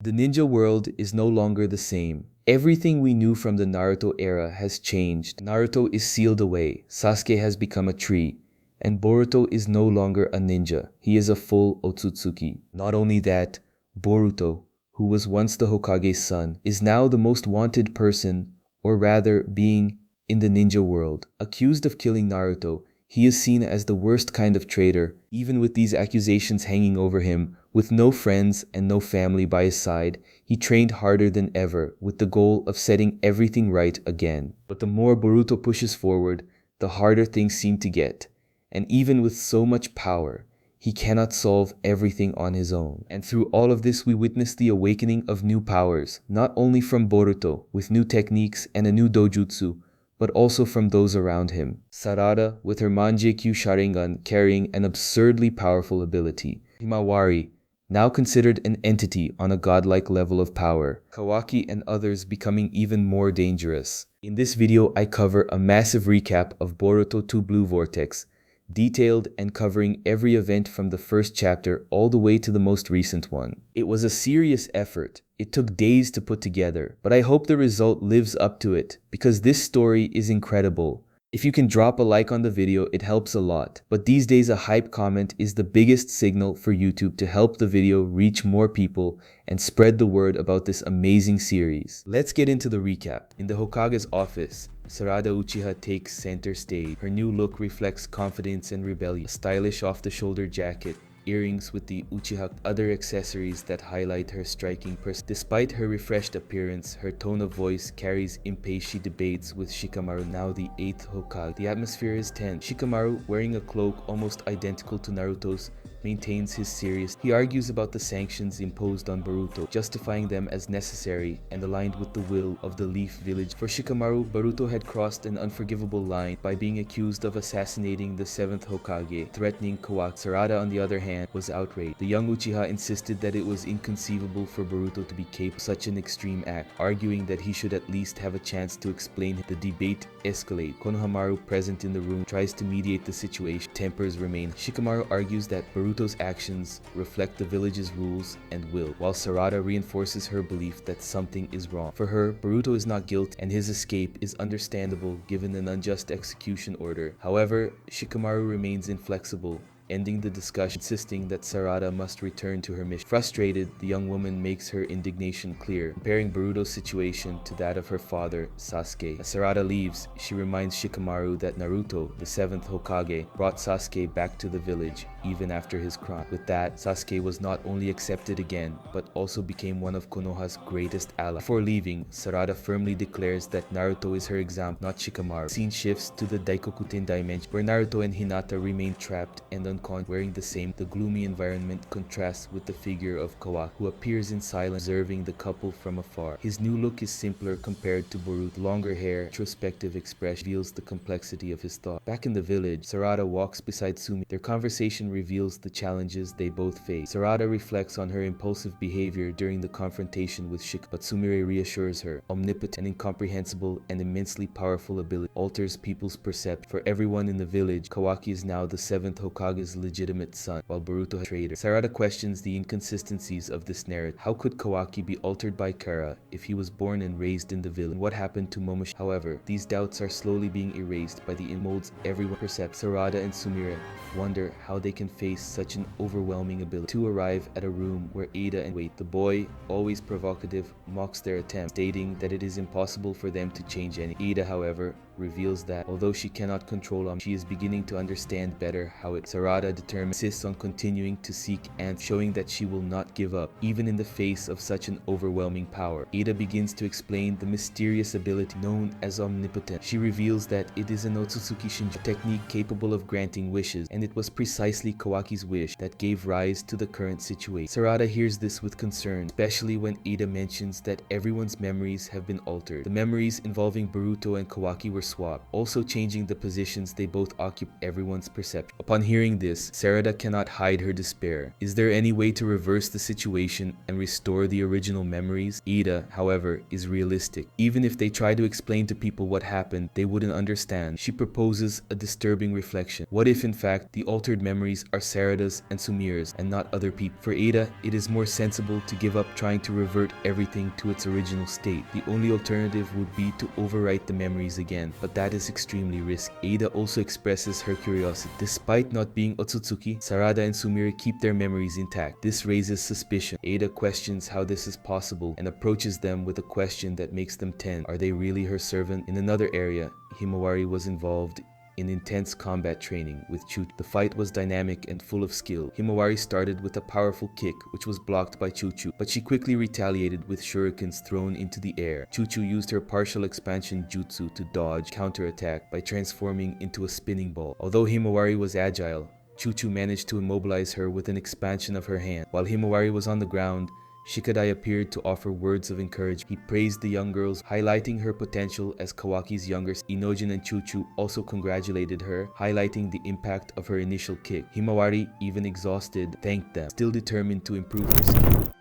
The ninja world is no longer the same. Everything we knew from the Naruto era has changed. Naruto is sealed away, Sasuke has become a tree, and Boruto is no longer a ninja. He is a full Otsutsuki. Not only that, Boruto, who was once the Hokage's son, is now the most wanted person, or rather being, in the ninja world. Accused of killing Naruto, he is seen as the worst kind of traitor, even with these accusations hanging over him. With no friends and no family by his side, he trained harder than ever with the goal of setting everything right again. But the more Boruto pushes forward, the harder things seem to get. And even with so much power, he cannot solve everything on his own. And through all of this, we witness the awakening of new powers, not only from Boruto with new techniques and a new dojutsu, but also from those around him. Sarada with her Manjekyu Sharingan carrying an absurdly powerful ability. Himawari, now considered an entity on a godlike level of power. Kawaki and others becoming even more dangerous. In this video, I cover a massive recap of Boruto 2 Blue Vortex, detailed and covering every event from the first chapter all the way to the most recent one. It was a serious effort. It took days to put together, but I hope the result lives up to it, because this story is incredible. If you can drop a like on the video, it helps a lot. But these days, a hype comment is the biggest signal for YouTube to help the video reach more people and spread the word about this amazing series. Let's get into the recap. In the Hokage's office, Sarada Uchiha takes center stage. Her new look reflects confidence and rebellion. A stylish off-the-shoulder jacket, earrings with the Uchiha, other accessories that highlight her striking person. Despite her refreshed appearance, her tone of voice carries impatience. She debates with Shikamaru, now the 8th Hokage. The atmosphere is tense. Shikamaru, wearing a cloak almost identical to Naruto's, maintains his serious. He argues about the sanctions imposed on Boruto, justifying them as necessary and aligned with the will of the Leaf Village. For Shikamaru, Boruto had crossed an unforgivable line by being accused of assassinating the 7th Hokage, threatening Kawaki. Sarada, on the other hand, was outraged. The young Uchiha insisted that it was inconceivable for Boruto to be capable of such an extreme act, arguing that he should at least have a chance to explain. The debate escalates. Konohamaru, present in the room, tries to mediate the situation. Tempers remain. Shikamaru argues that Boruto's actions reflect the village's rules and will, while Sarada reinforces her belief that something is wrong. For her, Boruto is not guilty, and his escape is understandable given an unjust execution order. However, Shikamaru remains inflexible, ending the discussion, insisting that Sarada must return to her mission. Frustrated, the young woman makes her indignation clear, comparing Boruto's situation to that of her father, Sasuke. As Sarada leaves, she reminds Shikamaru that Naruto, the 7th Hokage, brought Sasuke back to the village even after his crime. With that, Sasuke was not only accepted again, but also became one of Konoha's greatest allies. Before leaving, Sarada firmly declares that Naruto is her example, not Shikamaru. The scene shifts to the Daikokuten dimension, where Naruto and Hinata remain trapped and wearing the same. The gloomy environment contrasts with the figure of Kawaki, who appears in silence, observing the couple from afar. His new look is simpler compared to Boruto. Longer hair, introspective expression reveals the complexity of his thought. Back in the village, Sarada walks beside Sumi. Their conversation reveals the challenges they both face. Sarada reflects on her impulsive behavior during the confrontation with Shik, but Sumire reassures her. Omnipotent and incomprehensible and immensely powerful ability alters people's perception. For everyone in the village, Kawaki is now the 7th Hokage's legitimate son, while Boruto is a traitor. Sarada questions the inconsistencies of this narrative. How could Kawaki be altered by Kara if he was born and raised in the village? And what happened to Momoshi? However, these doubts are slowly being erased by the molds everyone perceives. Sarada and Sumire wonder how they can face such an overwhelming ability. Two arrive at a room where Ada and wait. The boy, always provocative, mocks their attempt, stating that it is impossible for them to change any. Ada, however, reveals that although she cannot control him, she is beginning to understand better how it. Sarada insists on continuing to seek and showing that she will not give up, even in the face of such an overwhelming power. Ada begins to explain the mysterious ability known as omnipotence. She reveals that it is an Otsutsuki Shinju technique capable of granting wishes, and it was precisely Kawaki's wish that gave rise to the current situation. Sarada hears this with concern, especially when Ada mentions that everyone's memories have been altered. The memories involving Boruto and Kawaki were swap, also changing the positions they both occupy everyone's perception. Upon hearing this, Sarada cannot hide her despair. Is there any way to reverse the situation and restore the original memories? Ida, however, is realistic. Even if they try to explain to people what happened, they wouldn't understand. She proposes a disturbing reflection. What if in fact the altered memories are Sarada's and Sumir's and not other people? For Ada, it is more sensible to give up trying to revert everything to its original state. The only alternative would be to overwrite the memories again, but that is extremely risky. Ada also expresses her curiosity. Despite not being Otsutsuki, Sarada and Sumire keep their memories intact. This raises suspicion. Ada questions how this is possible and approaches them with a question that makes them tense. Are they really her servant? In another area, Himawari was involved in intense combat training with Chuchu. The fight was dynamic and full of skill. Himawari started with a powerful kick which was blocked by Chuchu, but she quickly retaliated with shurikens thrown into the air. Chuchu used her partial expansion jutsu to dodge counterattack by transforming into a spinning ball. Although Himawari was agile, Chuchu managed to immobilize her with an expansion of her hand. While Himawari was on the ground, Shikadai appeared to offer words of encouragement. He praised the young girls, highlighting her potential as Kawaki's younger. Inojin and Chuchu also congratulated her, highlighting the impact of her initial kick. Himawari, even exhausted, thanked them, still determined to improve her skill.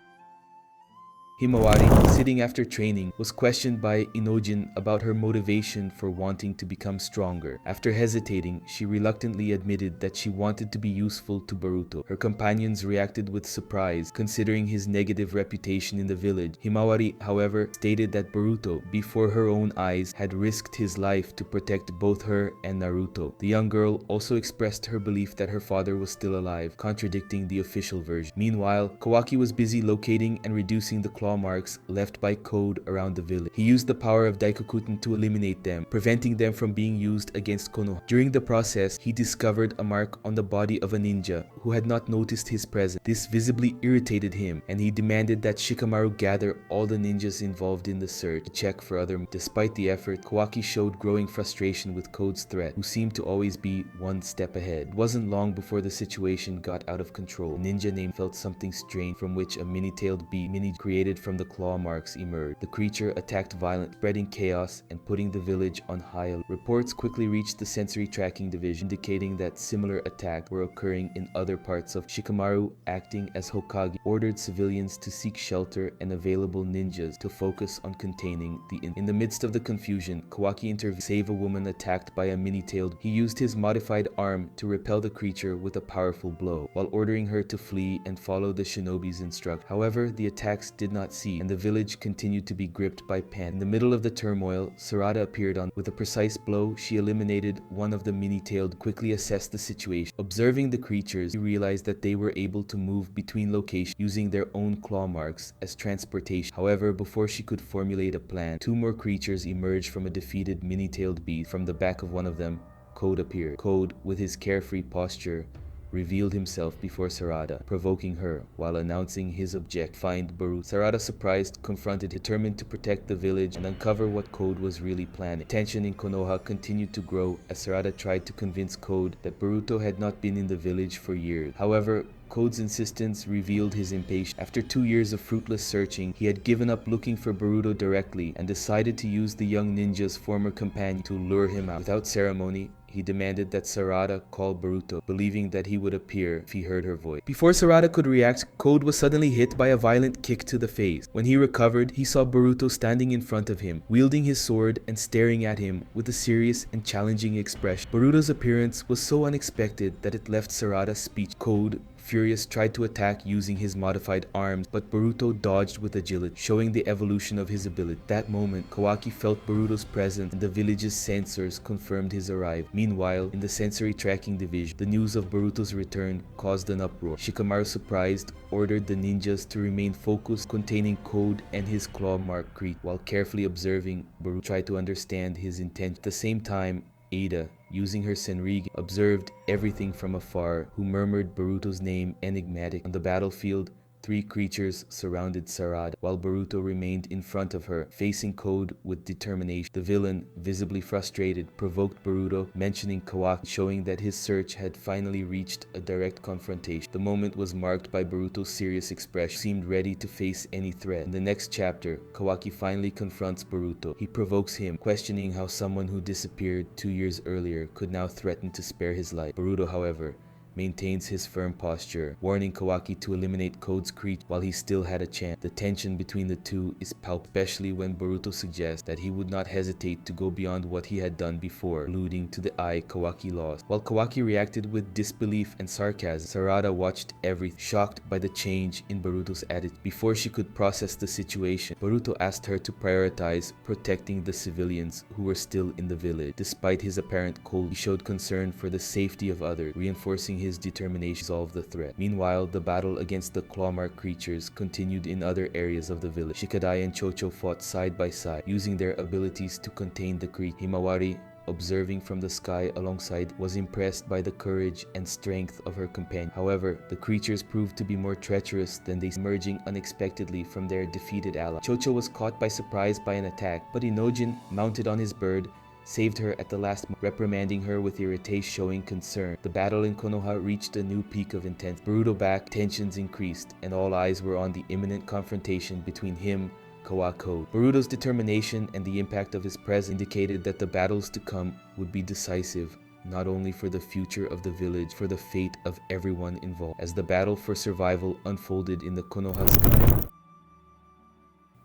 Himawari, sitting after training, was questioned by Inojin about her motivation for wanting to become stronger. After hesitating, she reluctantly admitted that she wanted to be useful to Boruto. Her companions reacted with surprise, considering his negative reputation in the village. Himawari, however, stated that Boruto, before her own eyes, had risked his life to protect both her and Naruto. The young girl also expressed her belief that her father was still alive, contradicting the official version. Meanwhile, Kawaki was busy locating and reducing the claw marks left by Code around the village. He used the power of Daikokuten to eliminate them, preventing them from being used against Konoha. During the process, he discovered a mark on the body of a ninja who had not noticed his presence. This visibly irritated him, and he demanded that Shikamaru gather all the ninjas involved in the search to check for other. Despite the effort, Kawaki showed growing frustration with Code's threat, who seemed to always be one step ahead. It wasn't long before the situation got out of control. A ninja named felt something strange, from which a mini-tailed bee created from the claw marks emerged. The creature attacked violently, spreading chaos and putting the village on high alert. Reports quickly reached the sensory tracking division, indicating that similar attacks were occurring in other parts of Shikamaru, acting as Hokage, ordered civilians to seek shelter and available ninjas to focus on containing the In the midst of the confusion, Kawaki intervened to save a woman attacked by a mini-tailed. He used his modified arm to repel the creature with a powerful blow, while ordering her to flee and follow the shinobi's instructions. However, the attacks did not cease, and the village continued to be gripped by panic. In the middle of the turmoil, Sarada appeared on. With a precise blow, she eliminated one of the mini-tailed, quickly assessed the situation. Observing the creatures, he realized that they were able to move between locations using their own claw marks as transportation. However, before she could formulate a plan, two more creatures emerged from a defeated mini-tailed beast. From the back of one of them, Code appeared. Code, with his carefree posture, revealed himself before Sarada, provoking her while announcing his object: find Boruto. Sarada, surprised, confronted, determined to protect the village and uncover what Code was really planning. Tension in Konoha continued to grow as Sarada tried to convince Code that Boruto had not been in the village for years. However, Code's insistence revealed his impatience. After 2 years of fruitless searching, he had given up looking for Boruto directly and decided to use the young ninja's former companion to lure him out. Without ceremony, he demanded that Sarada call Boruto, believing that he would appear if he heard her voice. Before Sarada could react, Code was suddenly hit by a violent kick to the face. When he recovered, he saw Boruto standing in front of him, wielding his sword and staring at him with a serious and challenging expression. Boruto's appearance was so unexpected that it left Sarada speechless. Code, furious, tried to attack using his modified arms, but Boruto dodged with agility, showing the evolution of his ability. At that moment, Kawaki felt Boruto's presence and the village's sensors confirmed his arrival. Meanwhile, in the sensory tracking division, the news of Boruto's return caused an uproar. Shikamaru, surprised, ordered the ninjas to remain focused, containing Code and his claw mark creature, while carefully observing Boruto try to understand his intent. At the same time, Ada, using her Senrigen, observed everything from afar, who murmured Boruto's name enigmatic. On the battlefield, Three creatures surrounded Sarada, while Boruto remained in front of her, facing Code with determination. The villain, visibly frustrated, provoked Boruto, mentioning Kawaki, showing that his search had finally reached a direct confrontation. The moment was marked by Boruto's serious expression, seemed ready to face any threat. In the next chapter, Kawaki finally confronts Boruto. He provokes him, questioning how someone who disappeared 2 years earlier could now threaten to spare his life. Boruto, however, maintains his firm posture, warning Kawaki to eliminate Code's creature while he still had a chance. The tension between the two is palpable, especially when Boruto suggests that he would not hesitate to go beyond what he had done before, alluding to the eye Kawaki lost. While Kawaki reacted with disbelief and sarcasm, Sarada watched everything, shocked by the change in Boruto's attitude. Before she could process the situation, Boruto asked her to prioritize protecting the civilians who were still in the village. Despite his apparent coldness, he showed concern for the safety of others, reinforcing his determination to solve the threat. Meanwhile, the battle against the claw-marked creatures continued in other areas of the village. Shikadai and Chocho fought side by side, using their abilities to contain the creature. Himawari, observing from the sky alongside, was impressed by the courage and strength of her companion. However, the creatures proved to be more treacherous than they, emerging unexpectedly from their defeated ally. Chocho was caught by surprise by an attack, but Inojin, mounted on his bird, saved her at the last moment, reprimanding her with irritation, showing concern. The battle in Konoha reached a new peak of intensity. Boruto back, tensions increased, and all eyes were on the imminent confrontation between him, Kawaki. Boruto's determination and the impact of his presence indicated that the battles to come would be decisive, not only for the future of the village, for the fate of everyone involved. As the battle for survival unfolded in the Konoha sky,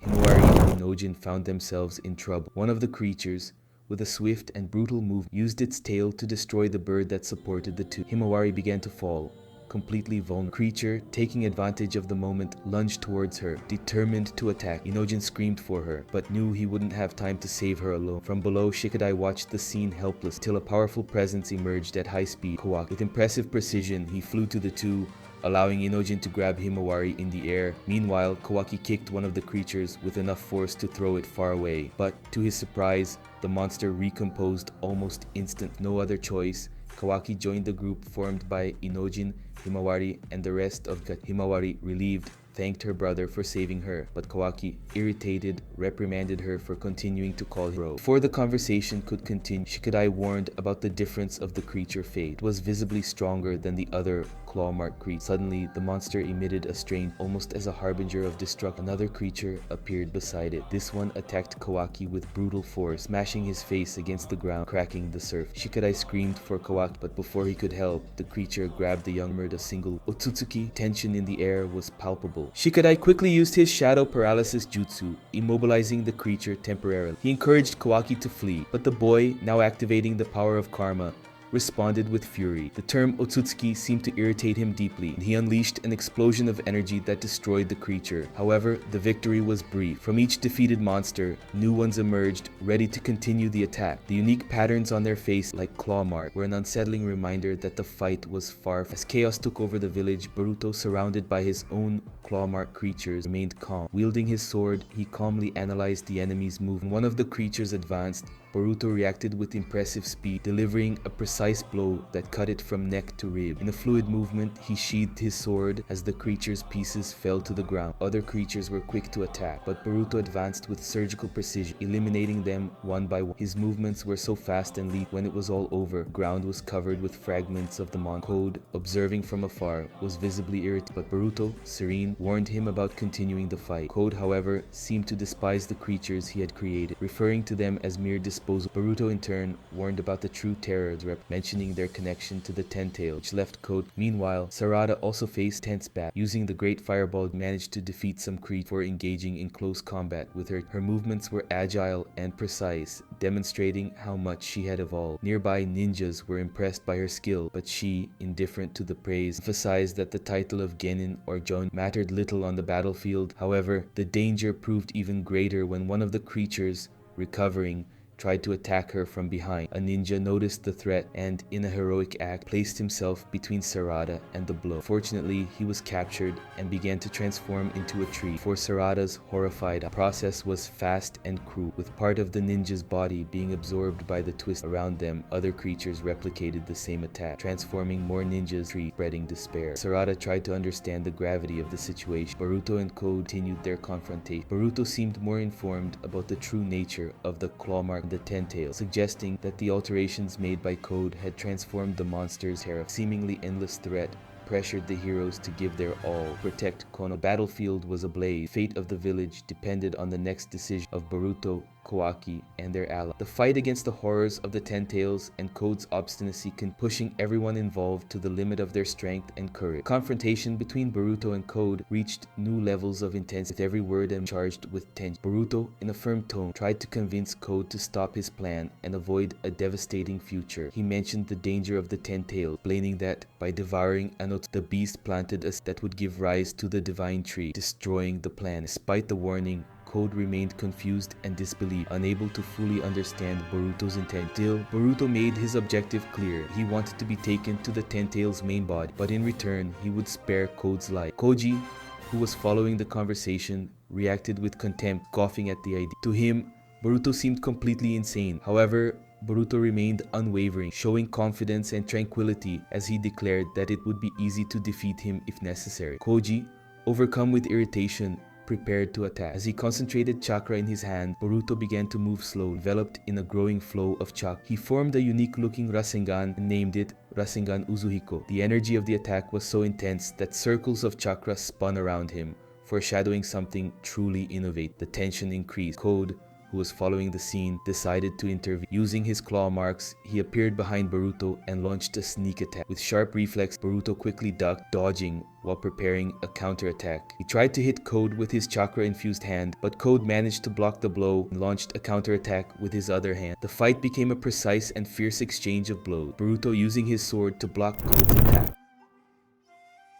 Himawari and Inojin found themselves in trouble. One of the creatures, with a swift and brutal move, used its tail to destroy the bird that supported the two. Himawari began to fall, completely vulnerable. The creature, taking advantage of the moment, lunged towards her, determined to attack. Inojin screamed for her, but knew he wouldn't have time to save her alone. From below, Shikadai watched the scene helpless, till a powerful presence emerged at high speed. Kawaki. With impressive precision, he flew to the two, allowing Inojin to grab Himawari in the air. Meanwhile, Kawaki kicked one of the creatures with enough force to throw it far away. But to his surprise, the monster recomposed almost instant. No other choice, Kawaki joined the group formed by Inojin, Himawari, and the rest of Himawari, relieved, thanked her brother for saving her, but Kawaki, irritated, reprimanded her for continuing to call him bro. Before the conversation could continue, Shikadai warned about the difference of the creature fate. It was visibly stronger than the other claw-marked creature. Suddenly, the monster emitted a strain, almost as a harbinger of destruction. Another creature appeared beside it. This one attacked Kawaki with brutal force, smashing his face against the ground, cracking the surface. Shikadai screamed for Kawaki, but before he could help, the creature grabbed the young bird. A single Otsutsuki. Tension in the air was palpable. Shikadai quickly used his shadow paralysis jutsu, immobilizing the creature temporarily. He encouraged Kawaki to flee, but the boy, now activating the power of karma, responded with fury. The term Otsutsuki seemed to irritate him deeply, and he unleashed an explosion of energy that destroyed the creature. However, the victory was brief. From each defeated monster, new ones emerged, ready to continue the attack. The unique patterns on their face, like claw marks, were an unsettling reminder that the fight was far from. As chaos took over the village, Boruto, surrounded by his own claw-marked creatures, remained calm. Wielding his sword, he calmly analyzed the enemy's move. When one of the creatures advanced, Boruto reacted with impressive speed, delivering a precise blow that cut it from neck to rib. In a fluid movement, he sheathed his sword as the creature's pieces fell to the ground. Other creatures were quick to attack, but Boruto advanced with surgical precision, eliminating them one by one. His movements were so fast and lethal. When it was all over, the ground was covered with fragments of the monster. Code, observing from afar, was visibly irritated, but Boruto, serene, warned him about continuing the fight. Code, however, seemed to despise the creatures he had created, referring to them as mere disposable. Boruto in turn warned about the true terrors, mentioning their connection to the Ten-Tail, which left Code. Meanwhile, Sarada also faced tense battle. Using the Great Fireball, managed to defeat some creatures before engaging in close combat with her. Her movements were agile and precise, demonstrating how much she had evolved. Nearby ninjas were impressed by her skill, but she, indifferent to the praise, emphasized that the title of Genin or Jon mattered little on the battlefield. However, the danger proved even greater when one of the creatures, recovering, tried to attack her from behind. A ninja noticed the threat and, in a heroic act, placed himself between Sarada and the blow. Fortunately, he was captured and began to transform into a tree. For Sarada's horrified, the process was fast and cruel, with part of the ninja's body being absorbed by the twist around them. Other creatures replicated the same attack, transforming more ninjas, spreading despair. Sarada tried to understand the gravity of the situation. Boruto and Code continued their confrontation. Boruto seemed more informed about the true nature of the claw mark and the 10 tails, suggesting that the alterations made by Code had transformed the monster's terror. Seemingly endless threat pressured the heroes to give their all to protect Konoha. The battlefield was ablaze. The fate of the village depended on the next decision of Boruto, Kawaki, and their allies. The fight against the horrors of the 10 tails and Code's obstinacy pushing everyone involved to the limit of their strength and courage. Confrontation between Boruto and Code reached new levels of intensity, with every word charged with tension. Boruto, in a firm tone, tried to convince Code to stop his plan and avoid a devastating future. He mentioned the danger of the 10 tails, explaining that by devouring the beast planted a seed that would give rise to the divine tree, destroying the planet. Despite the warning, Code remained confused and disbelieved, unable to fully understand Boruto's intent. Still, Boruto made his objective clear. He wanted to be taken to the 10 tails main body, but in return, he would spare Code's life. Koji, who was following the conversation, reacted with contempt, scoffing at the idea. To him, Boruto seemed completely insane. However, Boruto remained unwavering, showing confidence and tranquility as he declared that it would be easy to defeat him if necessary. Koji, overcome with irritation, prepared to attack. As he concentrated chakra in his hand, Boruto began to move slowly, enveloped in a growing flow of chakra. He formed a unique-looking Rasengan and named it Rasengan Uzuhiko. The energy of the attack was so intense that circles of chakra spun around him, foreshadowing something truly innovative. The tension increased. Code, who was following the scene, decided to intervene. Using his claw marks, he appeared behind Boruto and launched a sneak attack. With sharp reflex, Boruto quickly ducked, dodging while preparing a counterattack. He tried to hit Code with his chakra-infused hand, but Code managed to block the blow and launched a counterattack with his other hand. The fight became a precise and fierce exchange of blows, Boruto using his sword to block Code's attack.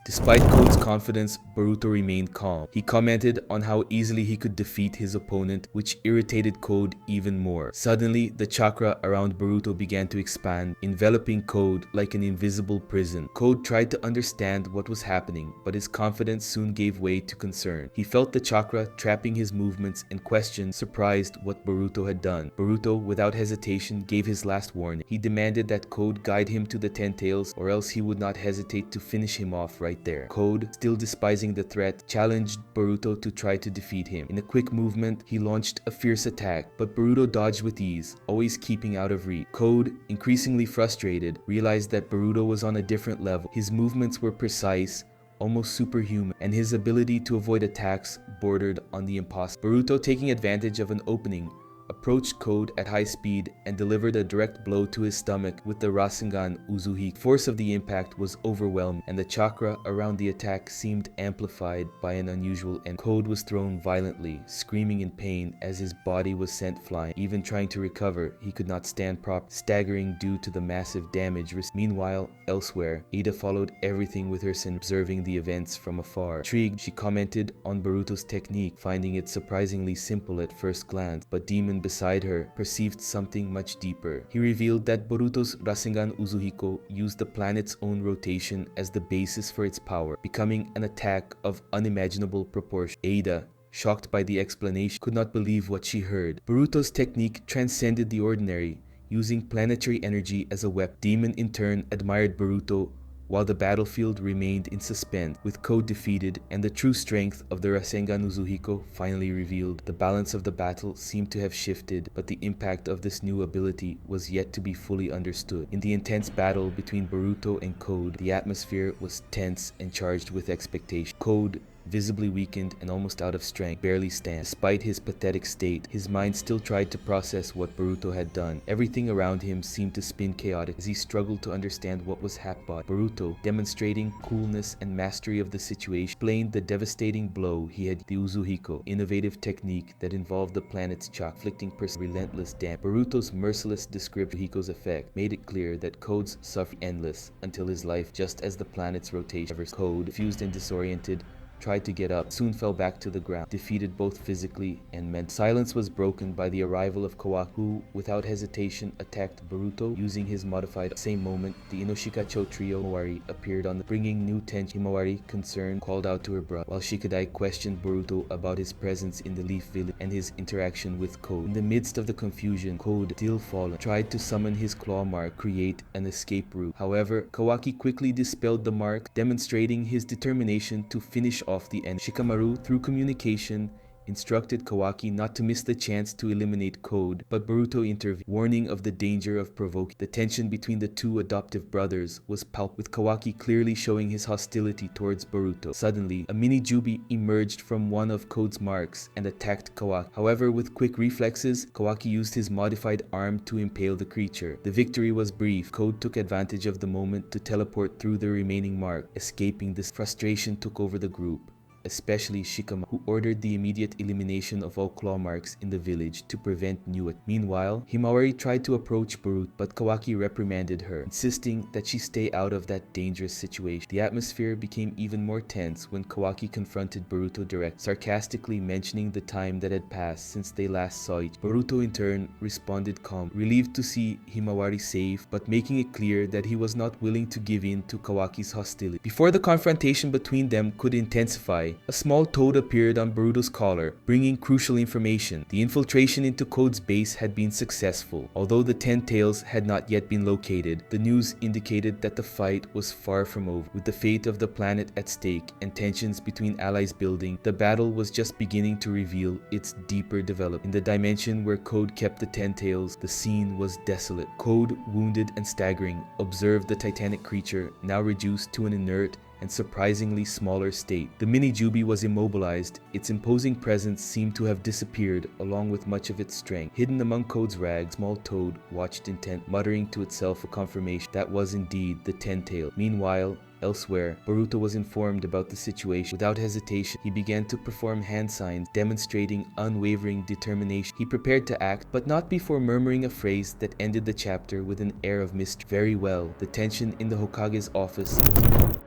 Despite Code's confidence, Boruto remained calm. He commented on how easily he could defeat his opponent, which irritated Code even more. Suddenly, the chakra around Boruto began to expand, enveloping Code like an invisible prison. Code tried to understand what was happening, but his confidence soon gave way to concern. He felt the chakra trapping his movements and questioned, surprised, what Boruto had done. Boruto, without hesitation, gave his last warning. He demanded that Code guide him to the 10 tails, or else he would not hesitate to finish him off right there. Code, still despising the threat, challenged Boruto to try to defeat him. In a quick movement, he launched a fierce attack, but Boruto dodged with ease, always keeping out of reach. Code, increasingly frustrated, realized that Boruto was on a different level. His movements were precise, almost superhuman, and his ability to avoid attacks bordered on the impossible. Boruto, taking advantage of an opening, approached Code at high speed and delivered a direct blow to his stomach with the Rasengan Uzuhiko. The force of the impact was overwhelming, and the chakra around the attack seemed amplified by an unusual energy. Code was thrown violently, screaming in pain as his body was sent flying. Even trying to recover, he could not stand properly, staggering due to the massive damage received. Meanwhile, elsewhere, Ada followed everything with her son, observing the events from afar. Intrigued, she commented on Boruto's technique, finding it surprisingly simple at first glance, but Demon beside her perceived something much deeper. He revealed that Boruto's Rasengan Uzuhiko used the planet's own rotation as the basis for its power, becoming an attack of unimaginable proportion. Ada, shocked by the explanation, could not believe what she heard. Boruto's technique transcended the ordinary, using planetary energy as a weapon. Demon in turn admired Boruto, while the battlefield remained in suspense. With Code defeated and the true strength of the Rasengan Uzuhiko finally revealed, the balance of the battle seemed to have shifted, but the impact of this new ability was yet to be fully understood. In the intense battle between Boruto and Code, the atmosphere was tense and charged with expectation. Code, visibly weakened and almost out of strength, barely stand. Despite his pathetic state, his mind still tried to process what Boruto had done. Everything around him seemed to spin chaotic as he struggled to understand what was happening. Boruto, demonstrating coolness and mastery of the situation, explained the devastating blow he had. The Uzuhiko, innovative technique that involved the planet's chakra, inflicting relentless damage. Boruto's merciless description of Uzuhiko's effect made it clear that Code's suffering endless until his life, just as the planet's rotation. Code, confused and disoriented, tried to get up, soon fell back to the ground, defeated both physically and mentally. Silence was broken by the arrival of Kawaki, who, without hesitation, attacked Boruto using his modified. Same moment, the Inoshikacho trio Himawari appeared on the bringing new tension. Himawari, concerned, called out to her brother, while Shikadai questioned Boruto about his presence in the Leaf Village and his interaction with Code. In the midst of the confusion, Code, still fallen, tried to summon his claw mark, create an escape route. However, Kawaki quickly dispelled the mark, demonstrating his determination to finish off the enemy. Shikamaru, through communication, instructed Kawaki not to miss the chance to eliminate Code, but Boruto intervened, warning of the danger of provoking. The tension between the two adoptive brothers was palpable, with Kawaki clearly showing his hostility towards Boruto. Suddenly, a mini Jubi emerged from one of Code's marks and attacked Kawaki. However, with quick reflexes, Kawaki used his modified arm to impale the creature. The victory was brief. Code took advantage of the moment to teleport through the remaining mark. Escaping this, frustration took over the group, especially Shikamaru, who ordered the immediate elimination of all claw marks in the village to prevent new attacks. Meanwhile, Himawari tried to approach Boruto, but Kawaki reprimanded her, insisting that she stay out of that dangerous situation. The atmosphere became even more tense when Kawaki confronted Boruto directly, sarcastically mentioning the time that had passed since they last saw each other. Boruto in turn responded calm, relieved to see Himawari safe, but making it clear that he was not willing to give in to Kawaki's hostility. Before the confrontation between them could intensify, a small toad appeared on Boruto's collar, bringing crucial information. The infiltration into Code's base had been successful. Although the 10 tails had not yet been located, the news indicated that the fight was far from over. With the fate of the planet at stake and tensions between allies building, the battle was just beginning to reveal its deeper development. In the dimension where Code kept the 10 tails, the scene was desolate. Code, wounded and staggering, observed the titanic creature, now reduced to an inert and surprisingly smaller state. The mini Jubi was immobilized. Its imposing presence seemed to have disappeared along with much of its strength. Hidden among Code's rags, small toad watched intent, muttering to itself a confirmation that was indeed the 10-tail. Meanwhile, elsewhere, Boruto was informed about the situation. Without hesitation, he began to perform hand signs, demonstrating unwavering determination. He prepared to act, but not before murmuring a phrase that ended the chapter with an air of mystery. Very well, the tension in the Hokage's office was.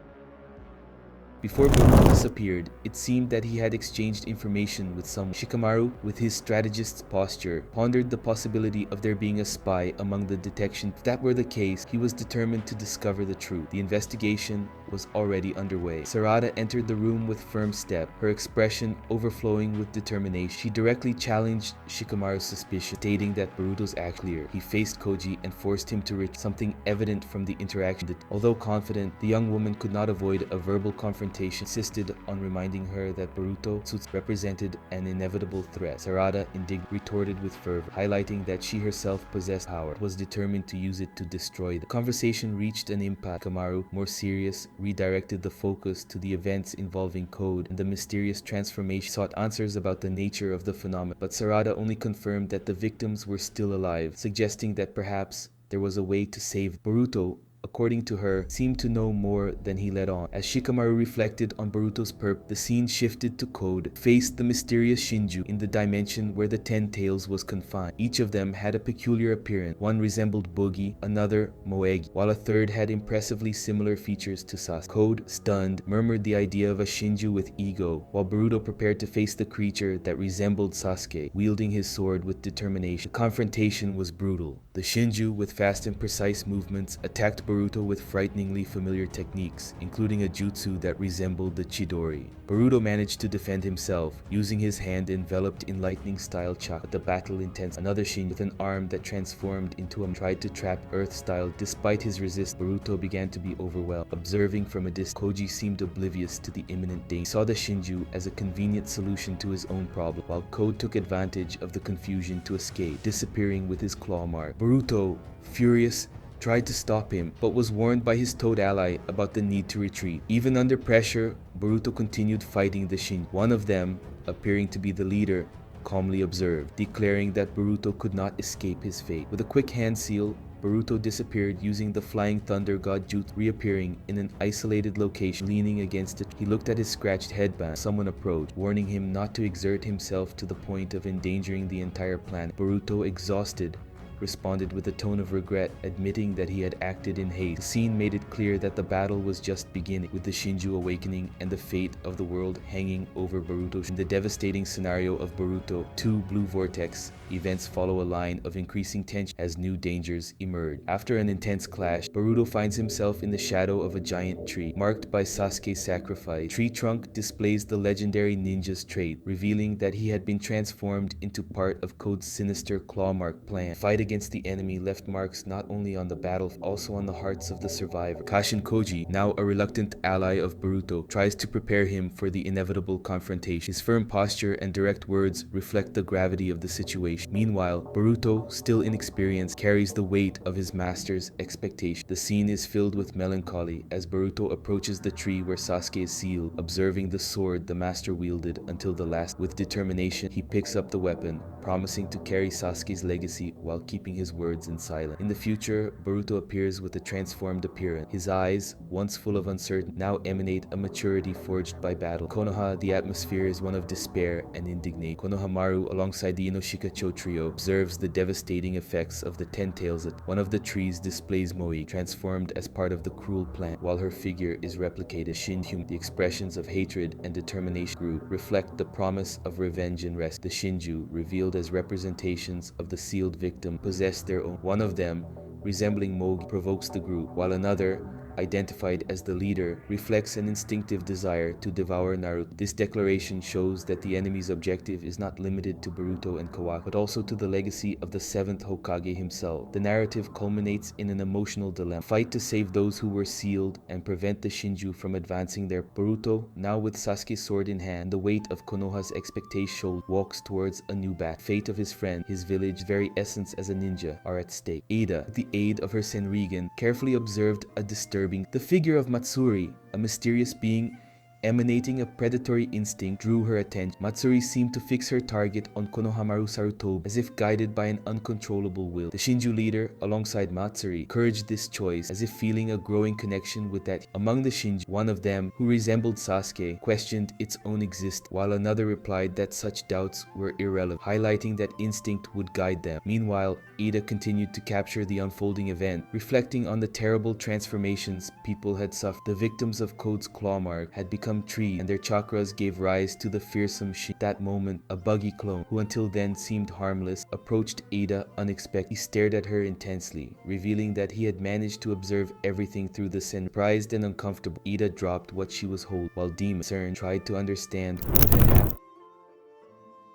Before Boruto disappeared, it seemed that he had exchanged information with someone. Shikamaru, with his strategist's posture, pondered the possibility of there being a spy among the detection. If that were the case, he was determined to discover the truth. The investigation was already underway. Sarada entered the room with firm step, her expression overflowing with determination. She directly challenged Shikamaru's suspicion, stating that Boruto's act clear. He faced Koji and forced him to reach something evident from the interaction. Although confident, the young woman could not avoid a verbal confrontation, insisted on reminding her that Boruto represented an inevitable threat. Sarada, indignant, retorted with fervor, highlighting that she herself possessed power, was determined to use it to destroy them. The conversation reached an impasse. Kamaru, more serious, redirected the focus to the events involving Code and the mysterious transformation, sought answers about the nature of the phenomenon, but Sarada only confirmed that the victims were still alive, suggesting that perhaps there was a way to save Boruto. According to her, seemed to know more than he let on. As Shikamaru reflected on Boruto's purpose, the scene shifted to Code, faced the mysterious Shinju in the dimension where the 10 tails was confined. Each of them had a peculiar appearance. One resembled Boogie, another Moegi, while a third had impressively similar features to Sasuke. Code, stunned, murmured the idea of a Shinju with ego, while Boruto prepared to face the creature that resembled Sasuke, wielding his sword with determination. The confrontation was brutal. The Shinju, with fast and precise movements, attacked Boruto with frighteningly familiar techniques, including a jutsu that resembled the Chidori. Boruto managed to defend himself, using his hand enveloped in lightning-style chakra, but the battle intensified. Another Shinju, with an arm that transformed into a tried to trap Earth-style. Despite his resistance, Boruto began to be overwhelmed. Observing from a distance, Koji seemed oblivious to the imminent danger. He saw the Shinju as a convenient solution to his own problem, while Code took advantage of the confusion to escape, disappearing with his claw mark. Boruto, furious, tried to stop him, but was warned by his toad ally about the need to retreat. Even under pressure, Boruto continued fighting the Shinju. One of them, appearing to be the leader, calmly observed, declaring that Boruto could not escape his fate. With a quick hand seal, Boruto disappeared using the Flying Thunder God Jutsu, reappearing in an isolated location, leaning against it. He looked at his scratched headband. Someone approached, warning him not to exert himself to the point of endangering the entire planet. Boruto, exhausted, responded with a tone of regret, admitting that he had acted in haste. The scene made it clear that the battle was just beginning, with the Shinju awakening and the fate of the world hanging over Boruto. In the devastating scenario of Boruto 2 Blue Vortex, events follow a line of increasing tension as new dangers emerge. After an intense clash, Boruto finds himself in the shadow of a giant tree, marked by Sasuke's sacrifice. Tree trunk displays the legendary ninja's trait, revealing that he had been transformed into part of Code's sinister claw mark plan. The fight against the enemy left marks not only on the battle, also on the hearts of the survivor. Kashin Koji, now a reluctant ally of Boruto, tries to prepare him for the inevitable confrontation. His firm posture and direct words reflect the gravity of the situation. Meanwhile, Boruto, still inexperienced, carries the weight of his master's expectation. The scene is filled with melancholy as Boruto approaches the tree where Sasuke is sealed, observing the sword the master wielded until the last. With determination, he picks up the weapon, promising to carry Sasuke's legacy while keeping his words in silence. In the future, Boruto appears with a transformed appearance. His eyes, once full of uncertainty, now emanate a maturity forged by battle. Konoha, the atmosphere is one of despair and indignation. Konohamaru, alongside the Inoshikacho trio, observes the devastating effects of the Ten Tails. One of the trees displays Moi, transformed as part of the cruel plan, while her figure is replicated. Shinju, the expressions of hatred and determination grew, reflect the promise of revenge and rest. The Shinju, revealed as representations of the sealed victim, possess their own. One of them, resembling Mogi, provokes the group, while another, identified as the leader, reflects an instinctive desire to devour Naruto. This declaration shows that the enemy's objective is not limited to Boruto and Kawaki, but also to the legacy of the 7th Hokage himself. The narrative culminates in an emotional dilemma: fight to save those who were sealed and prevent the Shinju from advancing their. Boruto, now with Sasuke's sword in hand, the weight of Konoha's expectation, walks towards a new battle. Fate of his friend, his village, very essence as a ninja, are at stake. Ada, with the aid of her Senrigan, carefully observed a disturbing. The figure of Matsuri, a mysterious being emanating a predatory instinct, drew her attention. Matsuri seemed to fix her target on Konohamaru Sarutobi, as if guided by an uncontrollable will. The Shinju leader, alongside Matsuri, encouraged this choice, as if feeling a growing connection with that. Among the Shinju, one of them, who resembled Sasuke, questioned its own existence, while another replied that such doubts were irrelevant, highlighting that instinct would guide them. Meanwhile, Ida continued to capture the unfolding event, reflecting on the terrible transformations people had suffered. The victims of Code's claw mark had become trees, and their chakras gave rise to the fearsome Shin. That moment, a buggy clone, who until then seemed harmless, approached Ada unexpectedly. He stared at her intensely, revealing that he had managed to observe everything through the sen. Surprised and uncomfortable, Ada dropped what she was holding, while Demon Cern tried to understand what had happened.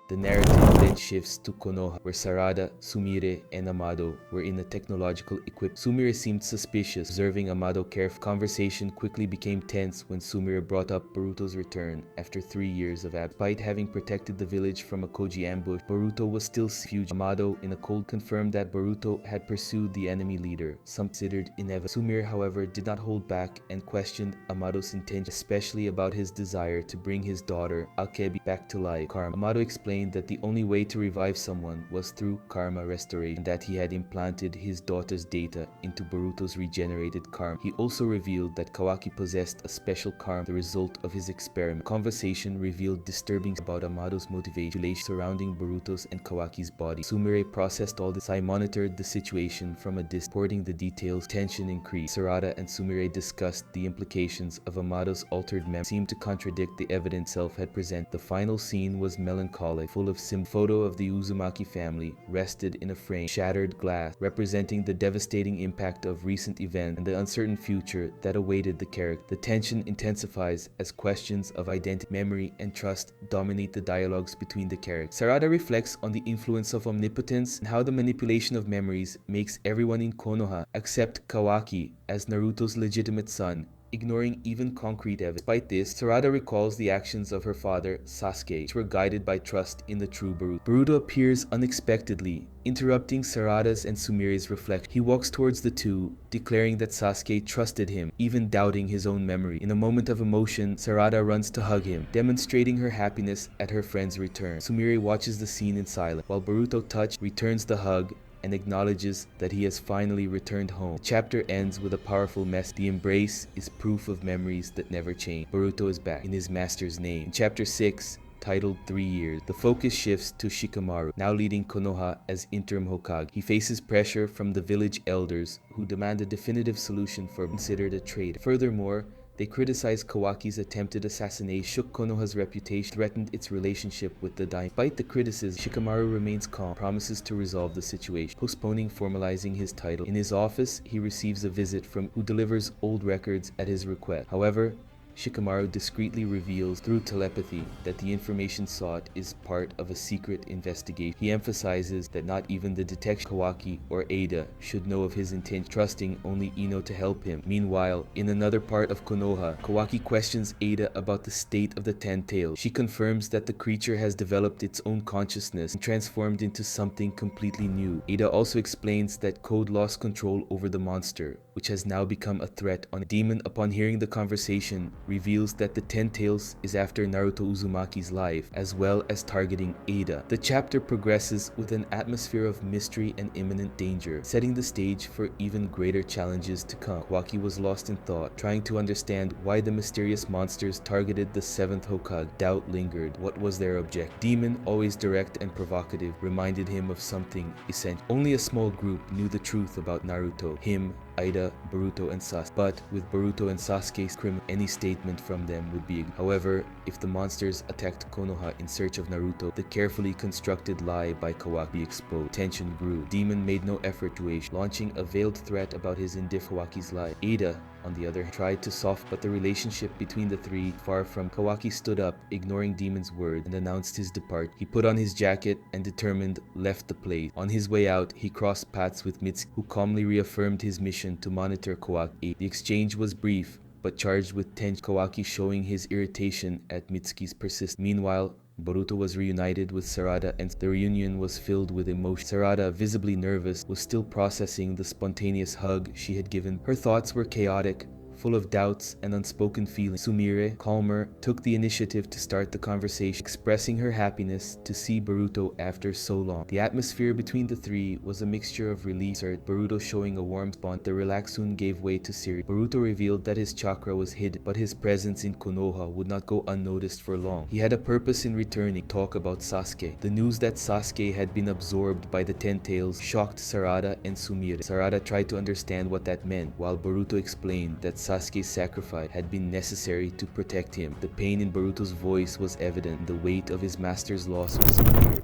The narrative then shifts to Konoha, where Sarada, Sumire, and Amado were in a technological equipment. Sumire seemed suspicious, observing Amado carefully. Conversation quickly became tense when Sumire brought up Boruto's return after 3 years of absence. Despite having protected the village from a Koji ambush, Boruto was still fugitive. Amado, in a cold, confirmed that Boruto had pursued the enemy leader, some considered inevitable. Sumire, however, did not hold back and questioned Amado's intention, especially about his desire to bring his daughter, Akebi, back to life. Karma. Amado explained that the only way to revive someone was through karma restoration, and that he had implanted his daughter's data into Boruto's regenerated karma. He also revealed that Kawaki possessed a special karma, the result of his experiment. Conversation revealed disturbing about Amado's motivation surrounding Boruto's and Kawaki's body. Sumire processed all this. I monitored the situation from a distance, reporting the details. Tension increased. Sarada and Sumire discussed the implications of Amado's altered memory, seemed to contradict the evidence self had presented. The final scene was melancholic, full of photo of the Uzumaki family rested in a frame, shattered glass, representing the devastating impact of recent events and the uncertain future that awaited the character. The tension intensifies as questions of identity, memory, and trust dominate the dialogues between the characters. Sarada reflects on the influence of omnipotence and how the manipulation of memories makes everyone in Konoha accept Kawaki as Naruto's legitimate son, ignoring even concrete evidence. Despite this, Sarada recalls the actions of her father, Sasuke, which were guided by trust in the true Boruto. Boruto appears unexpectedly, interrupting Sarada's and Sumire's reflection. He walks towards the two, declaring that Sasuke trusted him, even doubting his own memory. In a moment of emotion, Sarada runs to hug him, demonstrating her happiness at her friend's return. Sumire watches the scene in silence, while Boruto, touched, returns the hug and acknowledges that he has finally returned home. The chapter ends with a powerful message. The embrace is proof of memories that never change. Boruto is back in his master's name. In chapter 6, titled 3 Years. The focus shifts to Shikamaru, now leading Konoha as interim Hokage. He faces pressure from the village elders, who demand a definitive solution for considered a traitor. Furthermore, they criticized Kawaki's attempted assassination, shook Konoha's reputation, threatened its relationship with the Daimyo. Despite the criticism, Shikamaru remains calm, promises to resolve the situation, postponing formalizing his title. In his office, he receives a visit from who delivers old records at his request. However, Shikamaru discreetly reveals through telepathy that the information sought is part of a secret investigation. He emphasizes that not even the detective Kawaki or Ada should know of his intent, trusting only Ino to help him. Meanwhile, in another part of Konoha, Kawaki questions Ada about the state of the Ten Tails. She confirms that the creature has developed its own consciousness and transformed into something completely new. Ada also explains that Code lost control over the monster, which has now become a threat on a demon. Upon hearing the conversation, reveals that the Ten Tails is after Naruto Uzumaki's life, as well as targeting Ada. The chapter progresses with an atmosphere of mystery and imminent danger, setting the stage for even greater challenges to come. Kawaki was lost in thought, trying to understand why the mysterious monsters targeted the 7th Hokage. Doubt lingered. What was their objective? Demon, always direct and provocative, reminded him of something essential. Only a small group knew the truth about Naruto, him, Ida, Boruto, and Sasuke. But with Boruto and Sasuke's criminal, any statement from them would be ignored. However, if the monsters attacked Konoha in search of Naruto, the carefully constructed lie by Kawaki exposed. Tension grew. Demon made no effort to aid, launching a veiled threat about his indifference. Kawaki's life. Ada, on the other hand, tried to soften, but the relationship between the three far from. Kawaki stood up, ignoring Demon's word, and announced his departure. He put on his jacket and determined left the place. On his way out, he crossed paths with Mitsuki, who calmly reaffirmed his mission to monitor Kawaki. The exchange was brief, but charged with tension, Kawaki showing his irritation at Mitsuki's persistence. Meanwhile, Boruto was reunited with Sarada, and the reunion was filled with emotion. Sarada, visibly nervous, was still processing the spontaneous hug she had given. Her thoughts were chaotic, full of doubts and unspoken feelings. Sumire, calmer, took the initiative to start the conversation, expressing her happiness to see Boruto after so long. The atmosphere between the three was a mixture of relief, Boruto showing a warm bond. The relax soon gave way to serious. Boruto revealed that his chakra was hidden, but his presence in Konoha would not go unnoticed for long. He had a purpose in returning. Talk about Sasuke. The news that Sasuke had been absorbed by the Ten Tails shocked Sarada and Sumire. Sarada tried to understand what that meant, while Boruto explained that Sasuke's sacrifice had been necessary to protect him. The pain in Boruto's voice was evident, and the weight of his master's loss was clear.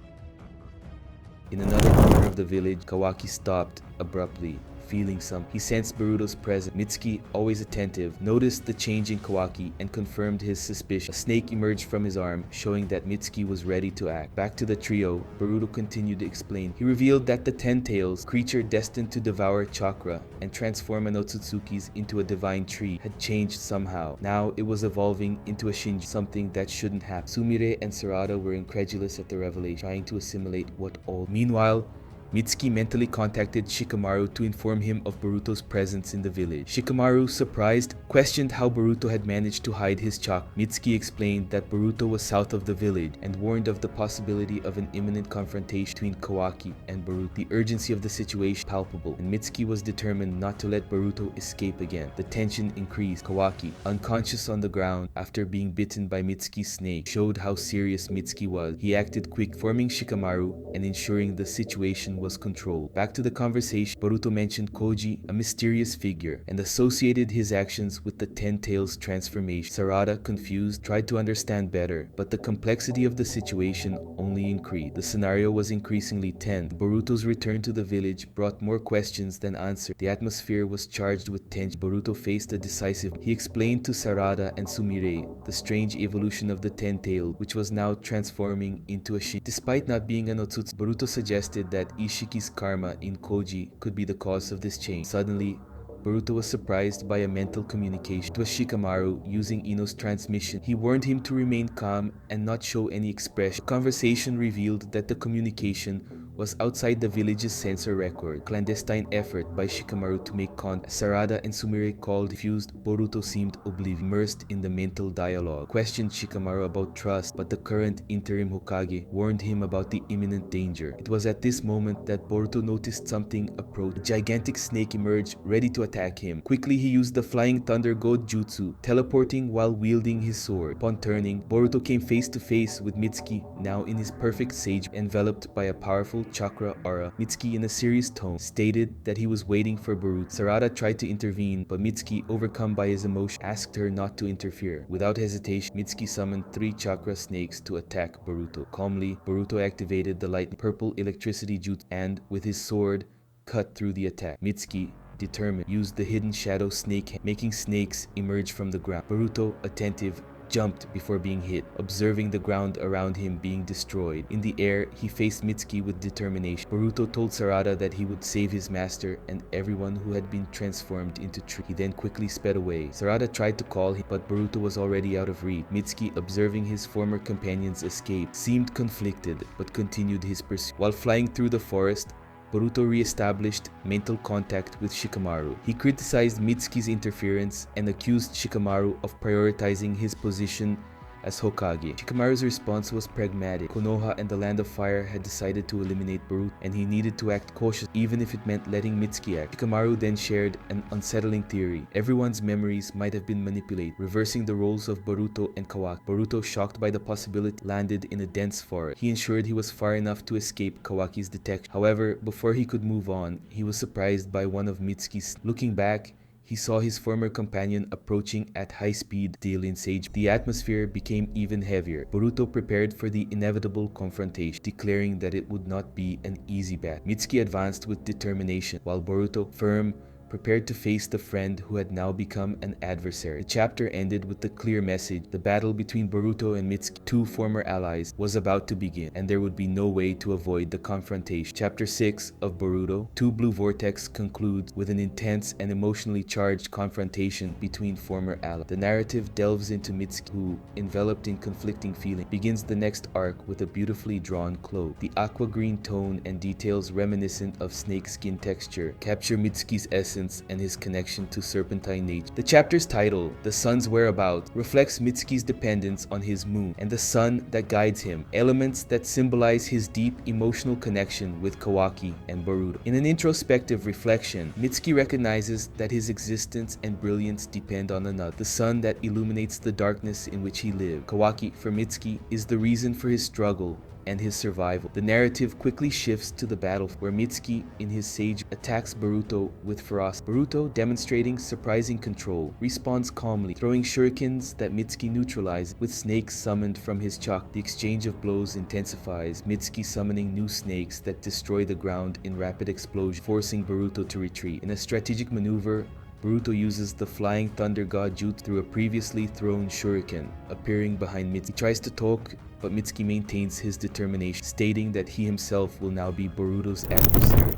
In another corner of the village, Kawaki stopped abruptly, feeling something. He sensed Boruto's presence. Mitsuki, always attentive, noticed the change in Kawaki and confirmed his suspicion. A snake emerged from his arm, showing that Mitsuki was ready to act. Back to the trio, Boruto continued to explain. He revealed that the Ten Tails, creature destined to devour chakra and transform an Otsutsuki's into a divine tree, had changed somehow. Now it was evolving into a Shinji, something that shouldn't happen. Sumire and Sarada were incredulous at the revelation, trying to assimilate what all. Meanwhile, Mitsuki mentally contacted Shikamaru to inform him of Boruto's presence in the village. Shikamaru, surprised, questioned how Boruto had managed to hide his chakra. Mitsuki explained that Boruto was south of the village and warned of the possibility of an imminent confrontation between Kawaki and Boruto. The urgency of the situation was palpable, and Mitsuki was determined not to let Boruto escape again. The tension increased. Kawaki, unconscious on the ground after being bitten by Mitsuki's snake, showed how serious Mitsuki was. He acted quick, forming Shikamaru and ensuring the situation was controlled. Back to the conversation, Boruto mentioned Koji, a mysterious figure, and associated his actions with the Ten Tails transformation. Sarada, confused, tried to understand better, but the complexity of the situation only increased. The scenario was increasingly tense. Boruto's return to the village brought more questions than answers. The atmosphere was charged with tension. Boruto faced a decisive. He explained to Sarada and Sumire the strange evolution of the Ten Tails, which was now transforming into a Shinji. Despite not being an Otsutsu, Boruto suggested that Ishiki's karma in Koji could be the cause of this change. Suddenly, Boruto was surprised by a mental communication. It was Shikamaru using Ino's transmission. He warned him to remain calm and not show any expression. The conversation revealed that the communication was outside the village's sensor record, clandestine effort by Shikamaru to make contact. Sarada and Sumire called fused. Boruto seemed oblivious, immersed in the mental dialogue, questioned Shikamaru about trust, but the current interim Hokage warned him about the imminent danger. It was at this moment that Boruto noticed something approach. A gigantic snake emerged, ready to attack him. Quickly he used the Flying Thunder God Jutsu, teleporting while wielding his sword. Upon turning, Boruto came face to face with Mitsuki, now in his perfect sage, enveloped by a powerful chakra aura. Mitsuki, in a serious tone, stated that he was waiting for Boruto. Sarada tried to intervene, but Mitsuki, overcome by his emotion, asked her not to interfere. Without hesitation, Mitsuki summoned 3 chakra snakes to attack Boruto. Calmly, Boruto activated the light purple electricity jutsu and, with his sword, cut through the attack. Mitsuki, determined, used the hidden shadow snake, making snakes emerge from the ground. Boruto, attentive, jumped before being hit, observing the ground around him being destroyed. In the air, he faced Mitsuki with determination. Boruto told Sarada that he would save his master and everyone who had been transformed into tree. He then quickly sped away. Sarada tried to call him, but Boruto was already out of reach. Mitsuki, observing his former companion's escape, seemed conflicted but continued his pursuit. While flying through the forest, Boruto re-established mental contact with Shikamaru. He criticized Mitsuki's interference and accused Shikamaru of prioritizing his position as Hokage. Shikamaru's response was pragmatic. Konoha and the Land of Fire had decided to eliminate Boruto, and he needed to act cautiously, even if it meant letting Mitsuki act. Shikamaru then shared an unsettling theory. Everyone's memories might have been manipulated, reversing the roles of Boruto and Kawaki. Boruto, shocked by the possibility, landed in a dense forest. He ensured he was far enough to escape Kawaki's detection. However, before he could move on, he was surprised by one of Mitsuki's. Looking back, he saw his former companion approaching at high speed, the alien sage. The atmosphere became even heavier. Boruto prepared for the inevitable confrontation, declaring that it would not be an easy battle. Mitsuki advanced with determination, while Boruto, firm, prepared to face the friend who had now become an adversary. The chapter ended with the clear message: the battle between Boruto and Mitsuki, 2 former allies, was about to begin, and there would be no way to avoid the confrontation. Chapter 6 of Boruto, 2 Blue Vortex, concludes with an intense and emotionally charged confrontation between former allies. The narrative delves into Mitsuki, who, enveloped in conflicting feelings, begins the next arc with a beautifully drawn cloak. The aqua green tone and details reminiscent of snakeskin texture capture Mitsuki's essence and his connection to serpentine nature. The chapter's title, The Sun's Whereabouts, reflects Mitsuki's dependence on his moon and the sun that guides him, elements that symbolize his deep emotional connection with Kawaki and Boruto. In an introspective reflection, Mitsuki recognizes that his existence and brilliance depend on another, the sun that illuminates the darkness in which he lived. Kawaki, for Mitsuki, is the reason for his struggle and his survival. The narrative quickly shifts to the battle, where Mitsuki, in his sage, attacks Boruto with ferocity. Boruto, demonstrating surprising control, responds calmly, throwing shurikens that Mitsuki neutralizes with snakes summoned from his chakra. The exchange of blows intensifies, Mitsuki summoning new snakes that destroy the ground in rapid explosion, forcing Boruto to retreat. In a strategic maneuver, Boruto uses the Flying Thunder God Jutsu through a previously thrown shuriken, appearing behind Mitsuki. He tries to talk, but Mitsuki maintains his determination, stating that he himself will now be Boruto's adversary.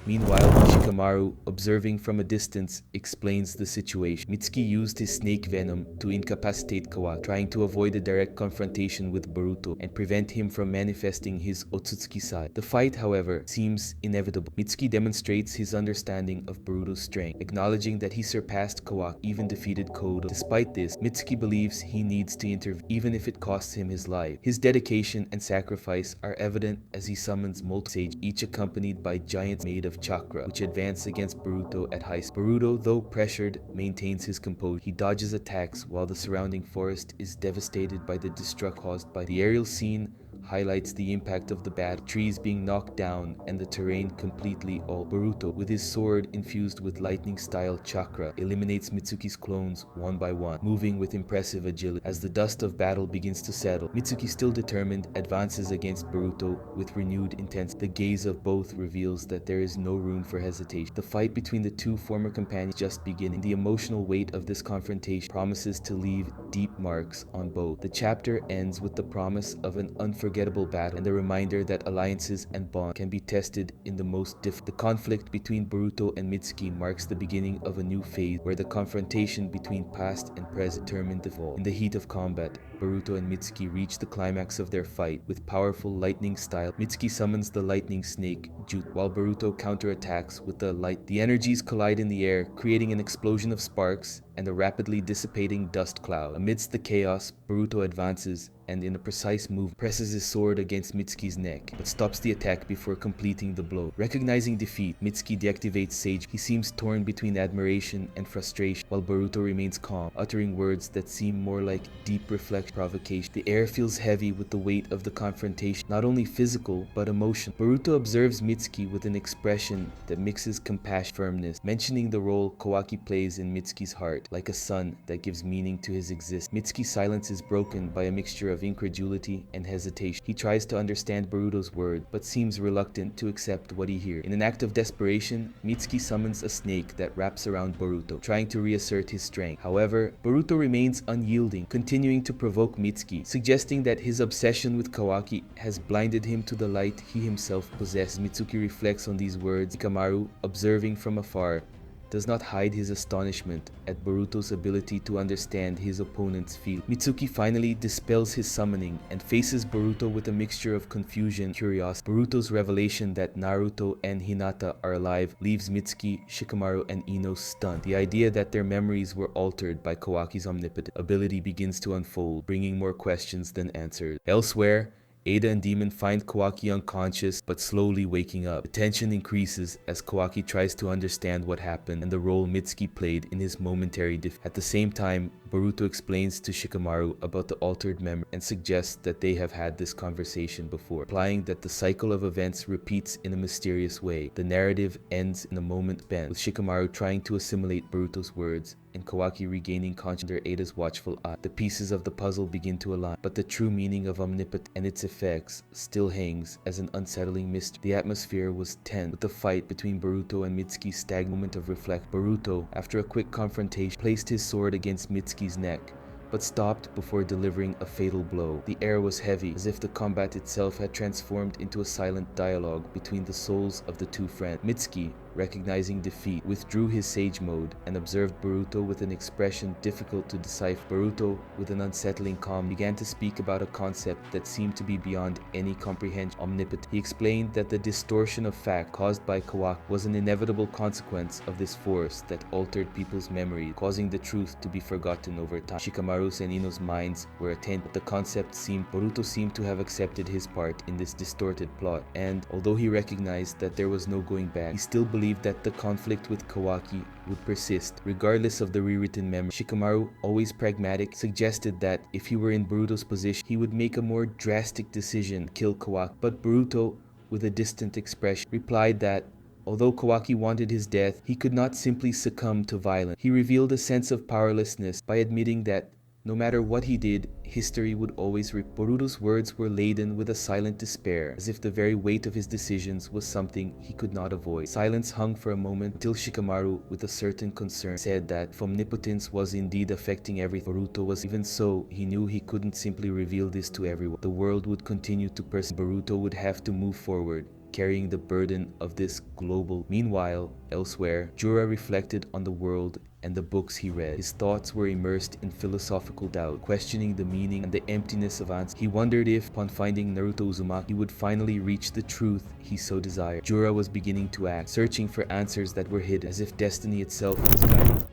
Meanwhile, Shikamaru, observing from a distance, explains the situation. Mitsuki used his snake venom to incapacitate Kawaki, trying to avoid a direct confrontation with Boruto and prevent him from manifesting his Otsutsuki side. The fight, however, seems inevitable. Mitsuki demonstrates his understanding of Boruto's strength, acknowledging that he surpassed Kawaki, even defeated Kodo. Despite this, Mitsuki believes he needs to intervene, even if it costs him his life. His dedication and sacrifice are evident as he summons multiple sages, each accompanied by giants made of chakra, which advance against Boruto at high speed. Boruto, though pressured, maintains his composure. He dodges attacks while the surrounding forest is devastated by the destruction caused by the aerial scene. Highlights the impact of the battle, trees being knocked down and the terrain completely altered. Boruto, with his sword infused with lightning-style chakra, eliminates Mitsuki's clones one by one, moving with impressive agility. As the dust of battle begins to settle, Mitsuki, still determined, advances against Boruto with renewed intensity. The gaze of both reveals that there is no room for hesitation. The fight between the 2 former companions is just beginning. The emotional weight of this confrontation promises to leave deep marks on both. The chapter ends with the promise of an unforgettable unforgettable battle, and the reminder that alliances and bonds can be tested in the most difficult. The conflict between Boruto and Mitsuki marks the beginning of a new phase where the confrontation between past and present determine the fall. In the heat of combat, Boruto and Mitsuki reach the climax of their fight with powerful lightning style. Mitsuki summons the lightning snake, Jutsu, while Boruto counterattacks with the light. The energies collide in the air, creating an explosion of sparks and a rapidly dissipating dust cloud. Amidst the chaos, Boruto advances and in a precise move presses his sword against Mitsuki's neck, but stops the attack before completing the blow. Recognizing defeat, Mitsuki deactivates Sage. He seems torn between admiration and frustration, while Boruto remains calm, uttering words that seem more like deep reflection provocation. The air feels heavy with the weight of the confrontation, not only physical but emotional. Boruto observes Mitsuki with an expression that mixes compassion and firmness, mentioning the role Kawaki plays in Mitsuki's heart, like a sun that gives meaning to his existence. Mitsuki's silence is broken by a mixture of incredulity and hesitation. He tries to understand Boruto's word, but seems reluctant to accept what he hears. In an act of desperation, Mitsuki summons a snake that wraps around Boruto, trying to reassert his strength. However, Boruto remains unyielding, continuing to provoke Mitsuki, suggesting that his obsession with Kawaki has blinded him to the light he himself possesses. Mitsuki reflects on these words. Shikamaru, observing from afar, does not hide his astonishment at Boruto's ability to understand his opponent's feelings. Mitsuki finally dispels his summoning and faces Boruto with a mixture of confusion and curiosity. Boruto's revelation that Naruto and Hinata are alive leaves Mitsuki, Shikamaru, and Ino stunned. The idea that their memories were altered by Kawaki's omnipotent ability begins to unfold, bringing more questions than answers. Elsewhere, Ada and Demon find Kawaki unconscious but slowly waking up. The tension increases as Kawaki tries to understand what happened and the role Mitsuki played in his momentary defeat. At the same time, Boruto explains to Shikamaru about the altered memory and suggests that they have had this conversation before, implying that the cycle of events repeats in a mysterious way. The narrative ends in a moment bent, with Shikamaru trying to assimilate Boruto's words and Kawaki regaining consciousness under Ada's watchful eye. The pieces of the puzzle begin to align, but the true meaning of omnipotence and its effects still hangs as an unsettling mystery. The atmosphere was tense, with the fight between Boruto and Mitsuki stagnant. Moment of reflection. Boruto, after a quick confrontation, placed his sword against Mitsuki's neck, but stopped before delivering a fatal blow. The air was heavy, as if the combat itself had transformed into a silent dialogue between the souls of the two friends. Mitsuki, recognizing defeat, withdrew his sage mode and observed Boruto with an expression difficult to decipher. Boruto, with an unsettling calm, began to speak about a concept that seemed to be beyond any comprehension: omnipotence. He explained that the distortion of fact caused by Kawaki was an inevitable consequence of this force that altered people's memories, causing the truth to be forgotten over time. Shikamaru's and Ino's minds were attentive, but the concept seemed Boruto seemed to have accepted his part in this distorted plot, and although he recognized that there was no going back, he still believed that the conflict with Kawaki would persist, regardless of the rewritten memory. Shikamaru, always pragmatic, suggested that if he were in Boruto's position, he would make a more drastic decision, kill Kawaki. But Boruto, with a distant expression, replied that although Kawaki wanted his death, he could not simply succumb to violence. He revealed a sense of powerlessness by admitting that no matter what he did, history would always repeat. Boruto's words were laden with a silent despair, as if the very weight of his decisions was something he could not avoid. Silence hung for a moment until Shikamaru, with a certain concern, said that if omnipotence was indeed affecting everything, Boruto was. Even so, he knew he couldn't simply reveal this to everyone. The world would continue to persist. Boruto would have to move forward, carrying the burden of this global. Meanwhile, elsewhere, Jura reflected on the world and the books he read. His thoughts were immersed in philosophical doubt, questioning the meaning and the emptiness of answers. He wondered if, upon finding Naruto Uzumaki, he would finally reach the truth he so desired. Jura was beginning to act, searching for answers that were hidden, as if destiny itself was guiding.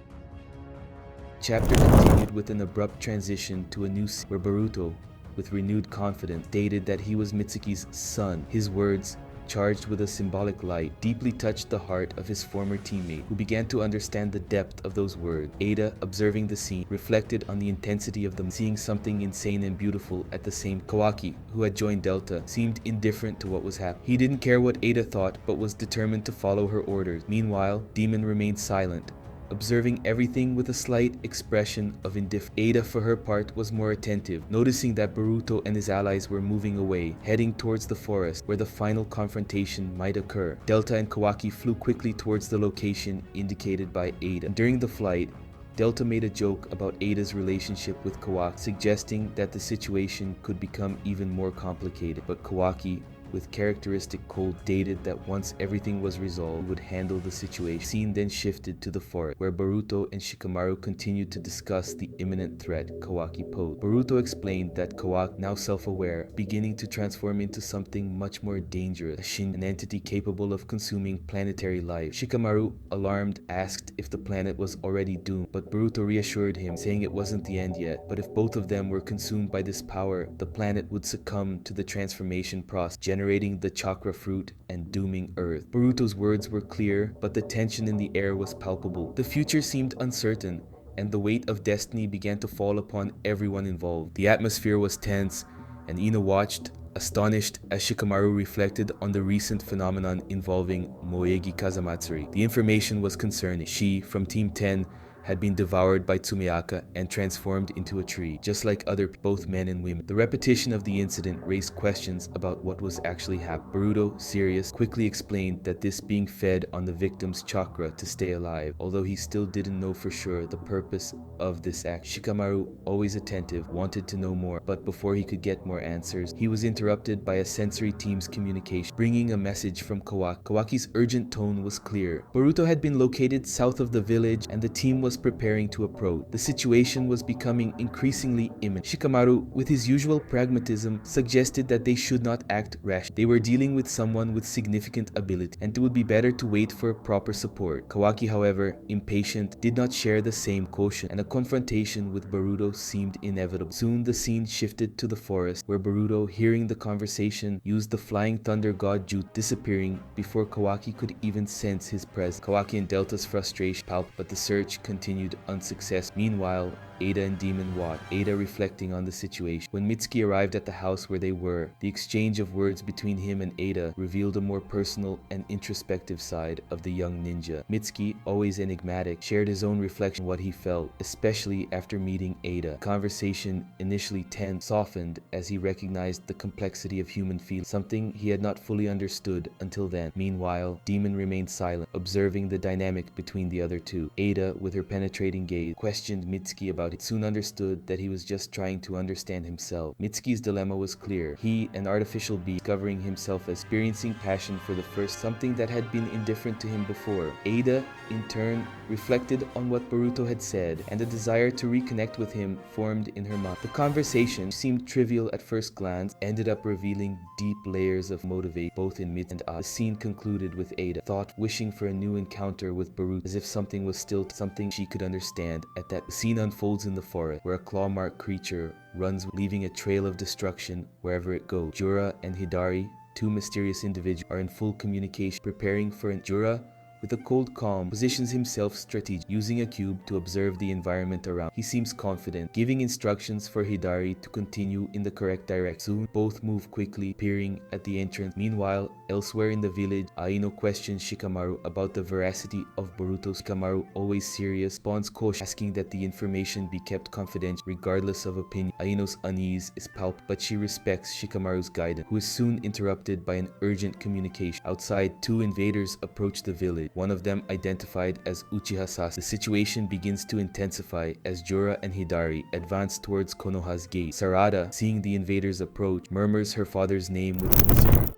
Chapter continued with an abrupt transition to a new scene where Boruto, with renewed confidence, stated that he was Mitsuki's son. His words, charged with a symbolic light, deeply touched the heart of his former teammate, who began to understand the depth of those words. Ada, observing the scene, reflected on the intensity of them, seeing something insane and beautiful at the same. Kawaki, who had joined Delta, seemed indifferent to what was happening. He didn't care what Ada thought, but was determined to follow her orders. Meanwhile, Demon remained silent, observing everything with a slight expression of indifference. Ada, for her part, was more attentive, noticing that Boruto and his allies were moving away, heading towards the forest where the final confrontation might occur. Delta and Kawaki flew quickly towards the location indicated by Ada. During the flight, Delta made a joke about Ada's relationship with Kawaki, suggesting that the situation could become even more complicated, but Kawaki, with characteristic cold, stated that once everything was resolved, he would handle the situation. The scene then shifted to the forest, where Boruto and Shikamaru continued to discuss the imminent threat Kawaki posed. Boruto explained that Kawaki, now self-aware, beginning to transform into something much more dangerous, an entity capable of consuming planetary life. Shikamaru, alarmed, asked if the planet was already doomed, but Boruto reassured him, saying it wasn't the end yet, but if both of them were consumed by this power, the planet would succumb to the transformation process, generating the chakra fruit and dooming Earth. Boruto's words were clear, but the tension in the air was palpable. The future seemed uncertain, and the weight of destiny began to fall upon everyone involved. The atmosphere was tense, and Ino watched, astonished, as Shikamaru reflected on the recent phenomenon involving Moegi Kazamatsuri. The information was concerning. She, from Team 10, had been devoured by Tsumeyaka and transformed into a tree, just like other both men and women. The repetition of the incident raised questions about what was actually happening. Boruto, serious, quickly explained that this being fed on the victim's chakra to stay alive, although he still didn't know for sure the purpose of this act. Shikamaru, always attentive, wanted to know more, but before he could get more answers, he was interrupted by a sensory team's communication, bringing a message from Kawaki. Kawaki's urgent tone was clear. Boruto had been located south of the village, and the team was preparing to approach. The situation was becoming increasingly imminent. Shikamaru, with his usual pragmatism, suggested that they should not act rash. They were dealing with someone with significant ability, and it would be better to wait for proper support. Kawaki, however, impatient, did not share the same caution, and a confrontation with Boruto seemed inevitable. Soon the scene shifted to the forest, where Boruto, hearing the conversation, used the flying thunder god Jutsu, disappearing before Kawaki could even sense his presence. Kawaki and Delta's frustration palpable, but the search continued unsuccessful. Meanwhile, Ada and Demon watched, Ada reflecting on the situation. When Mitsuki arrived at the house where they were, the exchange of words between him and Ada revealed a more personal and introspective side of the young ninja. Mitsuki, always enigmatic, shared his own reflection on what he felt, especially after meeting Ada. The conversation, initially tense, softened as he recognized the complexity of human feelings, something he had not fully understood until then. Meanwhile, Demon remained silent, observing the dynamic between the other two. Ada, with her penetrating gaze, questioned Mitsuki about it, soon understood that he was just trying to understand himself. Mitsuki's dilemma was clear. He, an artificial being, discovering himself as experiencing passion for the first, something that had been indifferent to him before. Ada, in turn, reflected on what Boruto had said, and a desire to reconnect with him formed in her mind. The conversation, which seemed trivial at first glance, ended up revealing deep layers of motivation, both in Mitsuki and Ada. The scene concluded with Ada, thought, wishing for a new encounter with Boruto, as if something was still something she could understand. At that, the scene unfolds in the forest, where a claw-marked creature runs, leaving a trail of destruction wherever it goes. Jura and Hidari, two mysterious individuals, are in full communication, preparing for an Jura, with a cold calm, positions himself strategically, using a cube to observe the environment around. He seems confident, giving instructions for Hidari to continue in the correct direction. Soon, both move quickly, peering at the entrance. Meanwhile, elsewhere in the village, Aino questions Shikamaru about the veracity of Boruto. Shikamaru, always serious, responds cautiously, asking that the information be kept confidential, regardless of opinion. Aino's unease is palpable, but she respects Shikamaru's guidance, who is soon interrupted by an urgent communication. Outside, two invaders approach the village, one of them identified as Uchiha Sasuke. The situation begins to intensify as Jura and Hidari advance towards Konoha's gate. Sarada, seeing the invaders approach, murmurs her father's name with concern.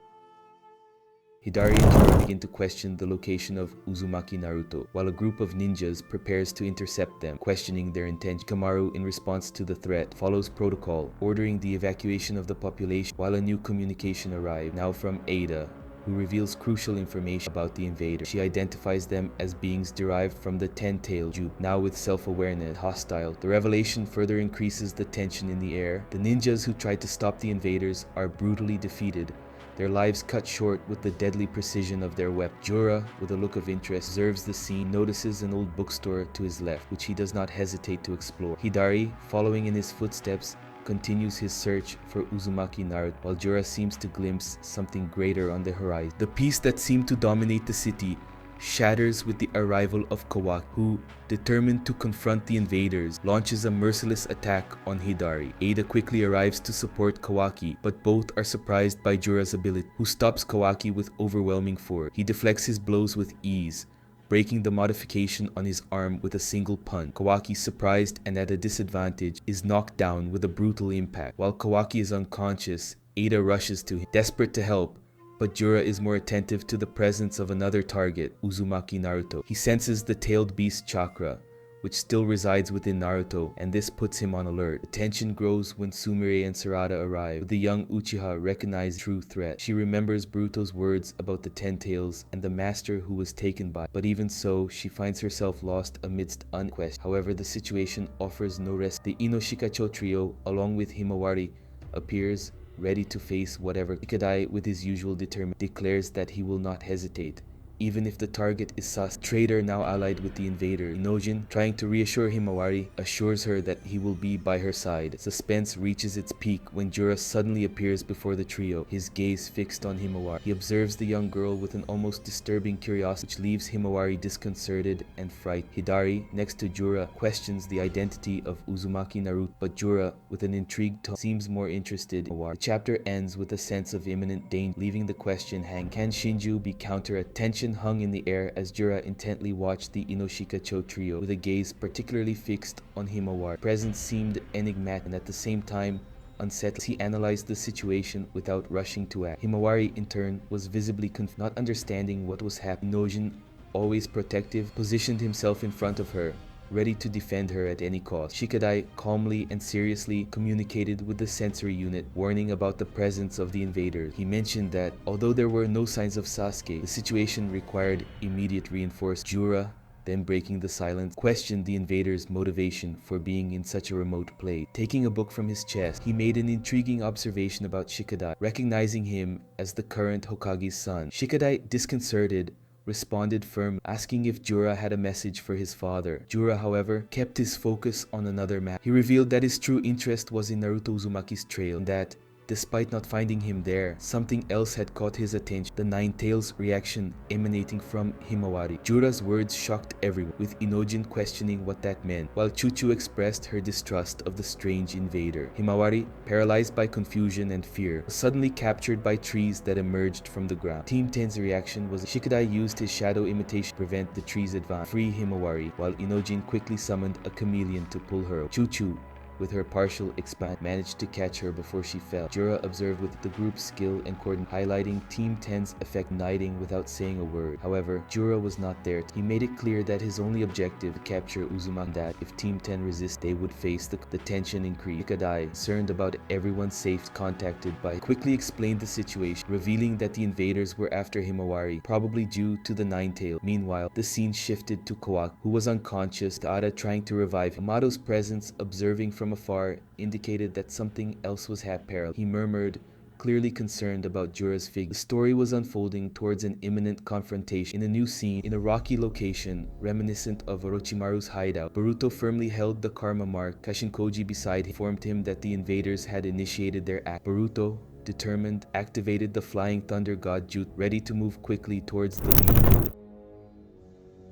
Hidari and Jura begin to question the location of Uzumaki Naruto, while a group of ninjas prepares to intercept them, questioning their intention. Kamaru, in response to the threat, follows protocol, ordering the evacuation of the population, while a new communication arrives, now from Ada, who reveals crucial information about the invaders. She identifies them as beings derived from the ten-tailed Jupe, now with self-awareness, hostile. The revelation further increases the tension in the air. The ninjas who tried to stop the invaders are brutally defeated, their lives cut short with the deadly precision of their weapon. Jura, with a look of interest, observes the scene, notices an old bookstore to his left, which he does not hesitate to explore. Hidari, following in his footsteps, continues his search for Uzumaki Naruto, while Jura seems to glimpse something greater on the horizon. The peace that seemed to dominate the city shatters with the arrival of Kawaki, who, determined to confront the invaders, launches a merciless attack on Hidari. Ada quickly arrives to support Kawaki, but both are surprised by Jura's ability, who stops Kawaki with overwhelming force. He deflects his blows with ease, breaking the modification on his arm with a single punch. Kawaki, surprised and at a disadvantage, is knocked down with a brutal impact. While Kawaki is unconscious, Ada rushes to him, desperate to help, but Jura is more attentive to the presence of another target, Uzumaki Naruto. He senses the tailed beast chakra, which still resides within Naruto, and this puts him on alert. The tension grows when Sumire and Sarada arrive, but the young Uchiha recognize the true threat. She remembers Boruto's words about the 10 tails and the master who was taken by, but even so, she finds herself lost amidst unquestioned. However, the situation offers no rest. The Inoshikacho trio, along with Himawari, appears ready to face whatever. Shikadai, with his usual determination, declares that he will not hesitate, even if the target is Sasuke. Traitor, now allied with the invader. Inojin, trying to reassure Himawari, assures her that he will be by her side. Suspense reaches its peak when Jura suddenly appears before the trio, his gaze fixed on Himawari. He observes the young girl with an almost disturbing curiosity, which leaves Himawari disconcerted and frightened. Hidari, next to Jura, questions the identity of Uzumaki Naruto, but Jura, with an intrigued tone, seems more interested in Himawari. The chapter ends with a sense of imminent danger, leaving the question hanging. Can Shinju be counter-attacked? Tension hung in the air as Jura intently watched the Inoshikacho trio, with a gaze particularly fixed on Himawari. Presence seemed enigmatic and at the same time unsettling. He analyzed the situation without rushing to act. Himawari, in turn, was visibly confused, not understanding what was happening. Nojin, always protective, positioned himself in front of her, ready to defend her at any cost. Shikadai calmly and seriously communicated with the sensory unit, warning about the presence of the invaders. He mentioned that, although there were no signs of Sasuke, the situation required immediate reinforcement. Jura, then breaking the silence, questioned the invaders' motivation for being in such a remote place. Taking a book from his chest, he made an intriguing observation about Shikadai, recognizing him as the current Hokage's son. Shikadai, disconcerted, responded firmly, asking if Jura had a message for his father. Jura, however, kept his focus on another matter. He revealed that his true interest was in Naruto Uzumaki's trail, and that, despite not finding him there, something else had caught his attention: the Nine Tails reaction emanating from Himawari. Jura's words shocked everyone, with Inojin questioning what that meant, while Chuchu expressed her distrust of the strange invader. Himawari, paralyzed by confusion and fear, was suddenly captured by trees that emerged from the ground. Team 10's reaction was Shikadai used his shadow imitation to prevent the trees' advance, free Himawari, while Inojin quickly summoned a chameleon to pull her. Chuchu, with her partial expand, managed to catch her before she fell. Jura observed with the group's skill and coordination, highlighting Team 10's effect, uniting without saying a word. However, Jura was not there. He made it clear that his only objective was to capture Uzumaki, and that if Team 10 resist, they would face the tension increase. Shikadai, concerned about everyone's safety, contacted by, quickly explained the situation, revealing that the invaders were after Himawari, probably due to the Nine Tails. Meanwhile, the scene shifted to Kawaki, who was unconscious, with Ada trying to revive him. Amato's presence, observing from afar, indicated that something else was happening. He murmured, clearly concerned about Jura's figure. The story was unfolding towards an imminent confrontation. In a new scene, in a rocky location reminiscent of Orochimaru's hideout, Boruto firmly held the karma mark. Kashinkoji beside him informed him that the invaders had initiated their act. Boruto, determined, activated the Flying Thunder God Jutsu, ready to move quickly towards the lead.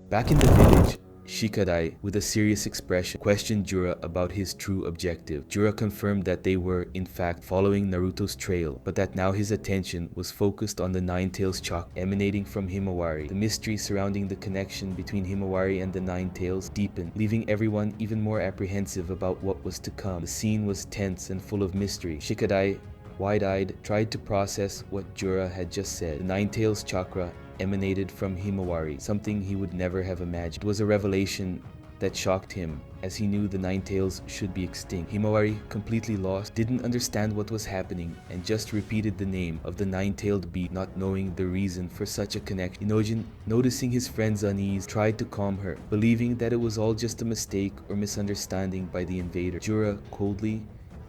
Back in the village, Shikadai, with a serious expression, questioned Jura about his true objective. Jura confirmed that they were, in fact, following Naruto's trail, but that now his attention was focused on the Nine Tails chakra emanating from Himawari. The mystery surrounding the connection between Himawari and the Nine Tails deepened, leaving everyone even more apprehensive about what was to come. The scene was tense and full of mystery. Shikadai, wide-eyed, tried to process what Jura had just said. The Nine Tails chakra emanated from Himawari, something he would never have imagined. It was a revelation that shocked him, as he knew the Nine Tails should be extinct. Himawari, completely lost, didn't understand what was happening, and just repeated the name of the nine-tailed beast, not knowing the reason for such a connection. Inojin, noticing his friend's unease, tried to calm her, believing that it was all just a mistake or misunderstanding by the invader. Jura, coldly,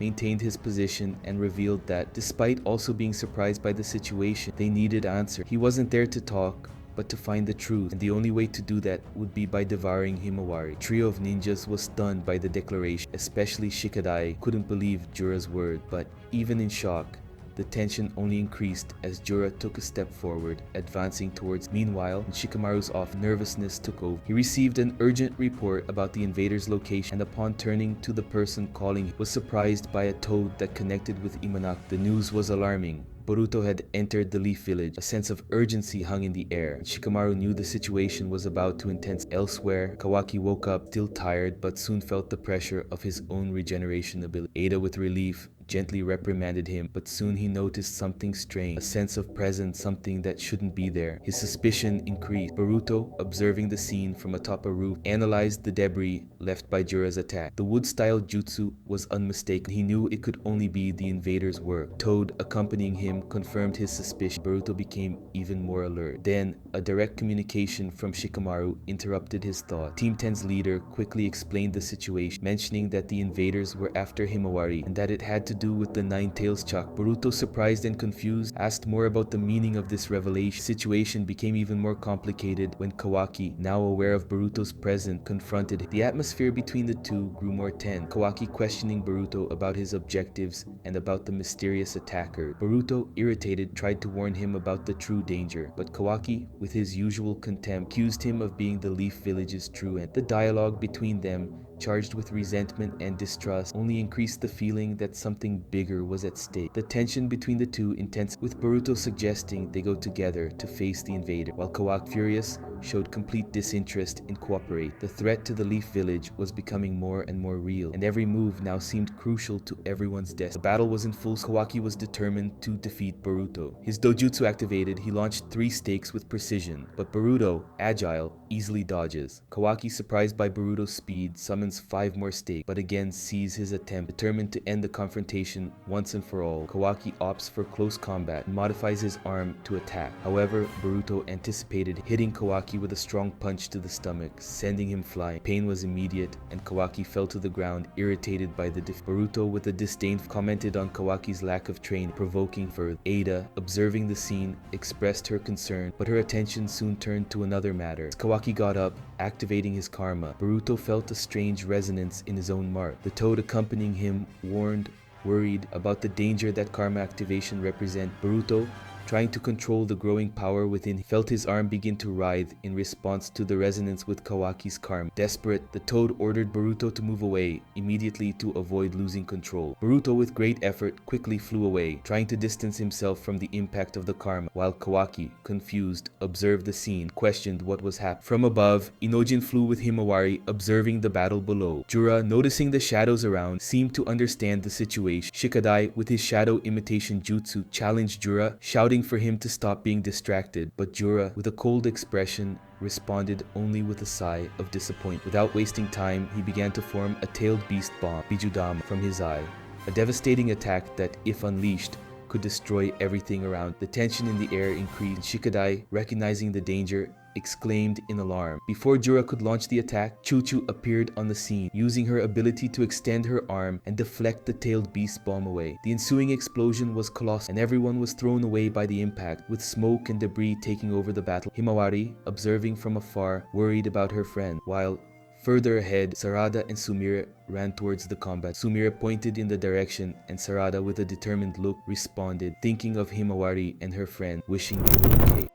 maintained his position and revealed that, despite also being surprised by the situation, they needed answers. He wasn't there to talk, but to find the truth, and the only way to do that would be by devouring Himawari. The trio of ninjas was stunned by the declaration, especially Shikadai couldn't believe Jura's word, but even in shock, the tension only increased as Jura took a step forward, advancing towards. Meanwhile, in Shikamaru's office, nervousness took over. He received an urgent report about the invaders' location, and upon turning to the person calling, was surprised by a toad that connected with Imanaka. The news was alarming, Boruto had entered the Leaf Village. A sense of urgency hung in the air. Shikamaru knew the situation was about to intense. Elsewhere, Kawaki woke up, still tired, but soon felt the pressure of his own regeneration ability. Ada, with relief, gently reprimanded him, but soon he noticed something strange, a sense of presence, something that shouldn't be there. His suspicion increased. Boruto, observing the scene from atop a roof, analyzed the debris left by Jura's attack. The wood-style jutsu was unmistakable. He knew it could only be the invader's work. Toad, accompanying him, confirmed his suspicion. Boruto became even more alert. Then, a direct communication from Shikamaru interrupted his thought. Team 10's leader quickly explained the situation, mentioning that the invaders were after Himawari and that it had to do with the Nine Tails chakra. Boruto, surprised and confused, asked more about the meaning of this revelation. The situation became even more complicated when Kawaki, now aware of Boruto's presence, confronted him. The atmosphere between the two grew more tense, Kawaki questioning Boruto about his objectives and about the mysterious attacker. Boruto, irritated, tried to warn him about the true danger, but Kawaki, with his usual contempt, accused him of being the Leaf Village's true end. The dialogue between them, charged with resentment and distrust, only increased the feeling that something bigger was at stake. The tension between the two intensified, with Boruto suggesting they go together to face the invader, while Kawaki, furious, showed complete disinterest in cooperate. The threat to the Leaf Village was becoming more and more real, and every move now seemed crucial to everyone's destiny. The battle was in full swing. Kawaki was determined to defeat Boruto. His dojutsu activated, he launched 3 stakes with precision, but Boruto, agile, easily dodges. Kawaki, surprised by Boruto's speed, summons 5 more stakes, but again sees his attempt. Determined to end the confrontation once and for all, Kawaki opts for close combat and modifies his arm to attack. However, Boruto anticipated, hitting Kawaki with a strong punch to the stomach, sending him flying. Pain was immediate, and Kawaki fell to the ground, irritated by the defeat. Boruto, with a disdain, commented on Kawaki's lack of training, provoking further. Ada, observing the scene, expressed her concern, but her attention soon turned to another matter. As Kawaki got up, activating his karma, Boruto felt a strange resonance in his own mark. The Toad accompanying him worried about the danger that karma activation represent. Boruto, trying to control the growing power within, felt his arm begin to writhe in response to the resonance with Kawaki's karma. Desperate, the Toad ordered Boruto to move away immediately to avoid losing control. Boruto, with great effort, quickly flew away, trying to distance himself from the impact of the karma, while Kawaki, confused, observed the scene, questioned what was happening. From above, Inojin flew with Himawari, observing the battle below. Jura, noticing the shadows around, seemed to understand the situation. Shikadai, with his shadow imitation jutsu, challenged Jura, shouting for him to stop being distracted, but Jura, with a cold expression, responded only with a sigh of disappointment. Without wasting time, he began to form a tailed beast bomb, Bijudama, from his eye. A devastating attack that, if unleashed, could destroy everything around. The tension in the air increased. Shikadai, recognizing the danger, exclaimed in alarm. Before Jura could launch the attack, Chuchu appeared on the scene, using her ability to extend her arm and deflect the tailed beast bomb away. The ensuing explosion was colossal, and everyone was thrown away by the impact, with smoke and debris taking over the battle. Himawari, observing from afar, worried about her friend, while further ahead, Sarada and Sumire ran towards the combat. Sumire pointed in the direction, and Sarada, with a determined look, responded, thinking of Himawari and her friend, wishing they were okay.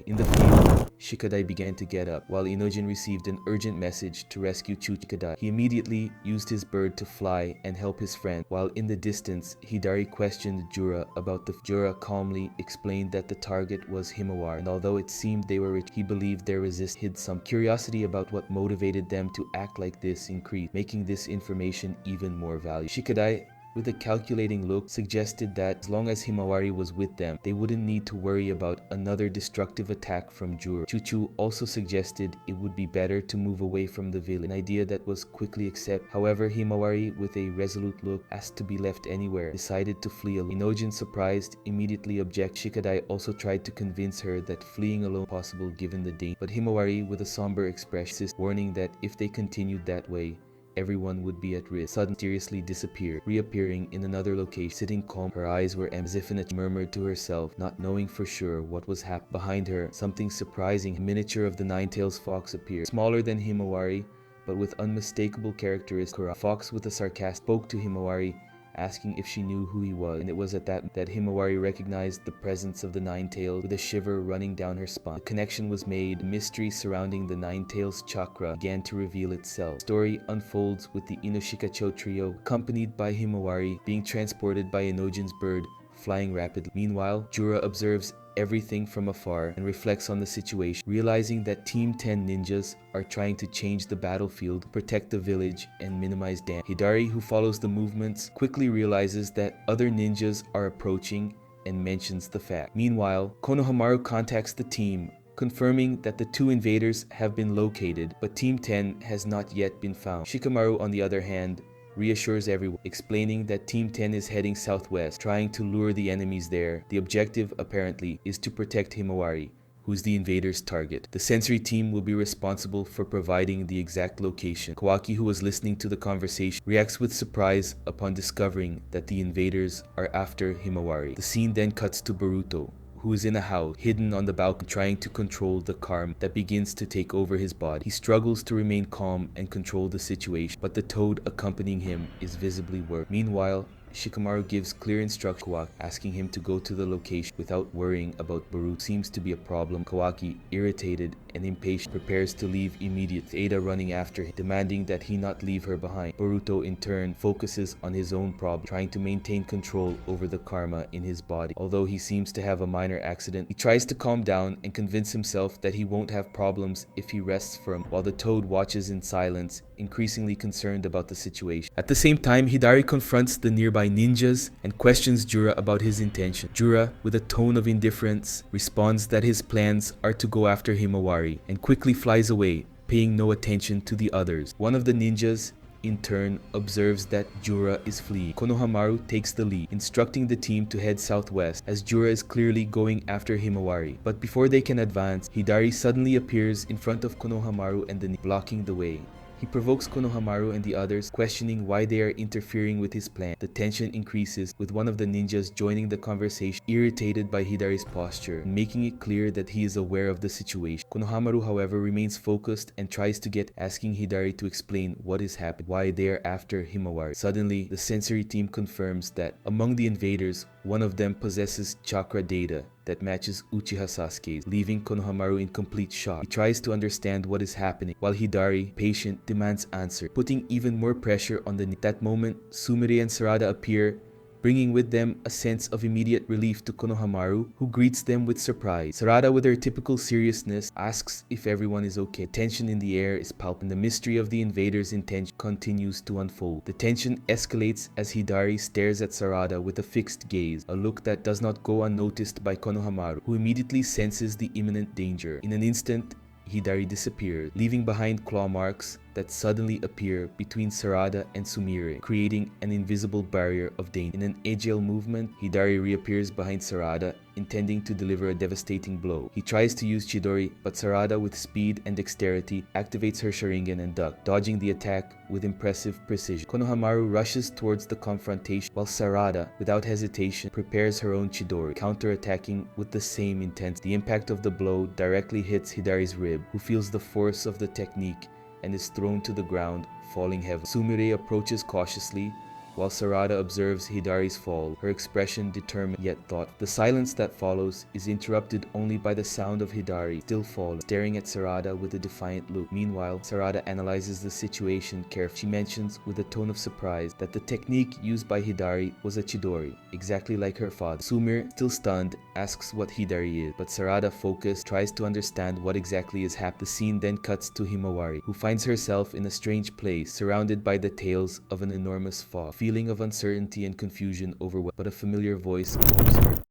In the field, Shikadai began to get up, while Inojin received an urgent message to rescue Shikadai. He immediately used his bird to fly and help his friend, while in the distance, Hidari questioned Jura about the Jura calmly explained that the target was Himawari, and although it seemed they were rich, he believed their resistance hid some. Curiosity about what motivated them to act like this increased, making this information even more valuable. Shikadai, with a calculating look, suggested that as long as Himawari was with them, they wouldn't need to worry about another destructive attack from Jura. Chuchu also suggested it would be better to move away from the village, an idea that was quickly accepted. However, Himawari, with a resolute look, asked to be left anywhere, decided to flee alone. Inojin, surprised, immediately objected. Shikadai also tried to convince her that fleeing alone was possible given the danger, but Himawari, with a somber expression, warning that if they continued that way, everyone would be at risk, suddenly mysteriously disappeared, reappearing in another location, sitting calm. Her eyes were empty, as if in a murmured to herself, not knowing for sure what was happening. Behind her, something surprising, a miniature of the Nine-Tails fox appeared, smaller than Himawari, but with unmistakable characteristics. Fox, with a sarcastic, spoke to Himawari, asking if she knew who he was, and it was at that Himawari recognized the presence of the Nine-Tails, with a shiver running down her spine. The connection was made. The mystery surrounding the Nine-Tails chakra began to reveal itself. The story unfolds with the Inoshikacho trio, accompanied by Himawari, being transported by Inojin's bird flying rapidly. Meanwhile, Jura observes everything from afar and reflects on the situation, realizing that Team 10 ninjas are trying to change the battlefield, protect the village, and minimize damage. Hidari, who follows the movements, quickly realizes that other ninjas are approaching and mentions the fact. Meanwhile, Konohamaru contacts the team, confirming that the two invaders have been located, but Team 10 has not yet been found. Shikamaru, on the other hand, reassures everyone, explaining that Team 10 is heading southwest, trying to lure the enemies there. The objective, apparently, is to protect Himawari, who's the invaders' target. The sensory team will be responsible for providing the exact location. Kawaki, who was listening to the conversation, reacts with surprise upon discovering that the invaders are after Himawari. The scene then cuts to Boruto, who is in a house, hidden on the balcony, trying to control the karma that begins to take over his body. He struggles to remain calm and control the situation, but the toad accompanying him is visibly worried. Meanwhile, Shikamaru gives clear instructions to Kawaki, asking him to go to the location without worrying about Boruto. Seems to be a problem. Kawaki, irritated and impatient, prepares to leave immediately, Ada running after him, demanding that he not leave her behind. Boruto, in turn, focuses on his own problem, trying to maintain control over the karma in his body. Although he seems to have a minor accident, he tries to calm down and convince himself that he won't have problems if he rests for him, while the toad watches in silence, increasingly concerned about the situation. At the same time, Hidari confronts the nearby ninjas and questions Jura about his intention. Jura, with a tone of indifference, responds that his plans are to go after Himawari and quickly flies away, paying no attention to the others. One of the ninjas, in turn, observes that Jura is fleeing. Konohamaru takes the lead, instructing the team to head southwest, as Jura is clearly going after Himawari. But before they can advance, Hidari suddenly appears in front of Konohamaru and the ninja, blocking the way. He provokes Konohamaru and the others, questioning why they are interfering with his plan. The tension increases, with one of the ninjas joining the conversation, irritated by Hidari's posture, and making it clear that he is aware of the situation. Konohamaru, however, remains focused and tries to get, asking Hidari to explain what is happening, why they are after Himawari. Suddenly, the sensory team confirms that among the invaders, one of them possesses chakra data that matches Uchiha Sasuke's, leaving Konohamaru in complete shock. He tries to understand what is happening, while Hidari, patient, demands answer, putting even more pressure on the ninja. At that moment, Sumire and Sarada appear, bringing with them a sense of immediate relief to Konohamaru, who greets them with surprise. Sarada, with her typical seriousness, asks if everyone is okay. Tension in the air is palpable, and the mystery of the invaders' intention continues to unfold. The tension escalates as Hidari stares at Sarada with a fixed gaze, a look that does not go unnoticed by Konohamaru, who immediately senses the imminent danger. In an instant, Hidari disappears, leaving behind claw marks that suddenly appear between Sarada and Sumire, creating an invisible barrier of danger. In an agile movement, Hidari reappears behind Sarada, intending to deliver a devastating blow. He tries to use Chidori, but Sarada, with speed and dexterity, activates her Sharingan and ducks, dodging the attack with impressive precision. Konohamaru rushes towards the confrontation, while Sarada, without hesitation, prepares her own Chidori, counter-attacking with the same intensity. The impact of the blow directly hits Hidari's rib, who feels the force of the technique and is thrown to the ground, falling heavily. Sumire approaches cautiously, while Sarada observes Hidari's fall, her expression determined yet thoughtful. The silence that follows is interrupted only by the sound of Hidari, still falling, staring at Sarada with a defiant look. Meanwhile, Sarada analyzes the situation carefully. She mentions with a tone of surprise that the technique used by Hidari was a Chidori, exactly like her father. Sumire, still stunned, asks what Hidari is, but Sarada, focused, tries to understand what exactly is happening. The scene then cuts to Himawari, who finds herself in a strange place, surrounded by the tails of an enormous fog. Feeling of uncertainty and confusion overwhelmed, but a familiar voice calls her.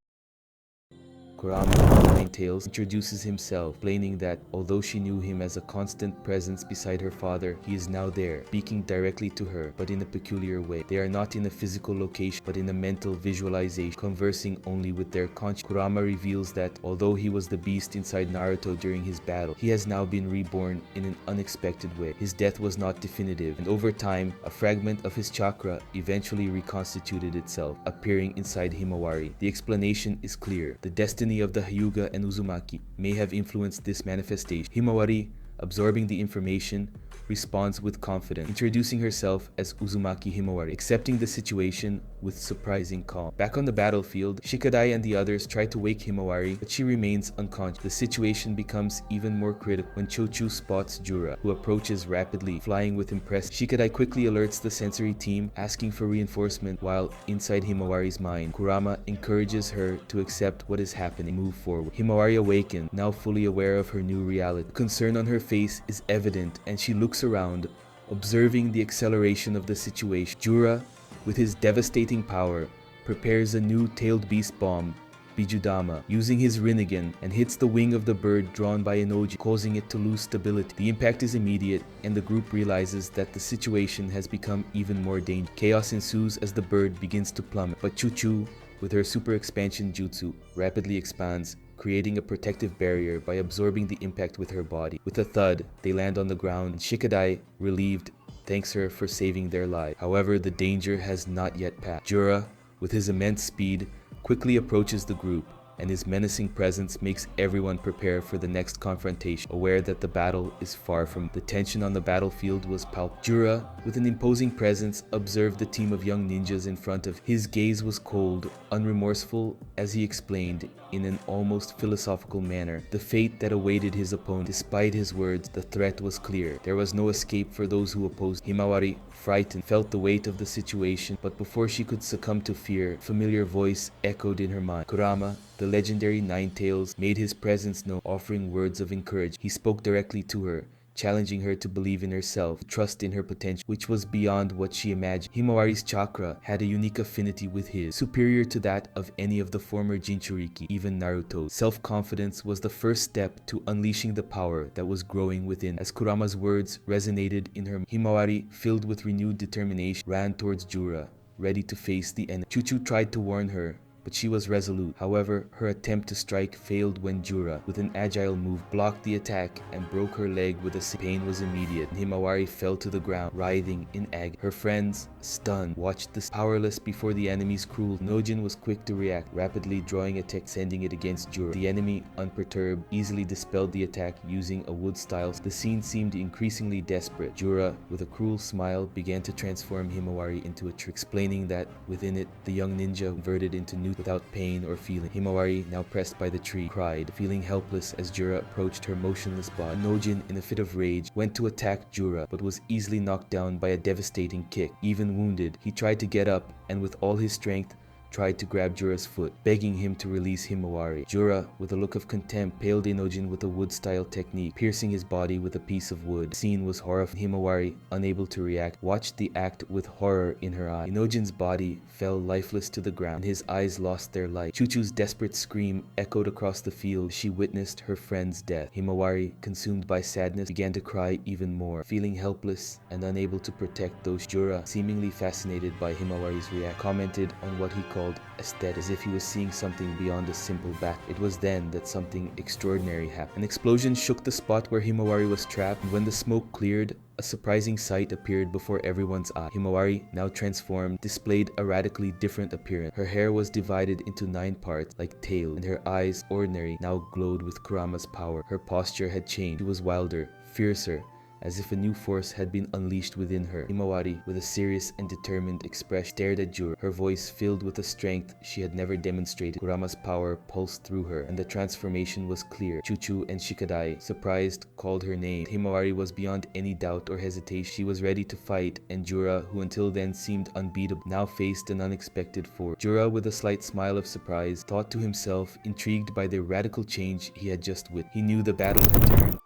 Kurama, behind Tails, introduces himself, explaining that although she knew him as a constant presence beside her father, he is now there, speaking directly to her, but in a peculiar way. They are not in a physical location, but in a mental visualization, conversing only with their conscience. Kurama reveals that although he was the beast inside Naruto during his battle, he has now been reborn in an unexpected way. His death was not definitive, and over time, a fragment of his chakra eventually reconstituted itself, appearing inside Himawari. The explanation is clear. The destiny of the Hyuga and Uzumaki may have influenced this manifestation. Himawari, Absorbing the information, responds with confidence, introducing herself as Uzumaki Himawari, accepting the situation with surprising calm. Back on the battlefield, Shikadai and the others try to wake Himawari, but she remains unconscious. The situation becomes even more critical when Chochu spots Jura, who approaches rapidly, flying with impressive. Shikadai quickly alerts the sensory team, asking for reinforcement, while inside Himawari's mind, Kurama encourages her to accept what is happening and move forward. Himawari awakens, now fully aware of her new reality. The concern on her face is evident, and she looks around, observing the acceleration of the situation. Jura, with his devastating power, prepares a new tailed beast bomb, Bijudama, using his Rinnegan, and hits the wing of the bird drawn by Inoji, causing it to lose stability. The impact is immediate, and the group realizes that the situation has become even more dangerous. Chaos ensues as the bird begins to plummet, but Chuchu, with her super expansion jutsu, rapidly expands, creating a protective barrier by absorbing the impact with her body. With a thud, they land on the ground, and Shikadai, relieved, thanks her for saving their lives. However, the danger has not yet passed. Jura, with his immense speed, quickly approaches the group, and his menacing presence makes everyone prepare for the next confrontation, aware that the battle is far from. The tension on the battlefield was palpable. Jura, with an imposing presence, observed the team of young ninjas in front of him. His gaze was cold, unremorseful, as he explained, in an almost philosophical manner, the fate that awaited his opponent. Despite his words, the threat was clear. There was no escape for those who opposed. Himawari, frightened, felt the weight of the situation, but before she could succumb to fear, a familiar voice echoed in her mind. Kurama, the legendary Nine-Tails, made his presence known, offering words of encouragement. He spoke directly to her, challenging her to believe in herself, trust in her potential, which was beyond what she imagined. Himawari's chakra had a unique affinity with his, superior to that of any of the former Jinchuriki, even Naruto's. Self-confidence was the first step to unleashing the power that was growing within. As Kurama's words resonated in her, Himawari, filled with renewed determination, ran towards Jura, ready to face the enemy. Chuchu tried to warn her, but she was resolute. However, her attempt to strike failed when Jura, with an agile move, blocked the attack and broke her leg with a pain was immediate. Himawari fell to the ground, writhing in agony. Her friends, stunned, watched this powerless before the enemy's cruelty. Nojin was quick to react, rapidly drawing a attack, sending it against Jura. The enemy, unperturbed, easily dispelled the attack using a wood style. The scene seemed increasingly desperate. Jura, with a cruel smile, began to transform Himawari into a trick, explaining that within it, the young ninja converted into new without pain or feeling. Himawari, now pressed by the tree, cried, feeling helpless as Jura approached her motionless body. Nojin, in a fit of rage, went to attack Jura, but was easily knocked down by a devastating kick. Even wounded, he tried to get up, and with all his strength, tried to grab Jura's foot, begging him to release Himawari. Jura, with a look of contempt, paled Inojin with a wood-style technique, piercing his body with a piece of wood. The scene was horrifying. Himawari, unable to react, watched the act with horror in her eye. Inojin's body fell lifeless to the ground, and his eyes lost their light. Chuchu's desperate scream echoed across the field as she witnessed her friend's death. Himawari, consumed by sadness, began to cry even more, feeling helpless and unable to protect those. Jura, seemingly fascinated by Himawari's reaction, commented on what he called aesthetic, as if he was seeing something beyond a simple battle. It was then that something extraordinary happened. An explosion shook the spot where Himawari was trapped, and when the smoke cleared, a surprising sight appeared before everyone's eyes. Himawari, now transformed, displayed a radically different appearance. Her hair was divided into 9 parts, like tails, and her eyes, ordinary, now glowed with Kurama's power. Her posture had changed. She was wilder, fiercer, as if a new force had been unleashed within her. Himawari, with a serious and determined expression, stared at Jura, her voice filled with a strength she had never demonstrated. Kurama's power pulsed through her, and the transformation was clear. Chuchu and Shikadai, surprised, called her name. Himawari was beyond any doubt or hesitation. She was ready to fight, and Jura, who until then seemed unbeatable, now faced an unexpected force. Jura, with a slight smile of surprise, thought to himself, intrigued by the radical change he had just witnessed. He knew the battle had turned.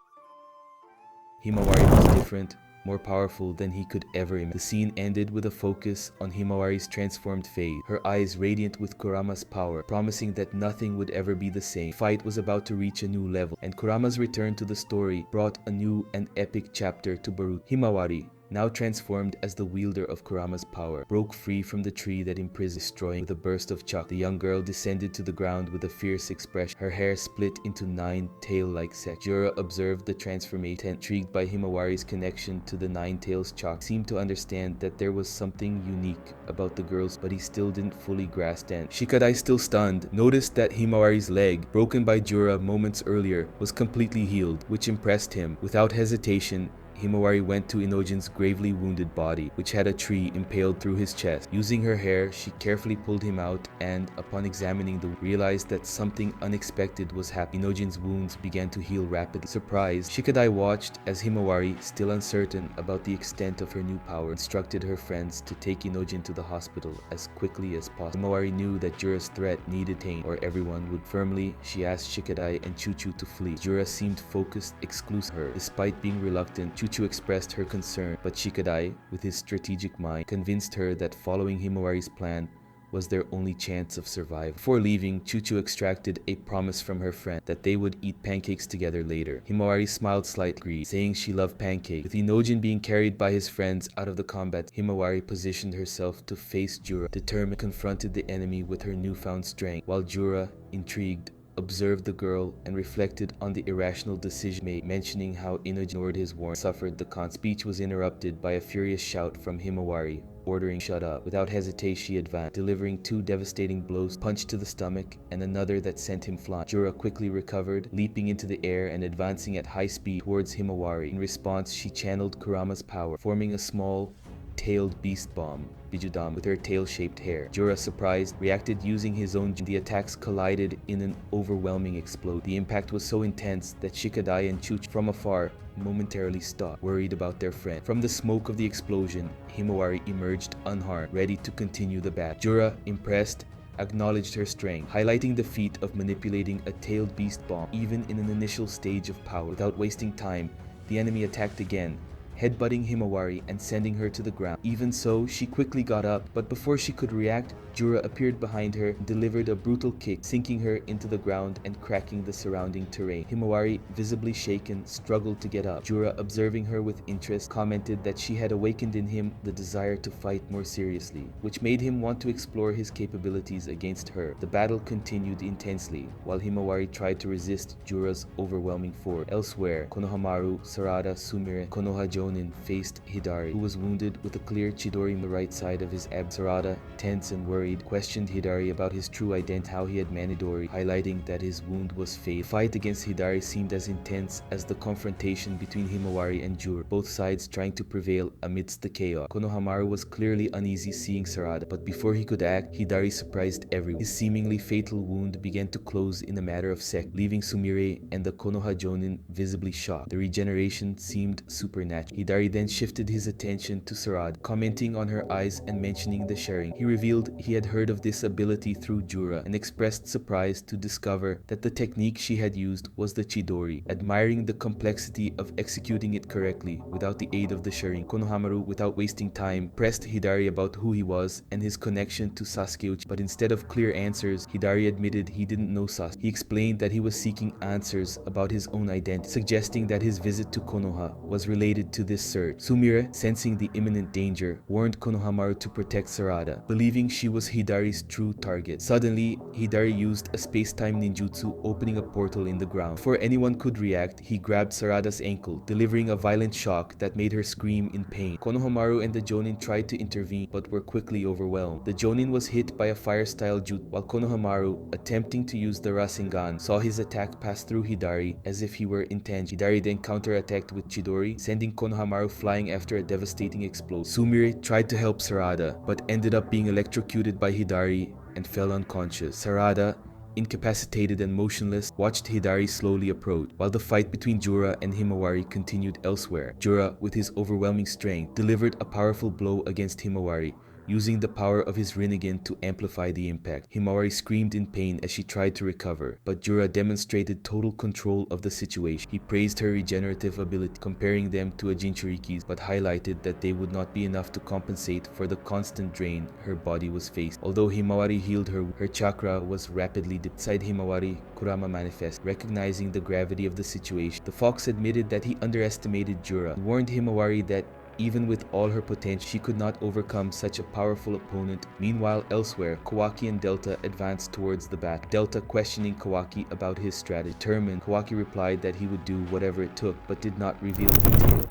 Himawari was different, more powerful than he could ever imagine. The scene ended with a focus on Himawari's transformed face, her eyes radiant with Kurama's power, promising that nothing would ever be the same. The fight was about to reach a new level, and Kurama's return to the story brought a new and epic chapter to Boruto. Himawari, now transformed as the wielder of Kurama's power, broke free from the tree that imprisoned, destroying with a burst of chakra. The young girl descended to the ground with a fierce expression, her hair split into 9 tail-like sections. Jura observed the transformation, intrigued by Himawari's connection to the 9 tails chakra. He seemed to understand that there was something unique about the girls, but he still didn't fully grasp it. Shikadai, still stunned, noticed that Himawari's leg, broken by Jura moments earlier, was completely healed, which impressed him. Without hesitation, Himawari went to Inojin's gravely wounded body, which had a tree impaled through his chest. Using her hair, she carefully pulled him out and, upon examining the wound, realized that something unexpected was happening. Inojin's wounds began to heal rapidly. Surprised, Shikadai watched as Himawari, still uncertain about the extent of her new power, instructed her friends to take Inojin to the hospital as quickly as possible. Himawari knew that Jura's threat needed tame, or everyone would. Firmly, she asked Shikadai and Chuchu to flee. Jura seemed focused exclusively on her. Despite being reluctant, Chuchu expressed her concern, but Shikadai, with his strategic mind, convinced her that following Himawari's plan was their only chance of survival. Before leaving, Chuchu extracted a promise from her friend that they would eat pancakes together later. Himawari smiled slightly, saying she loved pancakes. With Inojin being carried by his friends out of the combat, Himawari positioned herself to face Jura, determined, confronted the enemy with her newfound strength, while Jura, intrigued, observed the girl and reflected on the irrational decision made, mentioning how Inojin ignored his warning, suffered the consequence. Speech was interrupted by a furious shout from Himawari, ordering shut up. Without hesitation, she advanced, delivering 2 devastating blows, a punch to the stomach and another that sent him flying. Jura quickly recovered, leaping into the air and advancing at high speed towards Himawari. In response, she channeled Kurama's power, forming a small tailed beast bomb, Bijudam, with her tail-shaped hair. Jura, surprised, reacted using his own. The attacks collided in an overwhelming explosion. The impact was so intense that Shikadai and Chuchu from afar momentarily stopped, worried about their friend. From the smoke of the explosion, Himawari emerged unharmed, ready to continue the battle. Jura, impressed, acknowledged her strength, highlighting the feat of manipulating a tailed beast bomb even in an initial stage of power. Without wasting time, the enemy attacked again, headbutting Himawari and sending her to the ground. Even so, she quickly got up, but before she could react, Jura appeared behind her and delivered a brutal kick, sinking her into the ground and cracking the surrounding terrain. Himawari, visibly shaken, struggled to get up. Jura, observing her with interest, commented that she had awakened in him the desire to fight more seriously, which made him want to explore his capabilities against her. The battle continued intensely, while Himawari tried to resist Jura's overwhelming force. Elsewhere, Konohamaru, Sarada, Sumire, and Konoha Jonin faced Hidari, who was wounded with a clear Chidori on the right side of his abdomen. Sarada, tense and worried, questioned Hidari about his true identity, how he had Manidori, highlighting that his wound was fatal. The fight against Hidari seemed as intense as the confrontation between Himawari and Jura, both sides trying to prevail amidst the chaos. Konohamaru was clearly uneasy seeing Sarada, but before he could act, Hidari surprised everyone. His seemingly fatal wound began to close in a matter of seconds, leaving Sumire and the Konoha Jonin visibly shocked. The regeneration seemed supernatural. Hidari then shifted his attention to Sarada, commenting on her eyes and mentioning the sharing. He revealed he had heard of this ability through Jura and expressed surprise to discover that the technique she had used was the Chidori, admiring the complexity of executing it correctly without the aid of the sharing. Konohamaru, without wasting time, pressed Hidari about who he was and his connection to Sasuke Uchiha, but instead of clear answers, Hidari admitted he didn't know Sasuke. He explained that he was seeking answers about his own identity, suggesting that his visit to Konoha was related to this search. Sumire, sensing the imminent danger, warned Konohamaru to protect Sarada, believing she was Hidari's true target. Suddenly, Hidari used a space-time ninjutsu, opening a portal in the ground. Before anyone could react, he grabbed Sarada's ankle, delivering a violent shock that made her scream in pain. Konohamaru and the Jonin tried to intervene, but were quickly overwhelmed. The Jonin was hit by a fire-style jutsu, while Konohamaru, attempting to use the Rasengan, saw his attack pass through Hidari as if he were intentional. Hidari then counterattacked with Chidori, sending Konohamaru flying after a devastating explosion. Sumire tried to help Sarada, but ended up being electrocuted by Hidari and fell unconscious. Sarada, incapacitated and motionless, watched Hidari slowly approach, while the fight between Jura and Himawari continued elsewhere. Jura, with his overwhelming strength, delivered a powerful blow against Himawari, using the power of his Rinnegan to amplify the impact. Himawari screamed in pain as she tried to recover, but Jura demonstrated total control of the situation. He praised her regenerative ability, comparing them to a Jinchuriki's, but highlighted that they would not be enough to compensate for the constant drain her body was facing. Although Himawari healed her, her chakra was rapidly depleted. Beside Himawari, Kurama manifested, recognizing the gravity of the situation. The fox admitted that he underestimated Jura, and warned Himawari that Even with all her potential, she could not overcome such a powerful opponent. Meanwhile, elsewhere, Kawaki and Delta advanced towards the battle. Delta questioning Kawaki about his strategy. Determined, Kawaki replied that he would do whatever it took, but did not reveal details.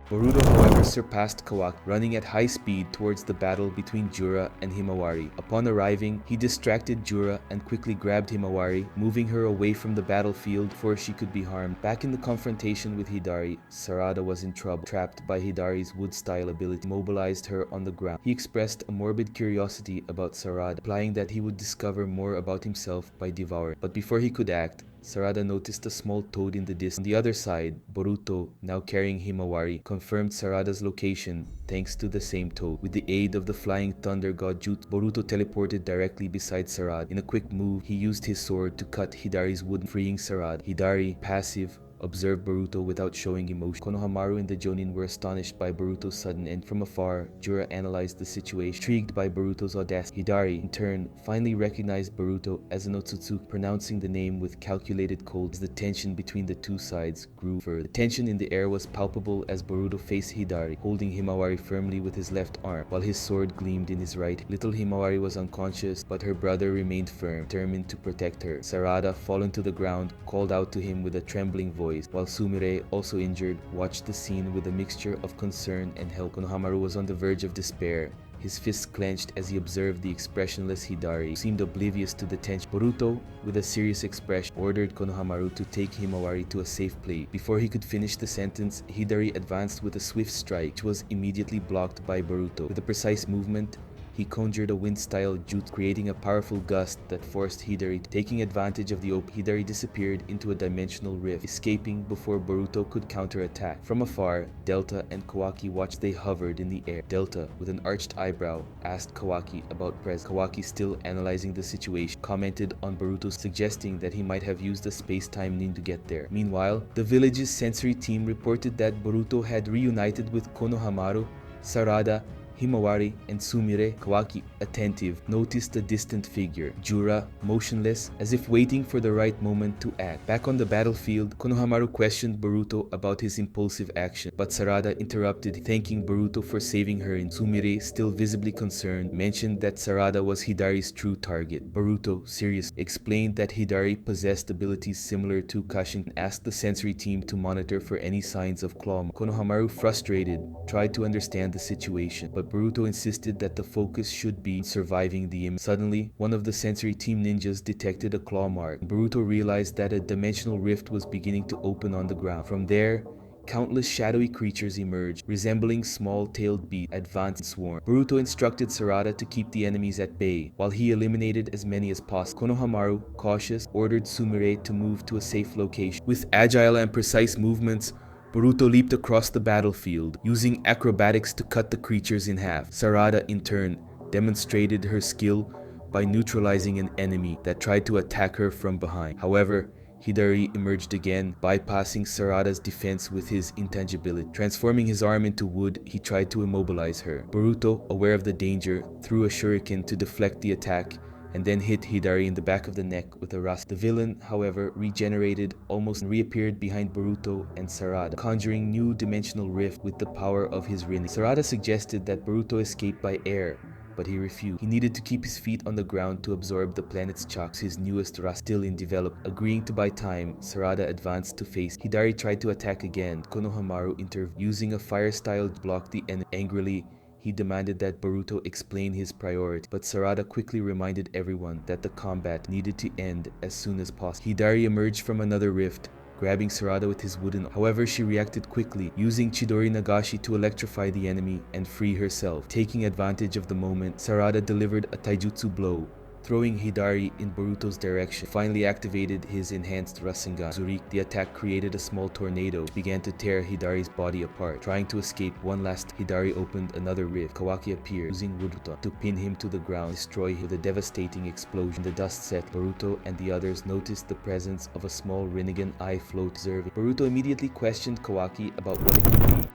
Boruto, however, surpassed Kawaki, running at high speed towards the battle between Jura and Himawari. Upon arriving, he distracted Jura and quickly grabbed Himawari, moving her away from the battlefield before she could be harmed. Back in the confrontation with Hidari, Sarada was in trouble. Trapped by Hidari's wood-style ability, mobilized her on the ground. He expressed a morbid curiosity about Sarada, implying that he would discover more about himself by devouring. But before he could act, Sarada noticed a small toad in the distance. On the other side, Boruto, now carrying Himawari, confirmed Sarada's location thanks to the same toad. With the aid of the flying thunder god Jutsu, Boruto teleported directly beside Sarada. In a quick move, he used his sword to cut Hidari's wood, freeing Sarada. Hidari, passive, observed Boruto without showing emotion. Konohamaru and the Jonin were astonished by Boruto's sudden end. From afar, Jura analyzed the situation, intrigued by Boruto's audacity. Hidari, in turn, finally recognized Boruto as an Otsutsuki, pronouncing the name with calculated cold. As the tension between the two sides grew further. The tension in the air was palpable as Boruto faced Hidari, holding Himawari firmly with his left arm, while his sword gleamed in his right. Little Himawari was unconscious, but her brother remained firm, determined to protect her. Sarada, fallen to the ground, called out to him with a trembling voice, while Sumire, also injured, watched the scene with a mixture of concern and help. Konohamaru was on the verge of despair, his fists clenched as he observed the expressionless Hidari, who seemed oblivious to the tension. Boruto, with a serious expression, ordered Konohamaru to take Himawari to a safe place. Before he could finish the sentence, Hidari advanced with a swift strike, which was immediately blocked by Boruto. With a precise movement, he conjured a wind-style jutsu, creating a powerful gust that forced Hidari. Taking advantage of the opening, Hidari disappeared into a dimensional rift, escaping before Boruto could counterattack. From afar, Delta and Kawaki watched. They hovered in the air. Delta, with an arched eyebrow, asked Kawaki about presence. Kawaki, still analyzing the situation, commented on Boruto, suggesting that he might have used a space-time nin to get there. Meanwhile, the village's sensory team reported that Boruto had reunited with Konohamaru, Sarada, Himawari, and Sumire. Kawaki, attentive, noticed a distant figure, Jura, motionless, as if waiting for the right moment to act. Back on the battlefield, Konohamaru questioned Boruto about his impulsive action, but Sarada interrupted, thanking Boruto for saving her. And Sumire, still visibly concerned, mentioned that Sarada was Hidari's true target. Boruto, serious, explained that Hidari possessed abilities similar to Kashin and asked the sensory team to monitor for any signs of claw. Konohamaru, frustrated, tried to understand the situation, but Boruto insisted that the focus should be surviving the image. Suddenly, one of the sensory team ninjas detected a claw mark. Boruto realized that a dimensional rift was beginning to open on the ground. From there, countless shadowy creatures emerged, resembling small-tailed beasts, advanced in swarm. Boruto instructed Sarada to keep the enemies at bay, while he eliminated as many as possible. Konohamaru, cautious, ordered Sumire to move to a safe location. With agile and precise movements, Boruto leaped across the battlefield, using acrobatics to cut the creatures in half. Sarada, in turn, demonstrated her skill by neutralizing an enemy that tried to attack her from behind. However, Hidari emerged again, bypassing Sarada's defense with his intangibility. Transforming his arm into wood, he tried to immobilize her. Boruto, aware of the danger, threw a shuriken to deflect the attack, and then hit Hidari in the back of the neck with a rust. The villain, however, regenerated almost and reappeared behind Boruto and Sarada, conjuring new dimensional rift with the power of his rinnegan. Sarada suggested that Boruto escape by air, but he refused. He needed to keep his feet on the ground to absorb the planet's chakra, his newest rust still in development. Agreeing to buy time, Sarada advanced to face. Hidari tried to attack again. Konohamaru intervened, using a fire-style to block the enemy. Angrily, he demanded that Boruto explain his priority, but Sarada quickly reminded everyone that the combat needed to end as soon as possible. Hidari emerged from another rift, grabbing Sarada with his wooden arm. However, she reacted quickly, using Chidori Nagashi to electrify the enemy and free herself. Taking advantage of the moment, Sarada delivered a taijutsu blow, throwing Hidari in Boruto's direction. Finally activated his enhanced Rasengan. Zuriki, the attack created a small tornado which began to tear Hidari's body apart. Trying to escape one last, Hidari opened another rift. Kawaki appeared, using Boruto to pin him to the ground, destroy him with a devastating explosion. The dust set. Boruto and the others noticed the presence of a small rinnegan eye float observing. Boruto immediately questioned Kawaki about what it could be.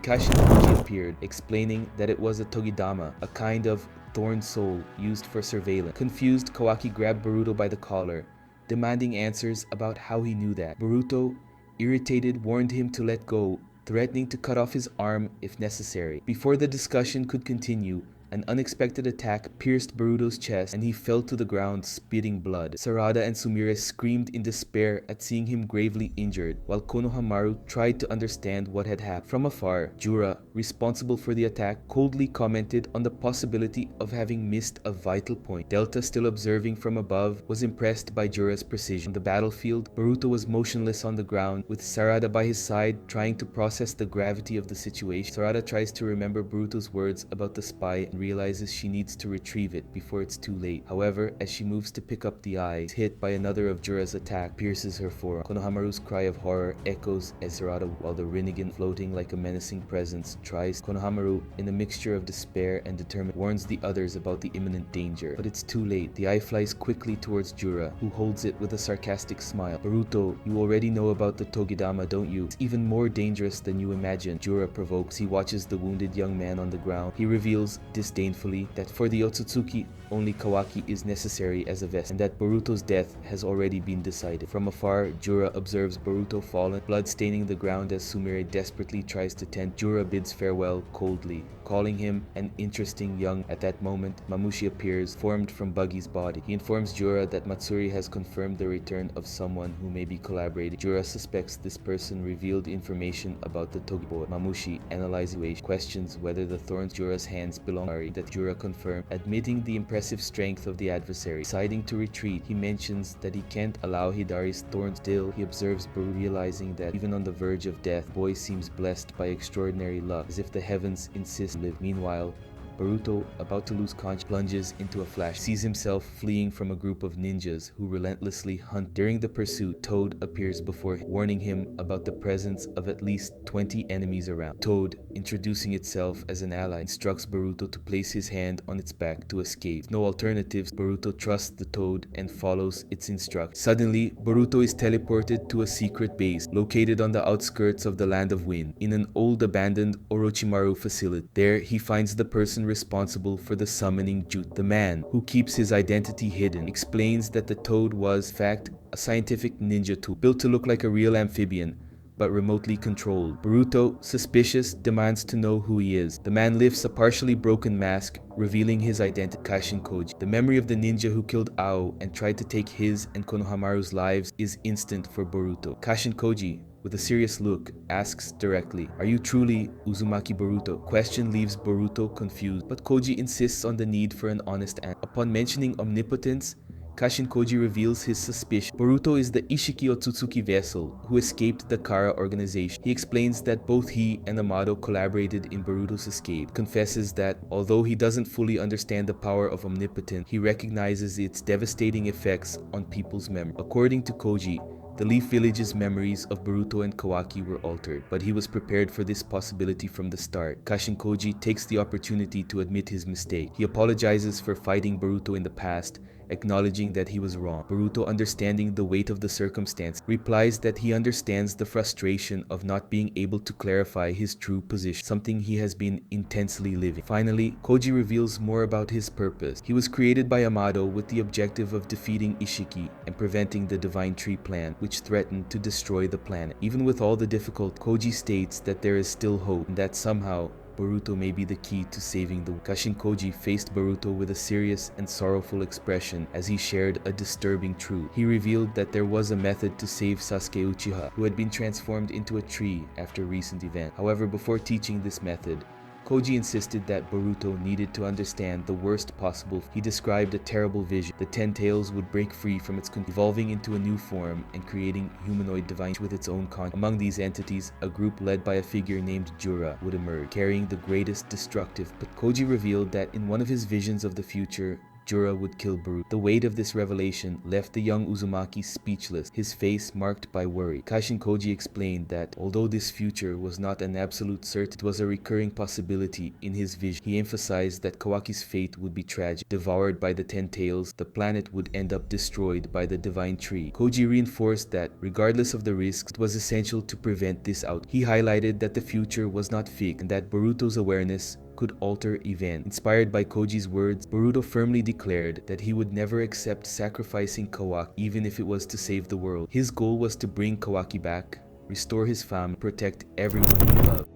Kashin appeared, explaining that it was a Togidama, a kind of thorn soul used for surveillance. Confused, Kawaki grabbed Boruto by the collar, demanding answers about how he knew that. Boruto, irritated, warned him to let go threatening to cut off his arm if necessary. Before the discussion could continue, an unexpected attack pierced Boruto's chest and he fell to the ground spitting blood. Sarada and Sumire screamed in despair at seeing him gravely injured, while Konohamaru tried to understand what had happened. From afar, Jura, responsible for the attack, coldly commented on the possibility of having missed a vital point. Delta, still observing from above, was impressed by Jura's precision. On the battlefield, Boruto was motionless on the ground, with Sarada by his side trying to process the gravity of the situation. Sarada tries to remember Boruto's words about the spy and realizes she needs to retrieve it before it's too late. However, as she moves to pick up the eye, hit by another of Jura's attack, pierces her forearm. Konohamaru's cry of horror echoes as Sarada, while the Rinnegan, floating like a menacing presence, tries. Konohamaru, in a mixture of despair and determination, warns the others about the imminent danger. But it's too late. The eye flies quickly towards Jura, who holds it with a sarcastic smile. Boruto, you already know about the Togedama, don't you? It's even more dangerous than you imagine. Jura provokes. He watches the wounded young man on the ground. He reveals disdainfully that for the Otsutsuki, only Kawaki is necessary as a vessel, and that Boruto's death has already been decided. From afar, Jura observes Boruto fallen, blood staining the ground as Sumire desperately tries to tend. Jura bids farewell coldly, calling him an interesting young. At that moment, Mamushi appears, formed from Buggy's body. He informs Jura that Matsuri has confirmed the return of someone who may be collaborating. Jura suspects this person revealed information about the Togiboy. Mamushi analyzes questions whether the thorns Jura's hands belong to that Jura confirmed, admitting the impressive strength of the adversary. Deciding to retreat, he mentions that he can't allow Hidari's thorns. Still, he observes Boruto, realizing that even on the verge of death, the boy seems blessed by extraordinary luck, as if the heavens insist on live. Meanwhile, Boruto, about to lose consciousness, plunges into a flash, sees himself fleeing from a group of ninjas who relentlessly hunt. During the pursuit, Toad appears before him, warning him about the presence of at least 20 enemies around. Toad, introducing itself as an ally, instructs Boruto to place his hand on its back to escape. With no alternatives, Boruto trusts the Toad and follows its instructions. Suddenly, Boruto is teleported to a secret base located on the outskirts of the Land of Wind, in an old abandoned Orochimaru facility. There, he finds the person responsible for the summoning jutsu. The man, who keeps his identity hidden, explains that the Toad was, in fact, a scientific ninja tool, built to look like a real amphibian, but remotely controlled. Boruto, suspicious, demands to know who he is. The man lifts a partially broken mask, revealing his identity, Kashin Koji. The memory of the ninja who killed Ao and tried to take his and Konohamaru's lives is instant for Boruto. Kashin Koji, with a serious look, asks directly, "Are you truly Uzumaki Boruto?" Question leaves Boruto confused, but Koji insists on the need for an honest answer. Upon mentioning omnipotence, Kashin Koji reveals his suspicion. Boruto is the Ishiki Otsutsuki vessel who escaped the Kara organization. He explains that both he and Amado collaborated in Boruto's escape. Confesses that, although he doesn't fully understand the power of omnipotence, he recognizes its devastating effects on people's memory. According to Koji, the Leaf Village's memories of Boruto and Kawaki were altered, but he was prepared for this possibility from the start. Kashin Koji takes the opportunity to admit his mistake. He apologizes for fighting Boruto in the past, acknowledging that he was wrong. Boruto, understanding the weight of the circumstance, replies that he understands the frustration of not being able to clarify his true position, something he has been intensely living. Finally, Koji reveals more about his purpose. He was created by Amado with the objective of defeating Ishiki and preventing the Divine Tree plan, which threatened to destroy the planet. Even with all the difficulty, Koji states that there is still hope and that somehow Boruto may be the key to saving the world. Kashin Koji faced Boruto with a serious and sorrowful expression as he shared a disturbing truth. He revealed that there was a method to save Sasuke Uchiha, who had been transformed into a tree after recent events. However, before teaching this method, Koji insisted that Boruto needed to understand the worst possible. He described a terrible vision. The Ten Tails would break free from its control, evolving into a new form and creating humanoid divine with its own conscience. Among these entities, a group led by a figure named Jura would emerge, carrying the greatest destructive. But Koji revealed that in one of his visions of the future, Jura would kill Boruto. The weight of this revelation left the young Uzumaki speechless, his face marked by worry. Kashin Koji explained that although this future was not an absolute certainty, it was a recurring possibility in his vision. He emphasized that Kawaki's fate would be tragic. Devoured by the Ten Tails, the planet would end up destroyed by the Divine Tree. Koji reinforced that, regardless of the risks, it was essential to prevent this out. He highlighted that the future was not fixed and that Boruto's awareness could alter events. Inspired by Koji's words, Boruto firmly declared that he would never accept sacrificing Kawaki even if it was to save the world. His goal was to bring Kawaki back, restore his family, protect everyone he loved.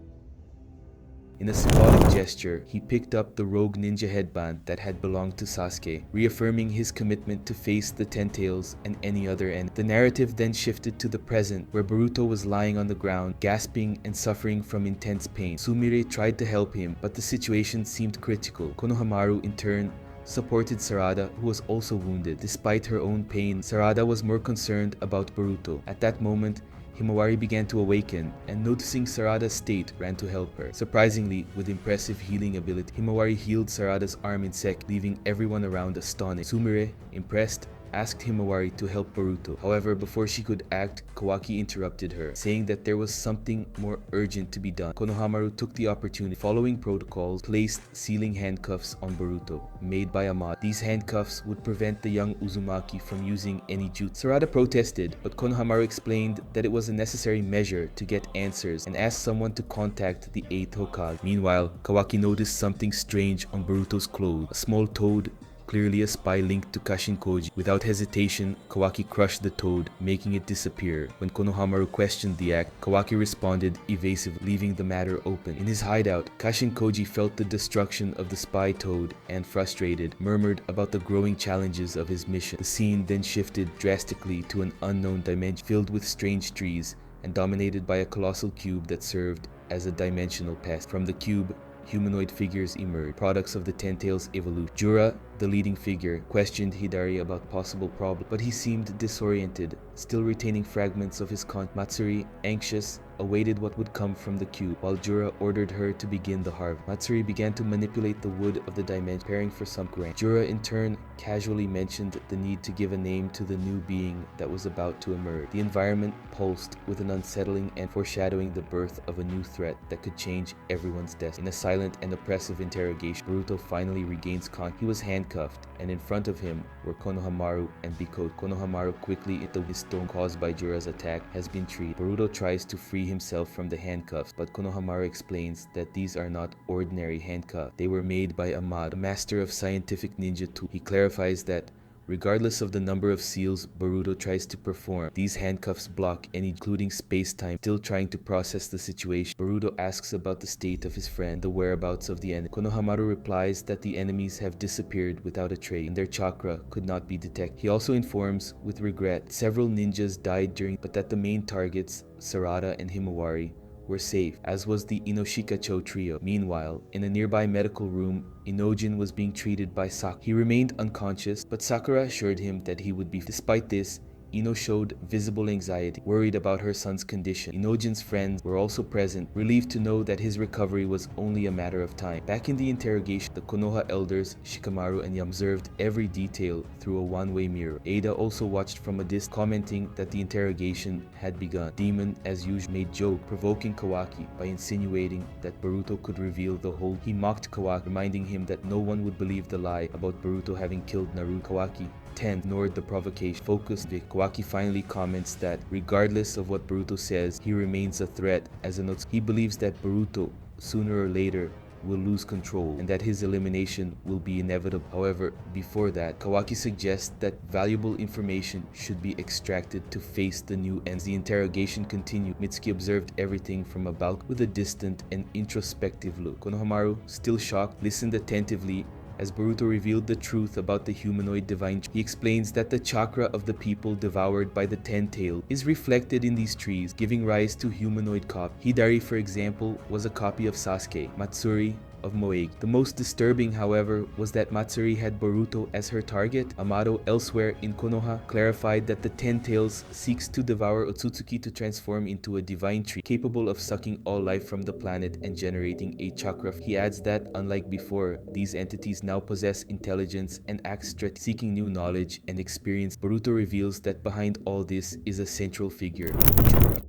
In a symbolic gesture, he picked up the rogue ninja headband that had belonged to Sasuke, reaffirming his commitment to face the Ten Tails and any other enemy. The narrative then shifted to the present, where Boruto was lying on the ground, gasping and suffering from intense pain. Sumire tried to help him, but the situation seemed critical. Konohamaru, in turn, supported Sarada, who was also wounded. Despite her own pain, Sarada was more concerned about Boruto. At that moment, Himawari began to awaken, and noticing Sarada's state, ran to help her. Surprisingly, with impressive healing ability, Himawari healed Sarada's arm in sec, leaving everyone around astonished. Sumire, impressed, asked Himawari to help Boruto. However, before she could act, Kawaki interrupted her, saying that there was something more urgent to be done. Konohamaru took the opportunity, following protocols, placed sealing handcuffs on Boruto, made by Amado. These handcuffs would prevent the young Uzumaki from using any jutsu. Sarada protested, but Konohamaru explained that it was a necessary measure to get answers and asked someone to contact the 8th Hokage. Meanwhile, Kawaki noticed something strange on Boruto's clothes. A small toad, clearly a spy linked to Kashin Koji. Without hesitation, Kawaki crushed the toad, making it disappear. When Konohamaru questioned the act, Kawaki responded evasively, leaving the matter open. In his hideout, Kashin Koji felt the destruction of the spy toad and, frustrated, murmured about the growing challenges of his mission. The scene then shifted drastically to an unknown dimension filled with strange trees and dominated by a colossal cube that served as a dimensional pest. From the cube, humanoid figures emerged, products of the Ten Tails evolution. Jura, the leading figure, questioned Hidari about possible problems, but he seemed disoriented, still retaining fragments of his consciousness. Matsuri, anxious, awaited what would come from the cube, while Jura ordered her to begin the harvest. Matsuri began to manipulate the wood of the dimension, preparing for some grain. Jura, in turn, casually mentioned the need to give a name to the new being that was about to emerge. The environment pulsed with an unsettling and foreshadowing the birth of a new threat that could change everyone's destiny. In a silent and oppressive interrogation, Boruto finally regains consciousness. He was handcuffed, and in front of him were Konohamaru and Biko. Konohamaru quickly into his stone caused by Jura's attack has been treated. Boruto tries to free himself from the handcuffs, but Konohamaru explains that these are not ordinary handcuffs. They were made by Amado, a master of scientific ninja tools. He clarifies that regardless of the number of seals Boruto tries to perform, these handcuffs block any, including space-time. Still trying to process the situation, Boruto asks about the state of his friend, the whereabouts of the enemy. Konohamaru replies that the enemies have disappeared without a trace, and their chakra could not be detected. He also informs, with regret, several ninjas died but that the main targets, Sarada and Himawari, were safe, as was the Inoshikacho trio. Meanwhile, in a nearby medical room, Inojin was being treated by Sakura. He remained unconscious, but Sakura assured him that he would be fine. Despite this, Ino showed visible anxiety, worried about her son's condition. Inojin's friends were also present, relieved to know that his recovery was only a matter of time. Back in the interrogation, the Konoha elders, Shikamaru and Yam, observed every detail through a one-way mirror. Ada also watched from a distance, commenting that the interrogation had begun. Demon, as usual, made joke, provoking Kawaki by insinuating that Boruto could reveal the whole. He mocked Kawaki, reminding him that no one would believe the lie about Boruto having killed Naruto. Kawaki ignored the provocation. Focused, Kawaki finally comments that regardless of what Boruto says, he remains a threat. As a note, he believes that Boruto, sooner or later, will lose control and that his elimination will be inevitable. However, before that, Kawaki suggests that valuable information should be extracted to face the new ends. The interrogation continued. Mitsuki observed everything from a balcony with a distant and introspective look. Konohamaru, still shocked, listened attentively as Boruto revealed the truth about the humanoid divine. He explains that the chakra of the people devoured by the Ten Tails is reflected in these trees, giving rise to humanoid copies. Hidari, for example, was a copy of Sasuke. Matsuri of Moegi. The most disturbing, however, was that Matsuri had Boruto as her target. Amado, elsewhere in Konoha, clarified that the Ten Tails seeks to devour Otsutsuki to transform into a divine tree capable of sucking all life from the planet and generating a chakra. He adds that, unlike before, these entities now possess intelligence and act seeking new knowledge and experience. Boruto reveals that behind all this is a central figure, Jura.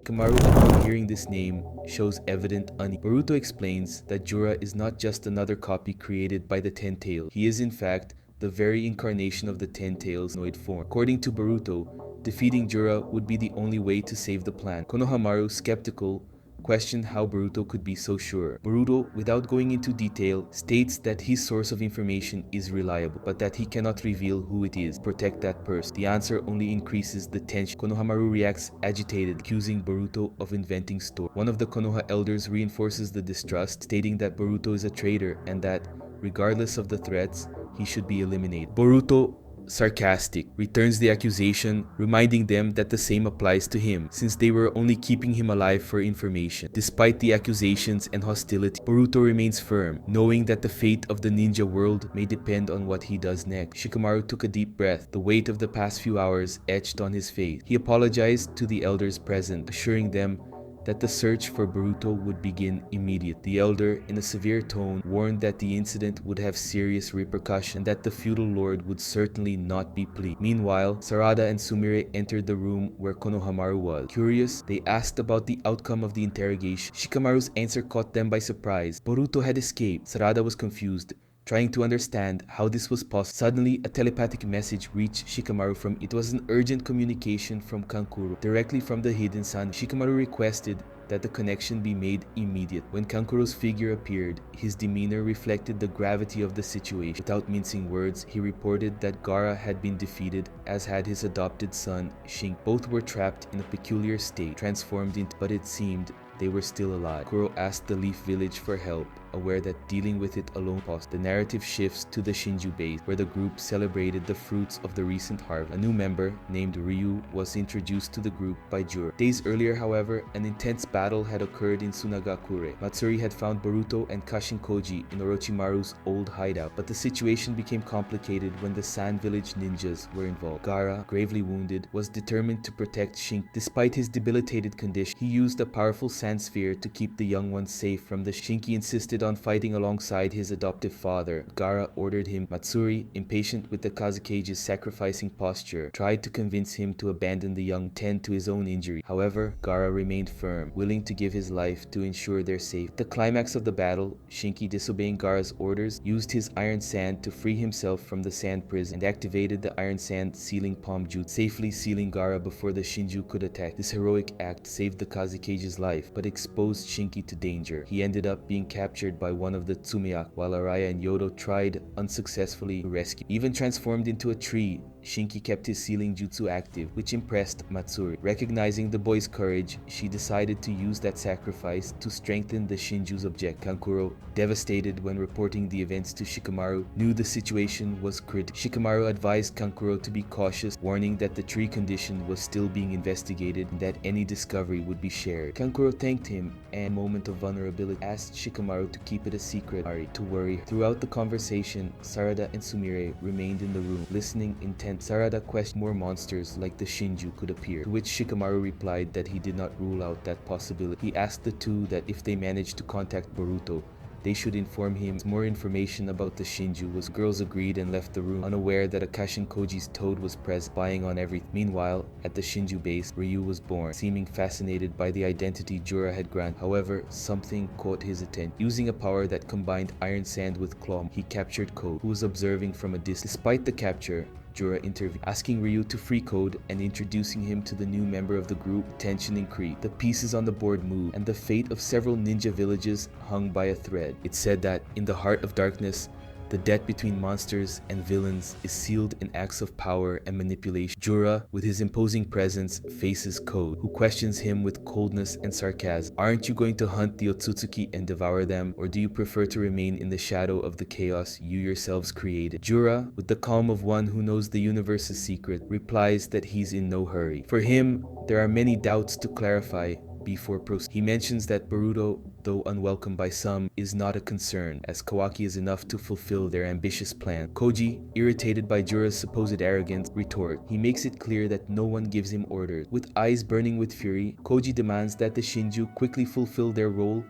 Kamaru, upon hearing this name, shows evident unease. Boruto explains that Jura is not just another copy created by the Ten Tails. He is in fact the very incarnation of the Ten Tails' humanoid form. According to Boruto, defeating Jura would be the only way to save the planet. Konohamaru, skeptical, questioned how Boruto could be so sure. Boruto, without going into detail, states that his source of information is reliable, but that he cannot reveal who it is to protect that person. The answer only increases the tension. Konohamaru reacts agitated, accusing Boruto of inventing stories. One of the Konoha elders reinforces the distrust, stating that Boruto is a traitor and that, regardless of the threats, he should be eliminated. Boruto, sarcastic, returns the accusation, reminding them that the same applies to him, since they were only keeping him alive for information. Despite the accusations and hostility, Boruto remains firm, knowing that the fate of the ninja world may depend on what he does next. Shikamaru took a deep breath, the weight of the past few hours etched on his face. He apologized to the elders present, assuring them that the search for Boruto would begin immediately. The elder, in a severe tone, warned that the incident would have serious repercussions and that the feudal lord would certainly not be pleased. Meanwhile, Sarada and Sumire entered the room where Konohamaru was. Curious, they asked about the outcome of the interrogation. Shikamaru's answer caught them by surprise. Boruto had escaped. Sarada was confused, trying to understand how this was possible. Suddenly, a telepathic message reached Shikamaru from it. It was an urgent communication from Kankuro, directly from the hidden sun. Shikamaru requested that the connection be made immediate. When Kankuro's figure appeared, his demeanor reflected the gravity of the situation. Without mincing words, he reported that Gaara had been defeated, as had his adopted son, Shinki. Both were trapped in a peculiar state, transformed into, but it seemed they were still alive. Kuro asked the Leaf Village for help, aware that dealing with it alone cost. The narrative shifts to the Shinju base, where the group celebrated the fruits of the recent harvest. A new member, named Ryu, was introduced to the group by Juro. Days earlier, however, an intense battle had occurred in Sunagakure. Matsuri had found Boruto and Kashin Koji in Orochimaru's old hideout, but the situation became complicated when the Sand Village ninjas were involved. Gaara, gravely wounded, was determined to protect Shinki. Despite his debilitated condition, he used a powerful sand sphere to keep the young ones safe from the Shinki insisted on fighting alongside his adoptive father. Gaara ordered him. Matsuri, impatient with the Kazukage's sacrificing posture, tried to convince him to abandon the young, tend to his own injury. However, Gaara remained firm, willing to give his life to ensure their safety. At the climax of the battle, Shinki, disobeying Gaara's orders, used his iron sand to free himself from the sand prison and activated the iron sand sealing palm jutsu, safely sealing Gaara before the Shinju could attack. This heroic act saved the Kazukage's life, but exposed Shinki to danger. He ended up being captured by one of the Tsumiyak, while Araya and Yodo tried unsuccessfully to rescue. Even transformed into a tree, Shinki kept his sealing jutsu active, which impressed Matsuri. Recognizing the boy's courage, she decided to use that sacrifice to strengthen the Shinju's objective. Kankuro, devastated when reporting the events to Shikamaru, knew the situation was critical. Shikamaru advised Kankuro to be cautious, warning that the tree condition was still being investigated and that any discovery would be shared. Kankuro thanked him and, in a moment of vulnerability, asked Shikamaru to keep it a secret, to worry. Throughout the conversation, Sarada and Sumire remained in the room, listening intently. Sarada questioned more monsters like the Shinju could appear, to which Shikamaru replied that he did not rule out that possibility. He asked the two that if they managed to contact Boruto, they should inform him more information about the Shinju. The girls agreed and left the room, unaware that Kashin Koji's toad was present, spying on everything. Meanwhile, at the Shinju base, Ryu was born, seeming fascinated by the identity Jura had granted. However, something caught his attention. Using a power that combined iron sand with claw, he captured Code, who was observing from a distance. Despite the capture, Jura intervened, asking Ryu to free Code and introducing him to the new member of the group. Tension increased. The pieces on the board moved, and the fate of several ninja villages hung by a thread. It said that, in the heart of darkness, the debt between monsters and villains is sealed in acts of power and manipulation. Jura, with his imposing presence, faces Code, who questions him with coldness and sarcasm. Aren't you going to hunt the Otsutsuki and devour them, or do you prefer to remain in the shadow of the chaos you yourselves created? Jura, with the calm of one who knows the universe's secret, replies that he's in no hurry. For him, there are many doubts to clarify before proceeding. He mentions that Boruto, though unwelcome by some, is not a concern, as Kawaki is enough to fulfill their ambitious plan. Koji, irritated by Jura's supposed arrogance, retorts. He makes it clear that no one gives him orders. With eyes burning with fury, Koji demands that the Shinju quickly fulfill their role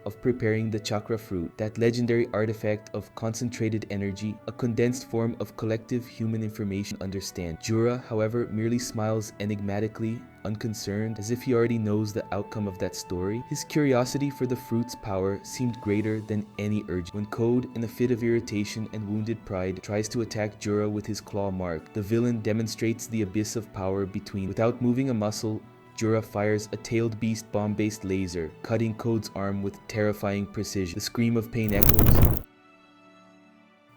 of preparing the chakra fruit, that legendary artifact of concentrated energy, a condensed form of collective human information. Understand. Jura, however, merely smiles enigmatically, unconcerned, as if he already knows the outcome of that story. His curiosity for the fruit's power seemed greater than any urge. When Code, in a fit of irritation and wounded pride, tries to attack Jura with his claw mark, the villain demonstrates the abyss of power between. Without moving a muscle, Jura fires a tailed beast bomb-based laser, cutting Code's arm with terrifying precision. The scream of pain echoes,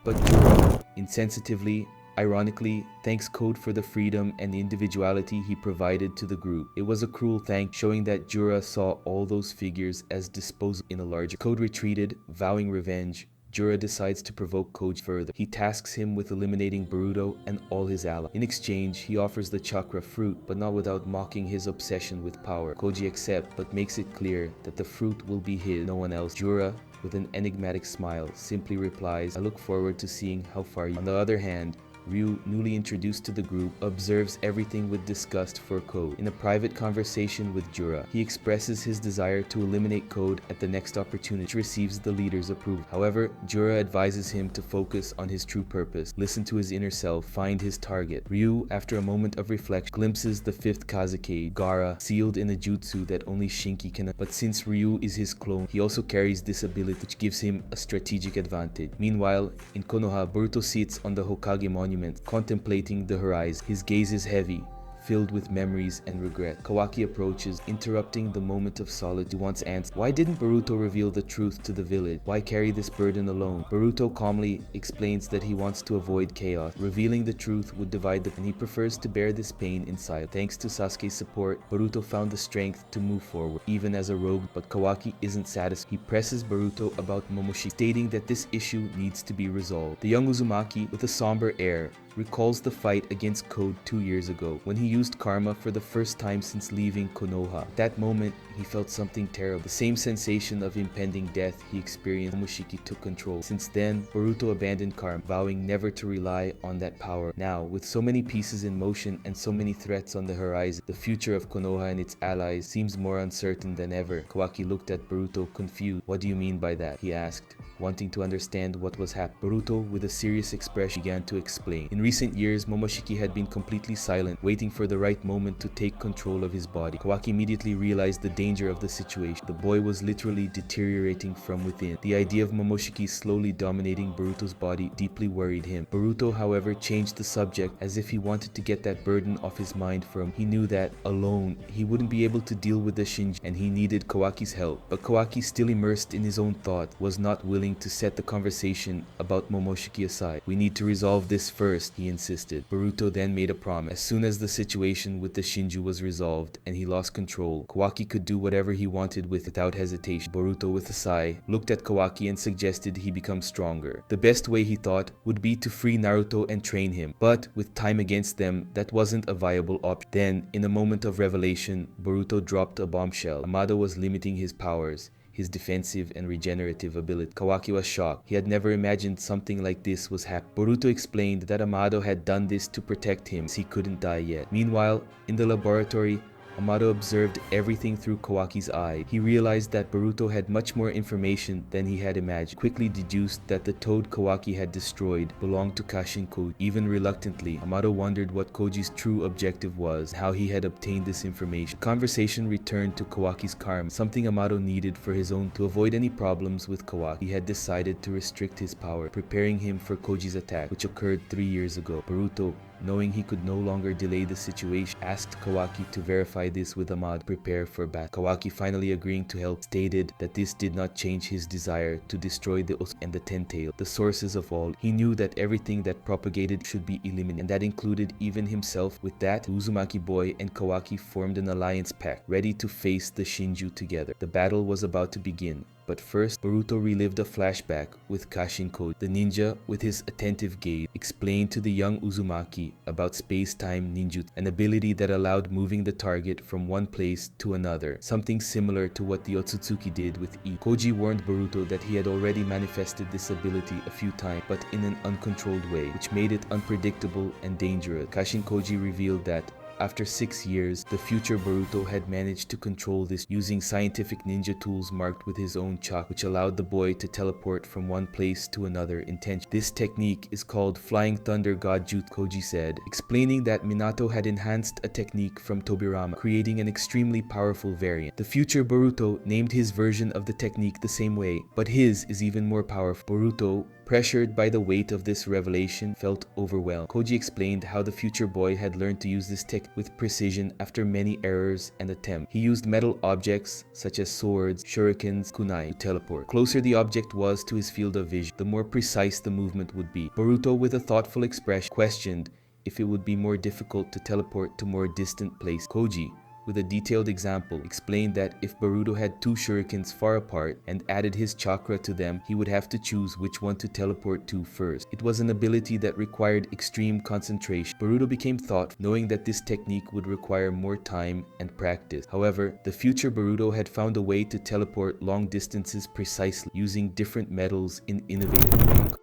but Jura, insensitively, ironically, thanks Code for the freedom and individuality he provided to the group. It was a cruel thank, showing that Jura saw all those figures as disposable in a larger. Code retreated, vowing revenge. Jura decides to provoke Koji further. He tasks him with eliminating Boruto and all his allies. In exchange, he offers the chakra fruit, but not without mocking his obsession with power. Koji accepts, but makes it clear that the fruit will be his, no one else. Jura, with an enigmatic smile, simply replies, "I look forward to seeing how far you." On the other hand, Ryu, newly introduced to the group, observes everything with disgust for Code. In a private conversation with Jura, he expresses his desire to eliminate Code at the next opportunity, which receives the leader's approval. However, Jura advises him to focus on his true purpose, listen to his inner self, find his target. Ryu, after a moment of reflection, glimpses the fifth Kazekage, Gaara, sealed in a jutsu that only Shinki can. But since Ryu is his clone, he also carries this ability, which gives him a strategic advantage. Meanwhile, in Konoha, Boruto sits on the Hokage monument, contemplating the horizon. His gaze is heavy, filled with memories and regret. Kawaki approaches, interrupting the moment of solitude. He wants answers. Why didn't Boruto reveal the truth to the village? Why carry this burden alone? Boruto calmly explains that he wants to avoid chaos. Revealing the truth would divide and he prefers to bear this pain in silence. Thanks to Sasuke's support, Boruto found the strength to move forward, even as a rogue. But Kawaki isn't satisfied. He presses Boruto about Momoshiki, stating that this issue needs to be resolved. The young Uzumaki, with a somber air, recalls the fight against Code 2 years ago, when he used karma for the first time since leaving Konoha. At that moment, he felt something terrible. The same sensation of impending death he experienced when Momoshiki took control. Since then, Boruto abandoned karma, vowing never to rely on that power. Now, with so many pieces in motion and so many threats on the horizon, the future of Konoha and its allies seems more uncertain than ever. Kawaki looked at Boruto confused. "What do you mean by that?" he asked, wanting to understand what was happening. Boruto, with a serious expression, began to explain. In recent years, Momoshiki had been completely silent, waiting for the right moment to take control of his body. Kawaki immediately realized the danger of the situation. The boy was literally deteriorating from within. The idea of Momoshiki slowly dominating Boruto's body deeply worried him. Boruto, however, changed the subject as if he wanted to get that burden off his mind for him. He knew that, alone, he wouldn't be able to deal with the Shinji, and he needed Kawaki's help. But Kawaki, still immersed in his own thought, was not willing to set the conversation about Momoshiki aside. "We need to resolve this first," he insisted. Boruto then made a promise. As soon as the situation with the Shinju was resolved and he lost control, Kawaki could do whatever he wanted without hesitation. Boruto, with a sigh, looked at Kawaki and suggested he become stronger. The best way, he thought, would be to free Naruto and train him. But with time against them, that wasn't a viable option. Then, in a moment of revelation, Boruto dropped a bombshell. Amado was limiting his powers, his defensive and regenerative ability. Kawaki was shocked. He had never imagined something like this was happening. Boruto explained that Amado had done this to protect him, as he couldn't die yet. Meanwhile, in the laboratory, Amado observed everything through Kawaki's eye. He realized that Boruto had much more information than he had imagined. Quickly deduced that the toad Kawaki had destroyed belonged to Kashin Koji. Even reluctantly, Amado wondered what Koji's true objective was, and how he had obtained this information. The conversation returned to Kawaki's karma, something Amado needed for his own. To avoid any problems with Kawaki, he had decided to restrict his power, preparing him for Koji's attack, which occurred 3 years ago. Boruto, knowing he could no longer delay the situation, asked Kawaki to verify this with Amado, prepare for battle. Kawaki, finally agreeing to help, stated that this did not change his desire to destroy the Usopp and the Ten-Tail, the sources of all. He knew that everything that propagated should be eliminated, and that included even himself. With that, the Uzumaki boy and Kawaki formed an alliance pact, ready to face the Shinju together. The battle was about to begin. But first, Boruto relived a flashback with Kashin Koji. The ninja, with his attentive gaze, explained to the young Uzumaki about space-time ninjutsu, an ability that allowed moving the target from one place to another, something similar to what the Otsutsuki did with E. Koji warned Boruto that he had already manifested this ability a few times, but in an uncontrolled way, which made it unpredictable and dangerous. Kashin Koji revealed that after 6 years, the future Boruto had managed to control this using scientific ninja tools marked with his own chakra, which allowed the boy to teleport from one place to another intentionally. This technique is called Flying Thunder God Jutsu, Koji said, explaining that Minato had enhanced a technique from Tobirama, creating an extremely powerful variant. The future Boruto named his version of the technique the same way, but his is even more powerful. Boruto pressured by the weight of this revelation, felt overwhelmed. Koji explained how the future boy had learned to use this tech with precision after many errors and attempts. He used metal objects such as swords, shurikens, kunai to teleport. The closer the object was to his field of vision, the more precise the movement would be. Boruto, with a thoughtful expression, questioned if it would be more difficult to teleport to more distant places. Koji, with a detailed example, explained that if Boruto had two shurikens far apart and added his chakra to them, he would have to choose which one to teleport to first. It was an ability that required extreme concentration. Boruto became thoughtful, knowing that this technique would require more time and practice. However, the future Boruto had found a way to teleport long distances precisely, using different metals in innovative ways.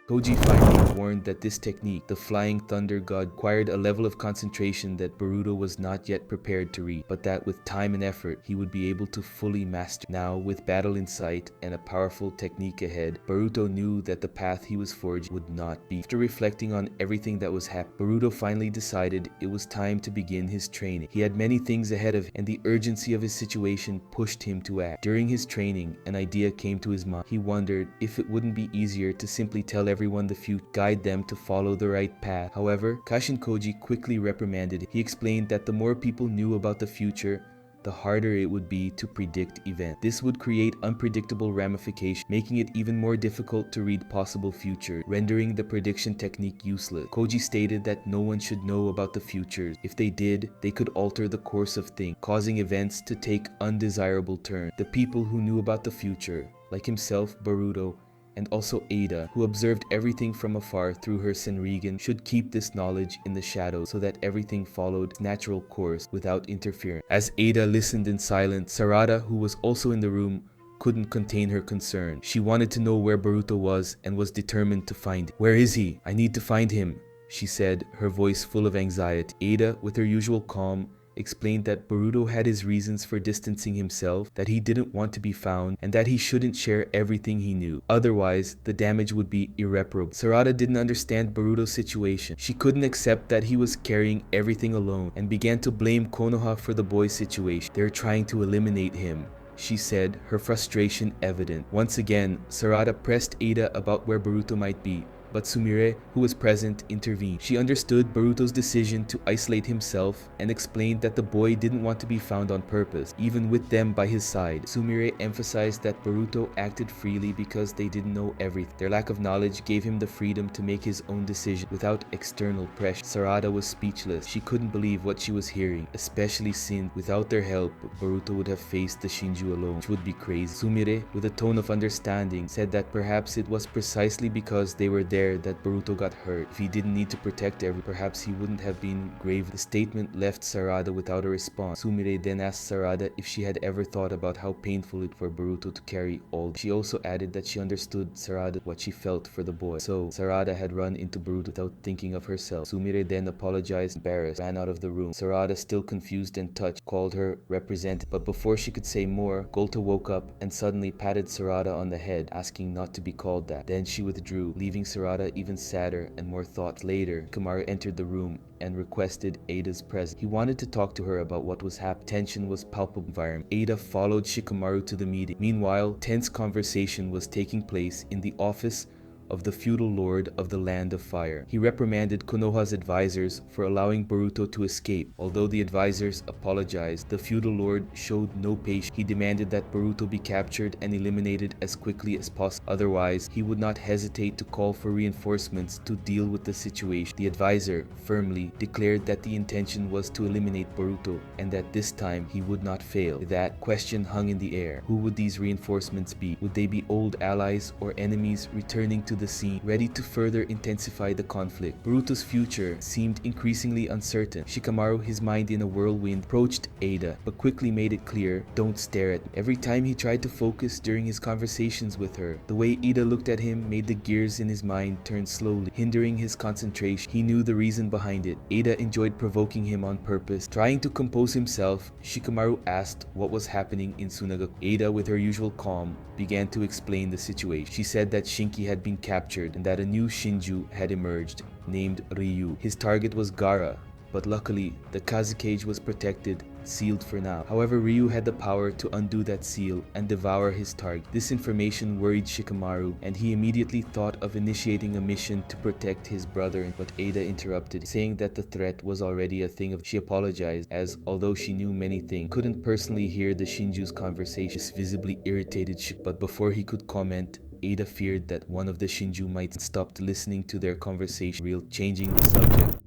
Koji finally warned that this technique, the Flying Thunder God, required a level of concentration that Boruto was not yet prepared to reach, but that with time and effort, he would be able to fully master. Now, with battle in sight and a powerful technique ahead, Boruto knew that the path he was forging would not be. After reflecting on everything that was happening, Boruto finally decided it was time to begin his training. He had many things ahead of him, and the urgency of his situation pushed him to act. During his training, an idea came to his mind. He wondered if it wouldn't be easier to simply tell everyone the future, guide them to follow the right path. However, Kashin Koji quickly reprimanded him. He explained that the more people knew about the future, the harder it would be to predict events. This would create unpredictable ramifications, making it even more difficult to read possible future, rendering the prediction technique useless. Koji stated that no one should know about the futures. If they did, they could alter the course of things, causing events to take undesirable turns. The people who knew about the future, like himself, Boruto, and also Ada, who observed everything from afar through her Senrigan, should keep this knowledge in the shadows so that everything followed its natural course without interference. As Ada listened in silence, Sarada, who was also in the room, couldn't contain her concern. She wanted to know where Boruto was and was determined to find him. "Where is he? I need to find him," she said, her voice full of anxiety. Ada, with her usual calm, explained that Boruto had his reasons for distancing himself, that he didn't want to be found, and that he shouldn't share everything he knew. Otherwise, the damage would be irreparable. Sarada didn't understand Boruto's situation. She couldn't accept that he was carrying everything alone, and began to blame Konoha for the boy's situation. "They're trying to eliminate him," she said, her frustration evident. Once again, Sarada pressed Ada about where Boruto might be, but Sumire, who was present, intervened. She understood Boruto's decision to isolate himself and explained that the boy didn't want to be found on purpose, even with them by his side. Sumire emphasized that Boruto acted freely because they didn't know everything. Their lack of knowledge gave him the freedom to make his own decision without external pressure. Sarada was speechless. She couldn't believe what she was hearing, especially since, without their help, Boruto would have faced the Shinju alone, which would be crazy. Sumire, with a tone of understanding, said that perhaps it was precisely because they were there that Boruto got hurt. If he didn't need to protect everyone, perhaps he wouldn't have been grave. The statement left Sarada without a response. Sumire then asked Sarada if she had ever thought about how painful it for Boruto to carry all. She also added that she understood Sarada what she felt for the boy. So Sarada had run into Boruto without thinking of herself. Sumire then apologized, embarrassed, ran out of the room. Sarada, still confused and touched, called her representative. But before she could say more, Golta woke up and suddenly patted Sarada on the head, asking not to be called that. Then she withdrew, leaving Sarada even sadder and more thought. Later, Kamaru entered the room and requested Ada's presence. He wanted to talk to her about what was happening. Tension was palpable environment. Ada followed Shikamaru to the meeting. Meanwhile, tense conversation was taking place in the office of the feudal lord of the Land of Fire. He reprimanded Konoha's advisors for allowing Boruto to escape. Although the advisors apologized, the feudal lord showed no patience. He demanded that Boruto be captured and eliminated as quickly as possible. Otherwise, he would not hesitate to call for reinforcements to deal with the situation. The advisor firmly declared that the intention was to eliminate Boruto and that this time he would not fail. That question hung in the air. Who would these reinforcements be? Would they be old allies or enemies returning to the scene, ready to further intensify the conflict? Boruto's future seemed increasingly uncertain. Shikamaru, his mind in a whirlwind, approached Ada, but quickly made it clear, don't stare at me. Every time he tried to focus during his conversations with her, the way Ada looked at him made the gears in his mind turn slowly, hindering his concentration. He knew the reason behind it. Ada enjoyed provoking him on purpose. Trying to compose himself, Shikamaru asked what was happening in Sunagaku. Ada, with her usual calm, began to explain the situation. She said that Shinki had been captured and that a new Shinju had emerged, named Ryu. His target was Gara, but luckily the Kazekage was protected sealed for now. However, Ryu had the power to undo that seal and devour his target. This information worried Shikamaru, and he immediately thought of initiating a mission to protect his brother, but Ada interrupted, saying that the threat was already a thing of. She apologized, as although she knew many things, couldn't personally hear the Shinju's conversation. This visibly irritated Shik, but before he could comment, Ada feared that one of the Shinju might stop listening to their conversation, changing the subject.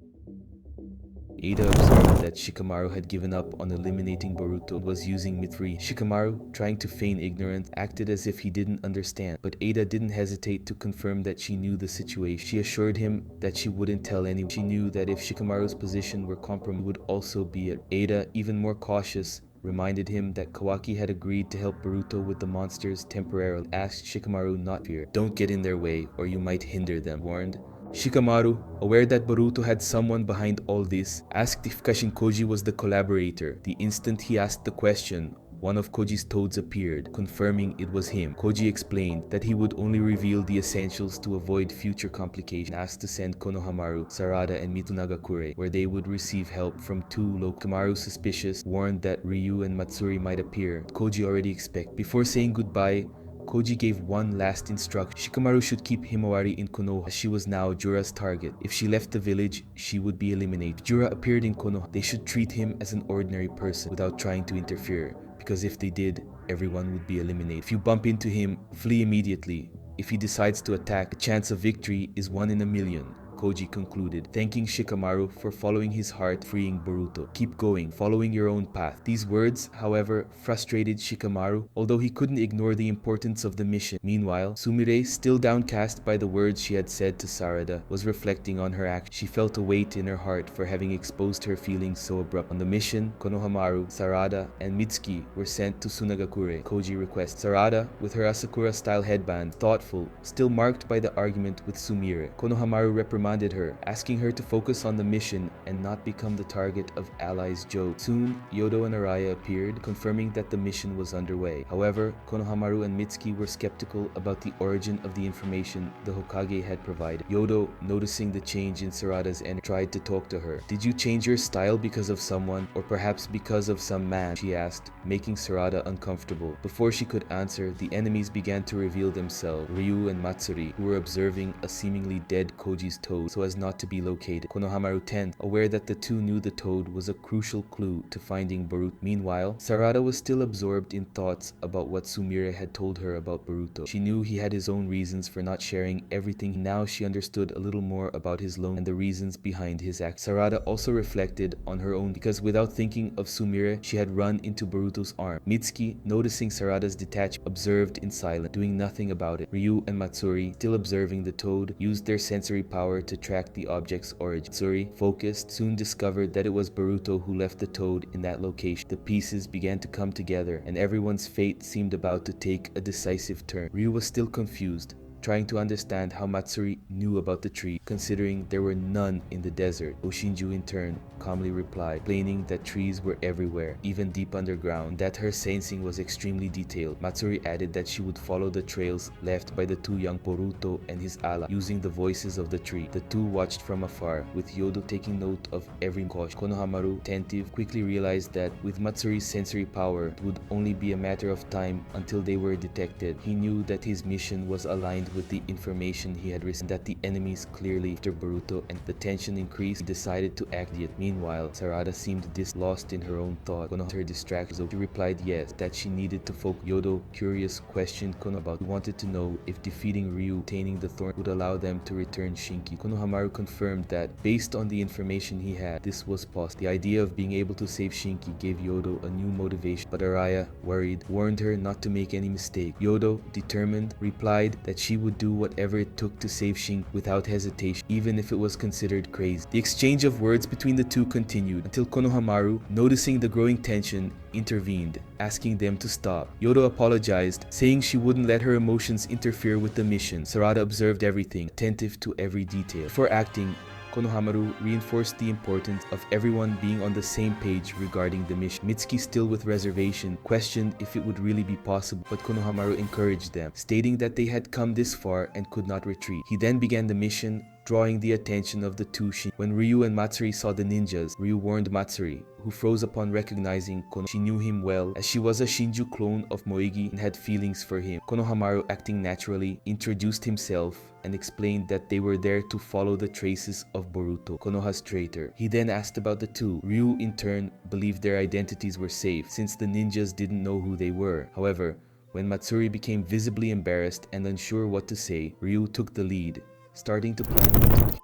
Ada observed that Shikamaru had given up on eliminating Boruto and was using Mithri. Shikamaru, trying to feign ignorance, acted as if he didn't understand, but Ada didn't hesitate to confirm that she knew the situation. She assured him that she wouldn't tell anyone. She knew that if Shikamaru's position were compromised, it would also be it. Ada, even more cautious, reminded him that Kawaki had agreed to help Boruto with the monsters temporarily, asked Shikamaru not to fear. Don't get in their way or you might hinder them, warned. Shikamaru, aware that Boruto had someone behind all this, asked if Kashin-Koji was the collaborator. The instant he asked the question, one of Koji's toads appeared, confirming it was him. Koji explained that he would only reveal the essentials to avoid future complications, asked to send Konohamaru, Sarada, and Mitsunagakure, where they would receive help from two local. Kamaru, suspicious, warned that Ryu and Matsuri might appear. Koji already expected. Before saying goodbye, Koji gave one last instruction. Shikamaru should keep Himawari in Konoha, as she was now Jura's target. If she left the village, she would be eliminated. If Jura appeared in Konoha, they should treat him as an ordinary person without trying to interfere, because if they did, everyone would be eliminated. If you bump into him, flee immediately. If he decides to attack, the chance of victory is 1 in a million. Koji concluded, thanking Shikamaru for following his heart, freeing Boruto. Keep going, following your own path. These words, however, frustrated Shikamaru, although he couldn't ignore the importance of the mission. Meanwhile, Sumire, still downcast by the words she had said to Sarada, was reflecting on her act. She felt a weight in her heart for having exposed her feelings so abruptly. On the mission, Konohamaru, Sarada, and Mitsuki were sent to Sunagakure. Koji requests Sarada, with her Asakura-style headband, thoughtful, still marked by the argument with Sumire. Konohamaru reprimanded her, asking her to focus on the mission and not become the target of allies Joe. Soon, Yodo and Araya appeared, confirming that the mission was underway. However, Konohamaru and Mitsuki were skeptical about the origin of the information the Hokage had provided. Yodo, noticing the change in Sarada's energy, tried to talk to her. Did you change your style because of someone, or perhaps because of some man? She asked, making Sarada uncomfortable. Before she could answer, the enemies began to reveal themselves. Ryu and Matsuri, who were observing a seemingly dead Koji's toad so as not to be located. Konohamaru tensed, aware that the two knew the toad was a crucial clue to finding Boruto. Meanwhile, Sarada was still absorbed in thoughts about what Sumire had told her about Boruto. She knew he had his own reasons for not sharing everything. Now she understood a little more about his loneliness and the reasons behind his act. Sarada also reflected on her own, because without thinking of Sumire, she had run into Boruto's arm. Mitsuki, noticing Sarada's detachment, observed in silence, doing nothing about it. Ryu and Matsuri, still observing the toad, used their sensory power to track the object's origin. Matsuri, focused, soon discovered that it was Boruto who left the toad in that location. The pieces began to come together, and everyone's fate seemed about to take a decisive turn. Ryu was still confused, trying to understand how Matsuri knew about the tree, considering there were none in the desert. Oshinju in turn calmly replied, explaining that trees were everywhere, even deep underground, and that her sensing was extremely detailed. Matsuri added that she would follow the trails left by the two young Boruto and his ally, using the voices of the tree. The two watched from afar, with Yodo taking note of every caution. Konohamaru, attentive, quickly realized that with Matsuri's sensory power, it would only be a matter of time until they were detected. He knew that his mission was aligned with the information he had received, that the enemies clearly after Boruto, and the tension increased. He decided to act yet. Meanwhile, Sarada seemed lost in her own thought. Konoha, her distraction, she replied yes, that she needed to focus. Yodo, curious, questioned Konoha about. He wanted to know if defeating Ryu, obtaining the thorn, would allow them to return Shinki. Konohamaru confirmed that, based on the information he had, this was possible. The idea of being able to save Shinki gave Yodo a new motivation, but Araya, worried, warned her not to make any mistake. Yodo, determined, replied that she would do whatever it took to save Shinki without hesitation, even if it was considered crazy. The exchange of words between the two continued until Konohamaru, noticing the growing tension, intervened, asking them to stop. Yodo apologized, saying she wouldn't let her emotions interfere with the mission. Sarada observed everything, attentive to every detail. Before acting, Konohamaru reinforced the importance of everyone being on the same page regarding the mission. Mitsuki, still with reservation, questioned if it would really be possible, but Konohamaru encouraged them, stating that they had come this far and could not retreat. He then began the mission, drawing the attention of the two Shin. When Ryu and Matsuri saw the ninjas, Ryu warned Matsuri, who froze upon recognizing Konohamaru. She knew him well, as she was a Shinju clone of Moegi and had feelings for him. Konohamaru, acting naturally, introduced himself and explained that they were there to follow the traces of Boruto, Konoha's traitor. He then asked about the two. Ryu, in turn, believed their identities were safe, since the ninjas didn't know who they were. However, when Matsuri became visibly embarrassed and unsure what to say, Ryu took the lead, starting to plan what to.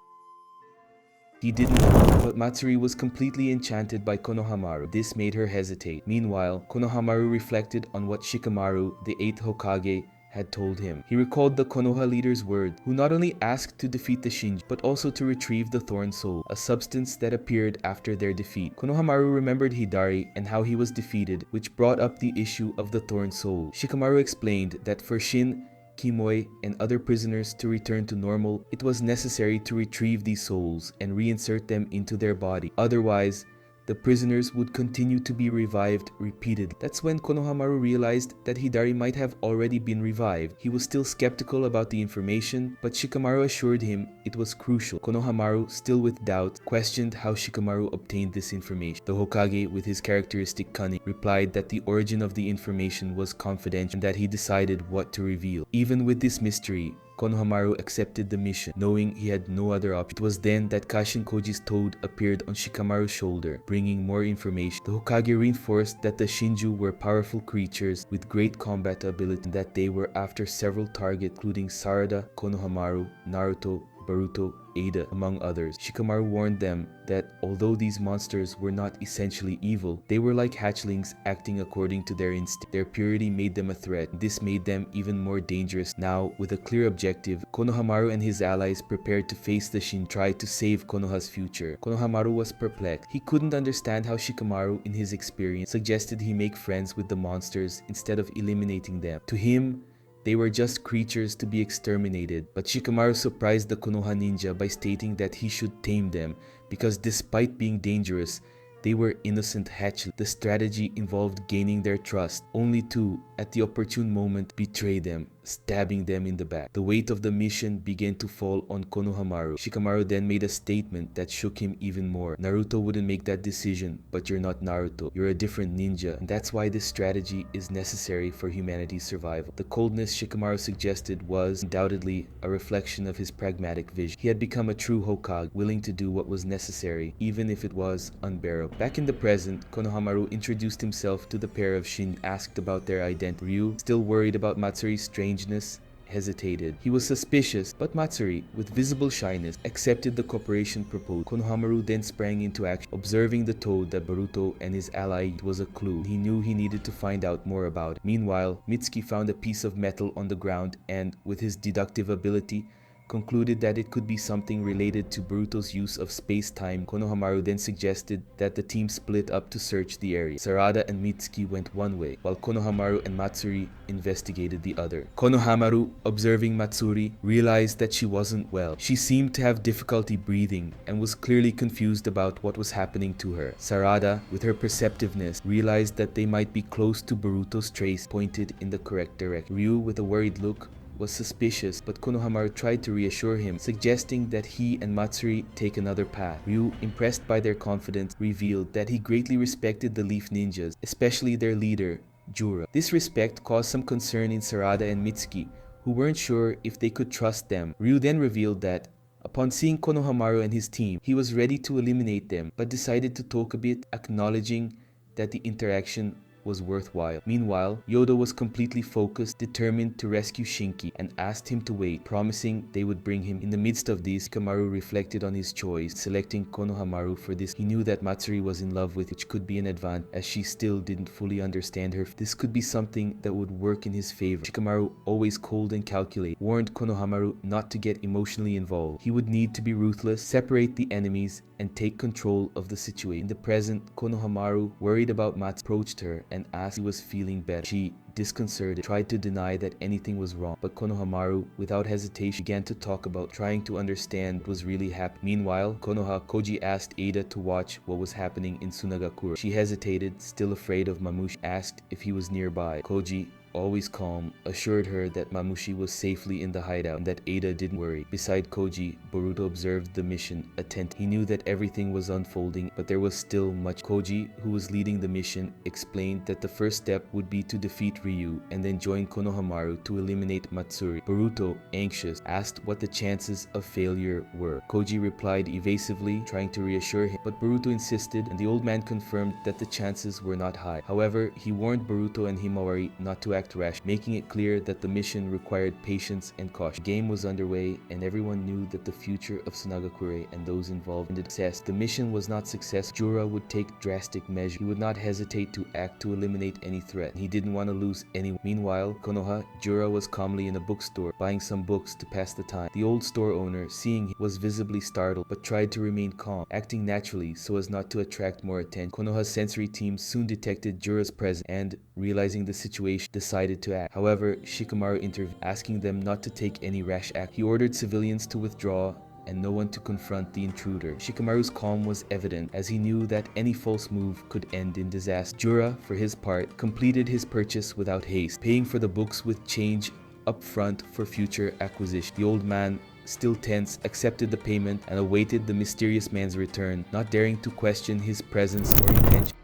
He didn't know, but Matsuri was completely enchanted by Konohamaru. This made her hesitate. Meanwhile, Konohamaru reflected on what Shikamaru, the 8th Hokage, had told him. He recalled the Konoha leader's words, who not only asked to defeat the Shinji, but also to retrieve the Thorn Soul, a substance that appeared after their defeat. Konohamaru remembered Hidari and how he was defeated, which brought up the issue of the Thorn Soul. Shikamaru explained that for Shin, Kimoy, and other prisoners to return to normal, it was necessary to retrieve these souls and reinsert them into their body. Otherwise, the prisoners would continue to be revived repeatedly. That's when Konohamaru realized that Hidari might have already been revived. He was still skeptical about the information, but Shikamaru assured him it was crucial. Konohamaru, still with doubt, questioned how Shikamaru obtained this information. The Hokage, with his characteristic cunning, replied that the origin of the information was confidential and that he decided what to reveal. Even with this mystery, Konohamaru accepted the mission, knowing he had no other option. It was then that Kashin Koji's toad appeared on Shikamaru's shoulder, bringing more information. The Hokage reinforced that the Shinju were powerful creatures with great combat ability and that they were after several targets including Sarada, Konohamaru, Naruto, Boruto, Ada, among others. Shikamaru warned them that although these monsters were not essentially evil, they were like hatchlings acting according to their instinct. Their purity made them a threat. This made them even more dangerous. Now, with a clear objective, Konohamaru and his allies prepared to face the Shin, tried to save Konoha's future. Konohamaru was perplexed. He couldn't understand how Shikamaru, in his experience, suggested he make friends with the monsters instead of eliminating them. To him, they were just creatures to be exterminated, but Shikamaru surprised the Konoha ninja by stating that he should tame them because despite being dangerous, they were innocent hatchlings. The strategy involved gaining their trust, only to, at the opportune moment, betray them, stabbing them in the back. The weight of the mission began to fall on Konohamaru. Shikamaru then made a statement that shook him even more. Naruto wouldn't make that decision, but you're not Naruto. You're a different ninja, and that's why this strategy is necessary for humanity's survival. The coldness Shikamaru suggested was undoubtedly a reflection of his pragmatic vision. He had become a true Hokage, willing to do what was necessary, even if it was unbearable. Back in the present, Konohamaru introduced himself to the pair of Shin, asked about their identity. Ryu, still worried about Matsuri's strangeness, hesitated. He was suspicious, but Matsuri, with visible shyness, accepted the cooperation proposed. Konohamaru then sprang into action, observing the toad that Boruto and his ally was a clue. He knew he needed to find out more about it. Meanwhile, Mitsuki found a piece of metal on the ground and, with his deductive ability, concluded that it could be something related to Boruto's use of space-time. Konohamaru then suggested that the team split up to search the area. Sarada and Mitsuki went one way, while Konohamaru and Matsuri investigated the other. Konohamaru, observing Matsuri, realized that she wasn't well. She seemed to have difficulty breathing and was clearly confused about what was happening to her. Sarada, with her perceptiveness, realized that they might be close to Boruto's trace pointed in the correct direction. Ryu, with a worried look, was suspicious, but Konohamaru tried to reassure him, suggesting that he and Matsuri take another path. Ryu, impressed by their confidence, revealed that he greatly respected the Leaf Ninjas, especially their leader, Jura. This respect caused some concern in Sarada and Mitsuki, who weren't sure if they could trust them. Ryu then revealed that, upon seeing Konohamaru and his team, he was ready to eliminate them, but decided to talk a bit, acknowledging that the interaction was worthwhile. Meanwhile, Yoda was completely focused, determined to rescue Shinki, and asked him to wait, promising they would bring him. In the midst of this, Shikamaru reflected on his choice, selecting Konohamaru for this. He knew that Matsuri was in love with, which could be an advantage, as she still didn't fully understand her. This could be something that would work in his favor. Shikamaru, always cold and calculated, warned Konohamaru not to get emotionally involved. He would need to be ruthless, separate the enemies, and take control of the situation. In the present, Konohamaru, worried about Matsuri, approached her and asked if he was feeling better. She, disconcerted, tried to deny that anything was wrong, but Konohamaru, without hesitation, began to talk about trying to understand what was really happening. Meanwhile, Koji asked Ada to watch what was happening in Sunagakura. She hesitated, still afraid of Mamushi, asked if he was nearby. Koji, always calm, assured her that Mamushi was safely in the hideout and that Ada didn't worry. Beside Koji, Boruto observed the mission attentively. He knew that everything was unfolding, but there was still much. Koji, who was leading the mission, explained that the first step would be to defeat Ryu and then join Konohamaru to eliminate Matsuri. Boruto, anxious, asked what the chances of failure were. Koji replied evasively, trying to reassure him, but Boruto insisted, and the old man confirmed that the chances were not high. However, he warned Boruto and Himawari not to act rash, making it clear that the mission required patience and caution. The game was underway, and everyone knew that the future of Sunagakure and those involved in the success. The mission was not successful. Jura would take drastic measures. He would not hesitate to act to eliminate any threat. He didn't want to lose anyone. Meanwhile, Konoha, Jura was calmly in a bookstore, buying some books to pass the time. The old store owner, seeing him, was visibly startled, but tried to remain calm, acting naturally so as not to attract more attention. Konoha's sensory team soon detected Jura's presence and, realizing the situation, decided to act. However, Shikamaru intervened, asking them not to take any rash act. He ordered civilians to withdraw and no one to confront the intruder. Shikamaru's calm was evident, as he knew that any false move could end in disaster. Jura, for his part, completed his purchase without haste, paying for the books with change up front for future acquisition. The old man, still tense, accepted the payment and awaited the mysterious man's return, not daring to question his presence or intention.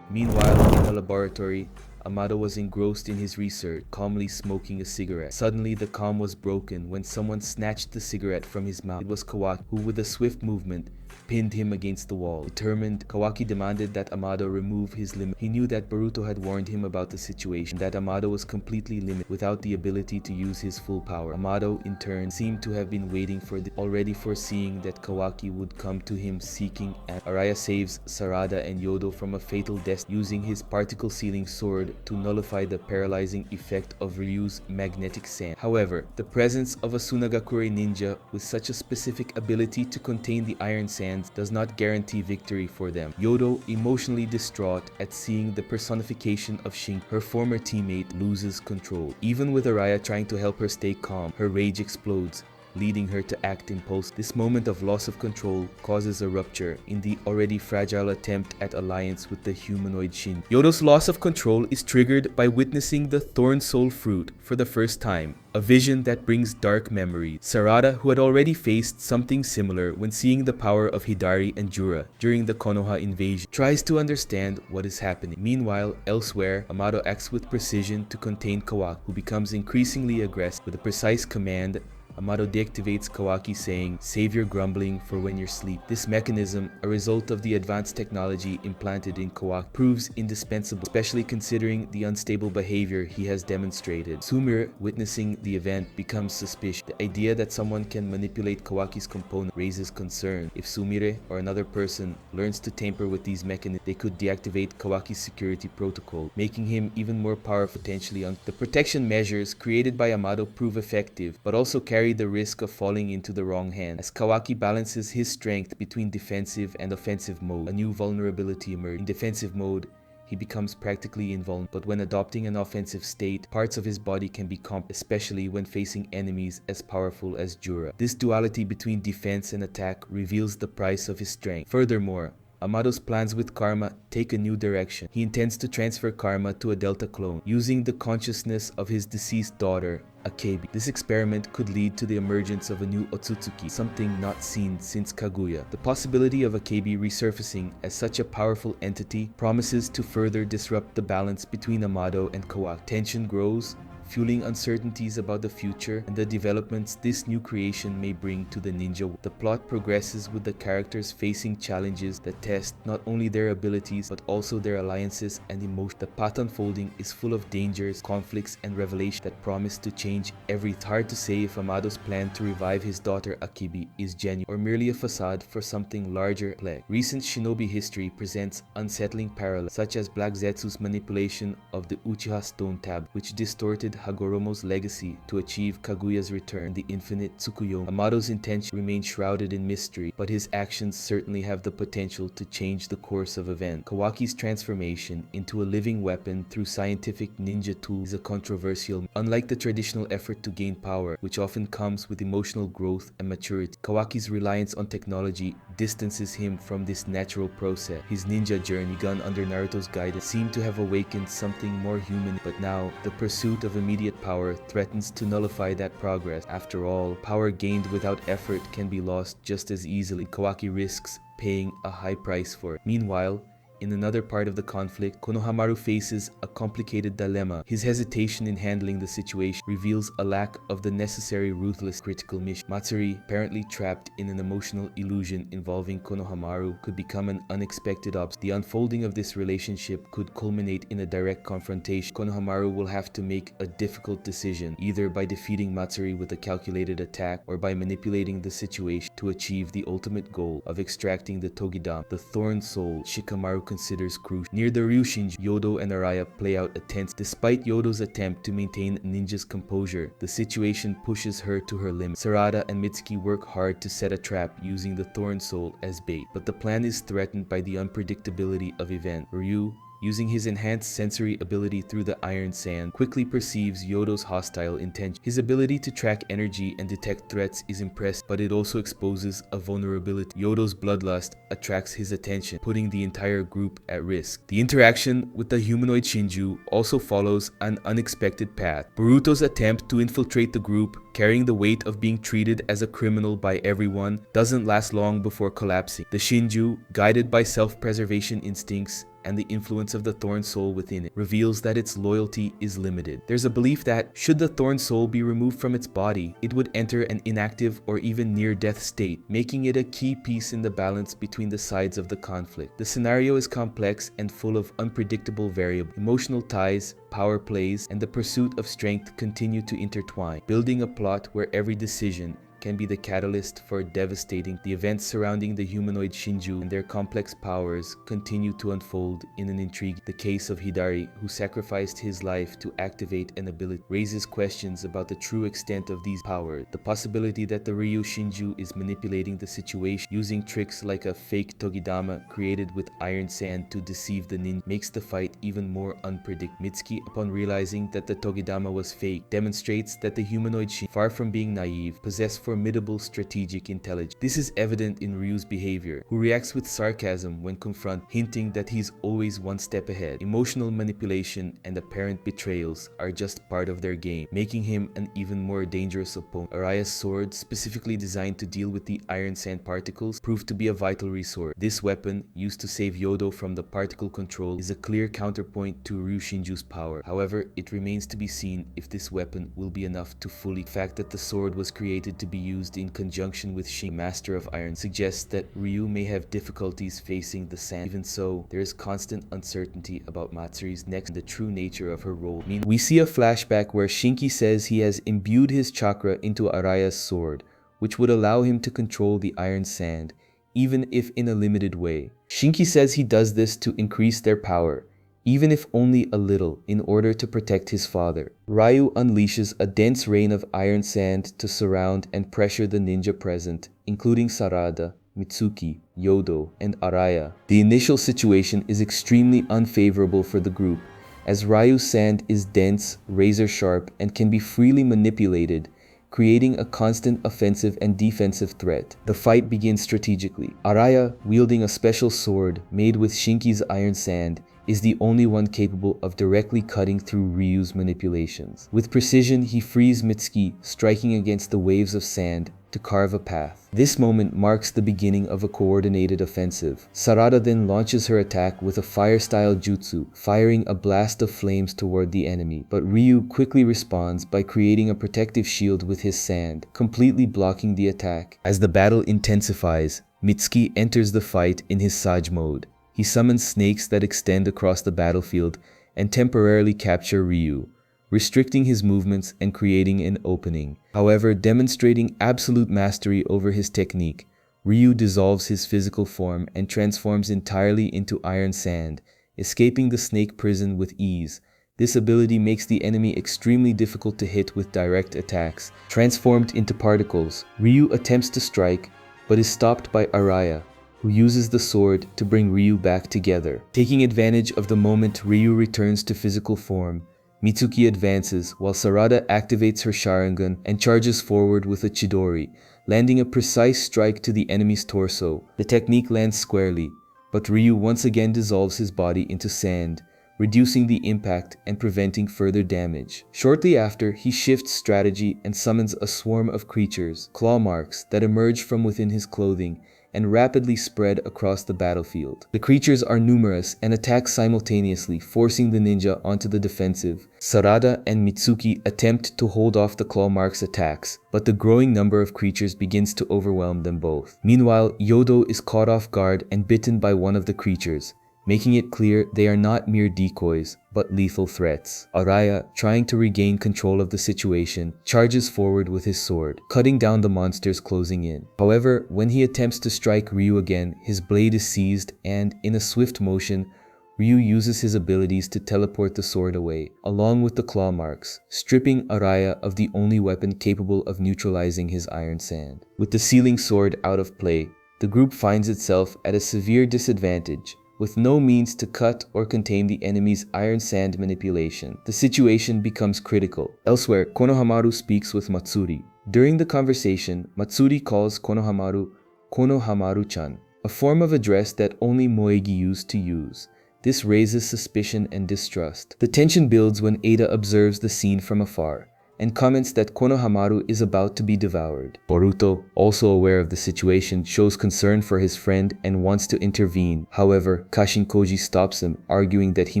Meanwhile, in the laboratory, Amado was engrossed in his research, calmly smoking a cigarette. Suddenly, the calm was broken when someone snatched the cigarette from his mouth. It was Kawaki, who with a swift movement pinned him against the wall. Determined, Kawaki demanded that Amado remove his limit. He knew that Boruto had warned him about the situation, that Amado was completely limited, without the ability to use his full power. Amado, in turn, seemed to have been waiting for this, already foreseeing that Kawaki would come to him seeking an Araya saves Sarada and Yodo from a fatal death, using his particle sealing sword to nullify the paralyzing effect of Ryu's magnetic sand. However, the presence of a Sunagakure ninja with such a specific ability to contain the iron sand does not guarantee victory for them. Yodo, emotionally distraught at seeing the personification of Shin, her former teammate, loses control. Even with Araya trying to help her stay calm, her rage explodes, leading her to act impulsively. This moment of loss of control causes a rupture in the already fragile attempt at alliance with the humanoid Shin. Yodo's loss of control is triggered by witnessing the Thorn Soul Fruit for the first time, a vision that brings dark memories. Sarada, who had already faced something similar when seeing the power of Hidari and Jura during the Konoha invasion, tries to understand what is happening. Meanwhile, elsewhere, Amado acts with precision to contain Kawaki, who becomes increasingly aggressive. With a precise command, Amado deactivates Kawaki, saying, "Save your grumbling for when you sleep." This mechanism, a result of the advanced technology implanted in Kawaki, proves indispensable, especially considering the unstable behavior he has demonstrated. Sumire, witnessing the event, becomes suspicious. The idea that someone can manipulate Kawaki's component raises concern. If Sumire or another person learns to tamper with these mechanisms, they could deactivate Kawaki's security protocol, making him even more powerful, potentially. The protection measures created by Amado prove effective, but also carry the risk of falling into the wrong hand. As Kawaki balances his strength between defensive and offensive mode, a new vulnerability emerges. In defensive mode, he becomes practically invulnerable, but when adopting an offensive state, parts of his body can be compromised, especially when facing enemies as powerful as Jura. This duality between defense and attack reveals the price of his strength. Furthermore, Amado's plans with Karma take a new direction. He intends to transfer Karma to a Delta clone, using the consciousness of his deceased daughter, Akebi. This experiment could lead to the emergence of a new Otsutsuki, something not seen since Kaguya. The possibility of Akebi resurfacing as such a powerful entity promises to further disrupt the balance between Amado and Kawaki. Tension grows, fueling uncertainties about the future and the developments this new creation may bring to the ninja world. The plot progresses with the characters facing challenges that test not only their abilities but also their alliances and emotions. The path unfolding is full of dangers, conflicts, and revelations that promise to change everything. It's hard to say if Amado's plan to revive his daughter Akibi is genuine or merely a facade for something larger. Recent shinobi history presents unsettling parallels, such as Black Zetsu's manipulation of the Uchiha stone tab, which distorted extend Hagoromo's legacy to achieve Kaguya's return, the infinite Tsukuyomi. Amado's intention remains shrouded in mystery, but his actions certainly have the potential to change the course of events. Kawaki's transformation into a living weapon through scientific ninja tools is a controversial. Unlike the traditional effort to gain power, which often comes with emotional growth and maturity, Kawaki's reliance on technology distances him from this natural process. His ninja journey, begun under Naruto's guidance, seemed to have awakened something more human, but now the pursuit of immediate power threatens to nullify that progress. After all, power gained without effort can be lost just as easily. Kawaki risks paying a high price for it. Meanwhile, in another part of the conflict, Konohamaru faces a complicated dilemma. His hesitation in handling the situation reveals a lack of the necessary ruthless critical mission. Matsuri, apparently trapped in an emotional illusion involving Konohamaru, could become an unexpected obstacle. The unfolding of this relationship could culminate in a direct confrontation. Konohamaru will have to make a difficult decision, either by defeating Matsuri with a calculated attack or by manipulating the situation to achieve the ultimate goal of extracting the Togidama, the Thorn Soul Shikamaru considers crucial. Near the Ryushinji, Yodo and Araya play out a tense. Despite Yodo's attempt to maintain Ninja's composure, the situation pushes her to her limit. Sarada and Mitsuki work hard to set a trap using the Thorn Soul as bait, but the plan is threatened by the unpredictability of events. Ryu, using his enhanced sensory ability through the iron sand, quickly perceives Yodo's hostile intention. His ability to track energy and detect threats is impressive, but it also exposes a vulnerability. Yodo's bloodlust attracts his attention, putting the entire group at risk. The interaction with the humanoid Shinju also follows an unexpected path. Boruto's attempt to infiltrate the group, carrying the weight of being treated as a criminal by everyone, doesn't last long before collapsing. The Shinju, guided by self-preservation instincts and the influence of the Thorn Soul within it, reveals that its loyalty is limited. There's a belief that, should the Thorn Soul be removed from its body, it would enter an inactive or even near-death state, making it a key piece in the balance between the sides of the conflict. The scenario is complex and full of unpredictable variables. Emotional ties, power plays, and the pursuit of strength continue to intertwine, building a plot where every decision can be the catalyst for devastating. The events surrounding the humanoid Shinju and their complex powers continue to unfold in an intrigue. The case of Hidari, who sacrificed his life to activate an ability, raises questions about the true extent of these powers. The possibility that the Ryu Shinju is manipulating the situation, using tricks like a fake Togidama created with iron sand to deceive the ninja, makes the fight even more unpredictable. Mitsuki, upon realizing that the Togidama was fake, demonstrates that the humanoid Shinju, far from being naive, possessed formidable strategic intelligence. This is evident in Ryu's behavior, who reacts with sarcasm when confronted, hinting that he's always one step ahead. Emotional manipulation and apparent betrayals are just part of their game, making him an even more dangerous opponent. Araya's sword, specifically designed to deal with the iron sand particles, proved to be a vital resource. This weapon, used to save Yodo from the particle control, is a clear counterpoint to Ryu Shinju's power. However, it remains to be seen if this weapon will be enough to fully. The fact that the sword was created to be used in conjunction with Shin, Master of Iron, suggests that Ryu may have difficulties facing the sand. Even so, there is constant uncertainty about Matsuri's next and the true nature of her role. Meanwhile, we see a flashback where Shinki says he has imbued his chakra into Araya's sword, which would allow him to control the iron sand, even if in a limited way. Shinki says he does this to increase their power, even if only a little, in order to protect his father. Ryu unleashes a dense rain of iron sand to surround and pressure the ninja present, including Sarada, Mitsuki, Yodo, and Araya. The initial situation is extremely unfavorable for the group, as Ryu's sand is dense, razor-sharp, and can be freely manipulated, creating a constant offensive and defensive threat. The fight begins strategically. Araya, wielding a special sword made with Shinki's iron sand, is the only one capable of directly cutting through Ryu's manipulations. With precision, he frees Mitsuki, striking against the waves of sand to carve a path. This moment marks the beginning of a coordinated offensive. Sarada then launches her attack with a fire-style jutsu, firing a blast of flames toward the enemy, but Ryu quickly responds by creating a protective shield with his sand, completely blocking the attack. As the battle intensifies, Mitsuki enters the fight in his Sage mode. He summons snakes that extend across the battlefield and temporarily capture Ryu, restricting his movements and creating an opening. However, demonstrating absolute mastery over his technique, Ryu dissolves his physical form and transforms entirely into iron sand, escaping the snake prison with ease, This ability makes the enemy extremely difficult to hit with direct attacks. Transformed into particles, Ryu attempts to strike, but is stopped by Araya, who uses the sword to bring Ryu back together. Taking advantage of the moment Ryu returns to physical form, Mitsuki advances while Sarada activates her Sharingan and charges forward with a Chidori, landing a precise strike to the enemy's torso. The technique lands squarely, but Ryu once again dissolves his body into sand, reducing the impact and preventing further damage. Shortly after, he shifts strategy and summons a swarm of creatures, claw marks, that emerge from within his clothing and rapidly spread across the battlefield. The creatures are numerous and attack simultaneously, forcing the ninja onto the defensive. Sarada and Mitsuki attempt to hold off the claw marks' attacks, but the growing number of creatures begins to overwhelm them both. Meanwhile, Yodo is caught off guard and bitten by one of the creatures, making it clear they are not mere decoys, but lethal threats. Araya, trying to regain control of the situation, charges forward with his sword, cutting down the monsters closing in. However, when he attempts to strike Ryu again, his blade is seized and, in a swift motion, Ryu uses his abilities to teleport the sword away, along with the claw marks, stripping Araya of the only weapon capable of neutralizing his iron sand. With the sealing sword out of play, the group finds itself at a severe disadvantage, with no means to cut or contain the enemy's iron sand manipulation. The situation becomes critical. Elsewhere, Konohamaru speaks with Matsuri. During the conversation, Matsuri calls Konohamaru Konohamaru-chan, a form of address that only Moegi used to use. This raises suspicion and distrust. The tension builds when Ada observes the scene from afar and comments that Konohamaru is about to be devoured. Boruto, also aware of the situation, shows concern for his friend and wants to intervene. However, Kashinkoji stops him, arguing that he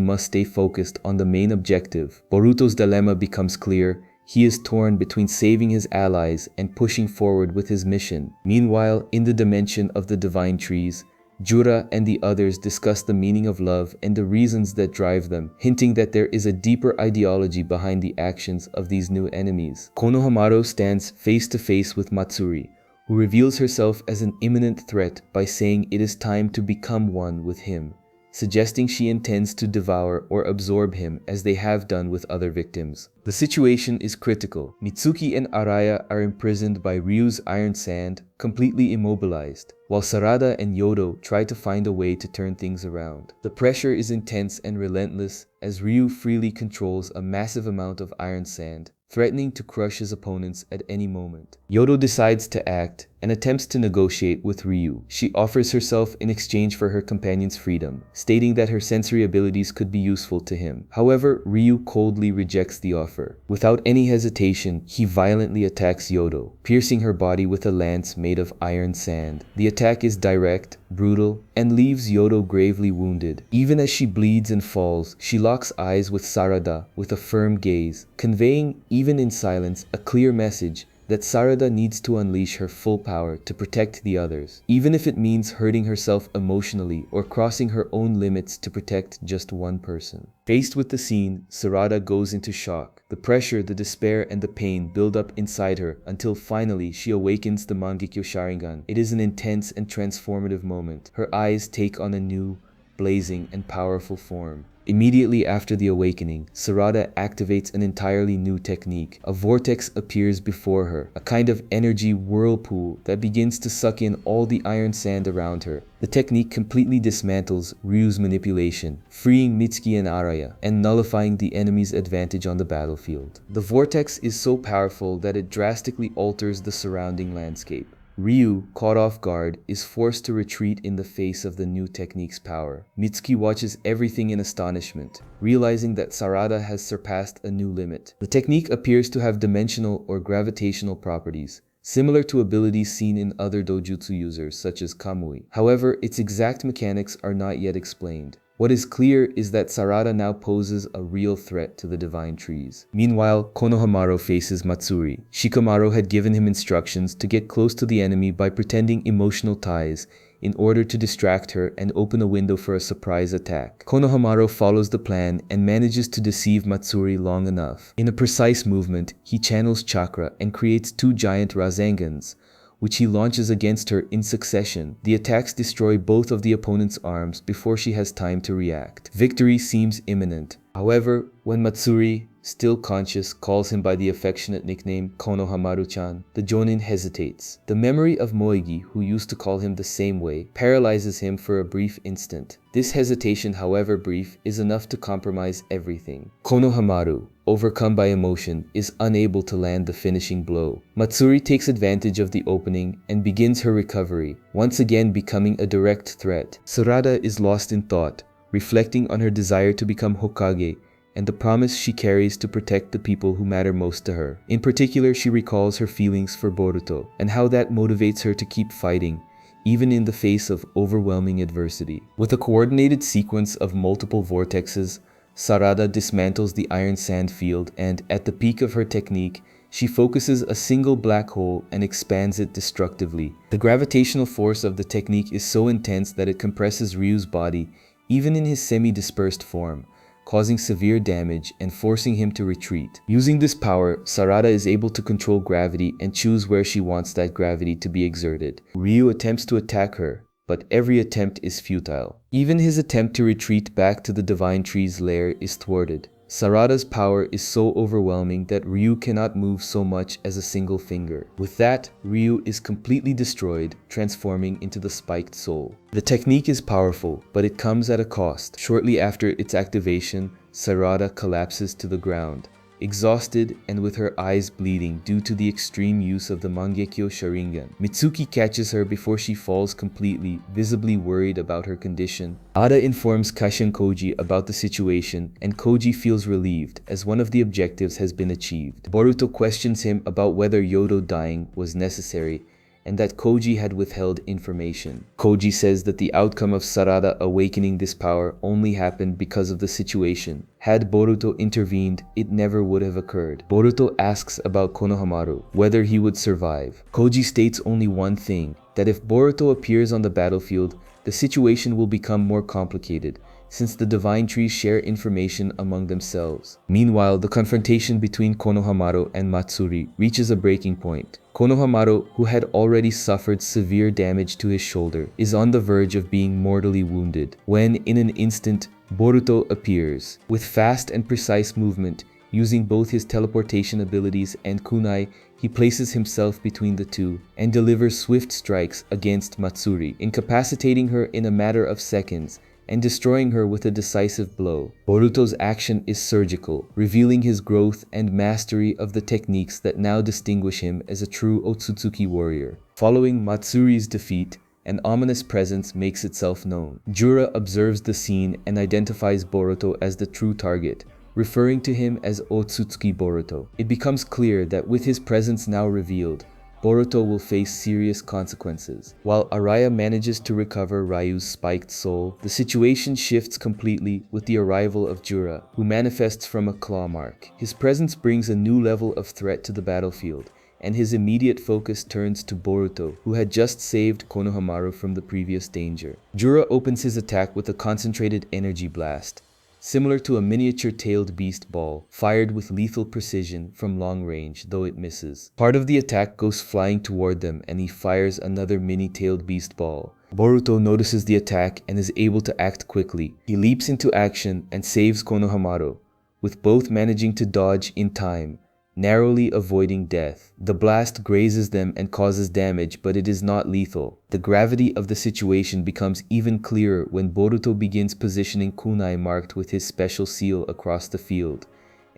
must stay focused on the main objective. Boruto's dilemma becomes clear. He is torn between saving his allies and pushing forward with his mission. Meanwhile, in the dimension of the divine trees, Jura and the others discuss the meaning of love and the reasons that drive them, hinting that there is a deeper ideology behind the actions of these new enemies. Konohamaru stands face to face with Matsuri, who reveals herself as an imminent threat by saying it is time to become one with him, suggesting she intends to devour or absorb him as they have done with other victims. The situation is critical. Mitsuki and Araya are imprisoned by Ryu's iron sand, completely immobilized, while Sarada and Yodo try to find a way to turn things around. The pressure is intense and relentless as Ryu freely controls a massive amount of iron sand, threatening to crush his opponents at any moment. Yodo decides to act and attempts to negotiate with Ryu. She offers herself in exchange for her companion's freedom, stating that her sensory abilities could be useful to him. However, Ryu coldly rejects the offer. Without any hesitation, he violently attacks Yodo, piercing her body with a lance made of iron sand. The attack is direct, brutal, and leaves Yodo gravely wounded. Even as she bleeds and falls, she locks eyes with Sarada with a firm gaze, conveying, even in silence, a clear message that Sarada needs to unleash her full power to protect the others, even if it means hurting herself emotionally or crossing her own limits to protect just one person. Faced with the scene, Sarada goes into shock. The pressure, the despair, and the pain build up inside her until finally she awakens the Mangekyo Sharingan. It is an intense and transformative moment. Her eyes take on a new, blazing, and powerful form. Immediately after the awakening, Sarada activates an entirely new technique. A vortex appears before her, a kind of energy whirlpool that begins to suck in all the iron sand around her. The technique completely dismantles Ryu's manipulation, freeing Mitsuki and Araya, and nullifying the enemy's advantage on the battlefield. The vortex is so powerful that it drastically alters the surrounding landscape. Ryu, caught off guard, is forced to retreat in the face of the new technique's power. Mitsuki watches everything in astonishment, realizing that Sarada has surpassed a new limit. The technique appears to have dimensional or gravitational properties, similar to abilities seen in other dojutsu users such as Kamui. However, its exact mechanics are not yet explained. What is clear is that Sarada now poses a real threat to the divine trees. Meanwhile, Konohamaru faces Matsuri. Shikamaru had given him instructions to get close to the enemy by pretending emotional ties in order to distract her and open a window for a surprise attack. Konohamaru follows the plan and manages to deceive Matsuri long enough. In a precise movement, he channels chakra and creates two giant Razengans, which he launches against her in succession. The attacks destroy both of the opponent's arms before she has time to react. Victory seems imminent, However, when Matsuri, still conscious, calls him by the affectionate nickname Konohamaru-chan, the Jonin hesitates. The memory of Moegi, who used to call him the same way, paralyzes him for a brief instant. This hesitation, however brief, is enough to compromise everything. Konohamaru, overcome by emotion, is unable to land the finishing blow. Matsuri takes advantage of the opening and begins her recovery, once again becoming a direct threat. Sarada is lost in thought, reflecting on her desire to become Hokage and the promise she carries to protect the people who matter most to her. In particular, she recalls her feelings for Boruto and how that motivates her to keep fighting, even in the face of overwhelming adversity. With a coordinated sequence of multiple vortexes, Sarada dismantles the iron sand field and, at the peak of her technique, she focuses a single black hole and expands it destructively. The gravitational force of the technique is so intense that it compresses Ryu's body, even in his semi-dispersed form, causing severe damage and forcing him to retreat. Using this power, Sarada is able to control gravity and choose where she wants that gravity to be exerted. Ryu attempts to attack her, but every attempt is futile. Even his attempt to retreat back to the Divine Tree's lair is thwarted. Sarada's power is so overwhelming that Ryu cannot move so much as a single finger. With that, Ryu is completely destroyed, transforming into the spiked soul. The technique is powerful, but it comes at a cost. Shortly after its activation, Sarada collapses to the ground, exhausted and with her eyes bleeding due to the extreme use of the Mangekyo Sharingan. Mitsuki catches her before she falls completely, visibly worried about her condition. Ada informs Kashin Koji about the situation, and Koji feels relieved as one of the objectives has been achieved. Boruto questions him about whether Yodo dying was necessary, and that Koji had withheld information. Koji says that the outcome of Sarada awakening this power only happened because of the situation. Had Boruto intervened, it never would have occurred. Boruto asks about Konohamaru, whether he would survive. Koji states only one thing, that if Boruto appears on the battlefield, the situation will become more complicated, since the Divine Trees share information among themselves. Meanwhile, the confrontation between Konohamaru and Matsuri reaches a breaking point. Konohamaru, who had already suffered severe damage to his shoulder, is on the verge of being mortally wounded, when in an instant, Boruto appears. With fast and precise movement, using both his teleportation abilities and kunai, he places himself between the two and delivers swift strikes against Matsuri, incapacitating her in a matter of seconds and destroying her with a decisive blow. Boruto's action is surgical, revealing his growth and mastery of the techniques that now distinguish him as a true Otsutsuki warrior. Following Matsuri's defeat, an ominous presence makes itself known. Jura observes the scene and identifies Boruto as the true target, referring to him as Otsutsuki Boruto. It becomes clear that with his presence now revealed, Boruto will face serious consequences. While Araya manages to recover Ryu's spiked soul, the situation shifts completely with the arrival of Jura, who manifests from a claw mark. His presence brings a new level of threat to the battlefield, and his immediate focus turns to Boruto, who had just saved Konohamaru from the previous danger. Jura opens his attack with a concentrated energy blast, similar to a miniature-tailed beast ball, fired with lethal precision from long range, though it misses. Part of the attack goes flying toward them, and he fires another mini-tailed beast ball. Boruto notices the attack and is able to act quickly. He leaps into action and saves Konohamaru, with both managing to dodge in time, narrowly avoiding death. The blast grazes them and causes damage, but it is not lethal. The gravity of the situation becomes even clearer when Boruto begins positioning kunai marked with his special seal across the field,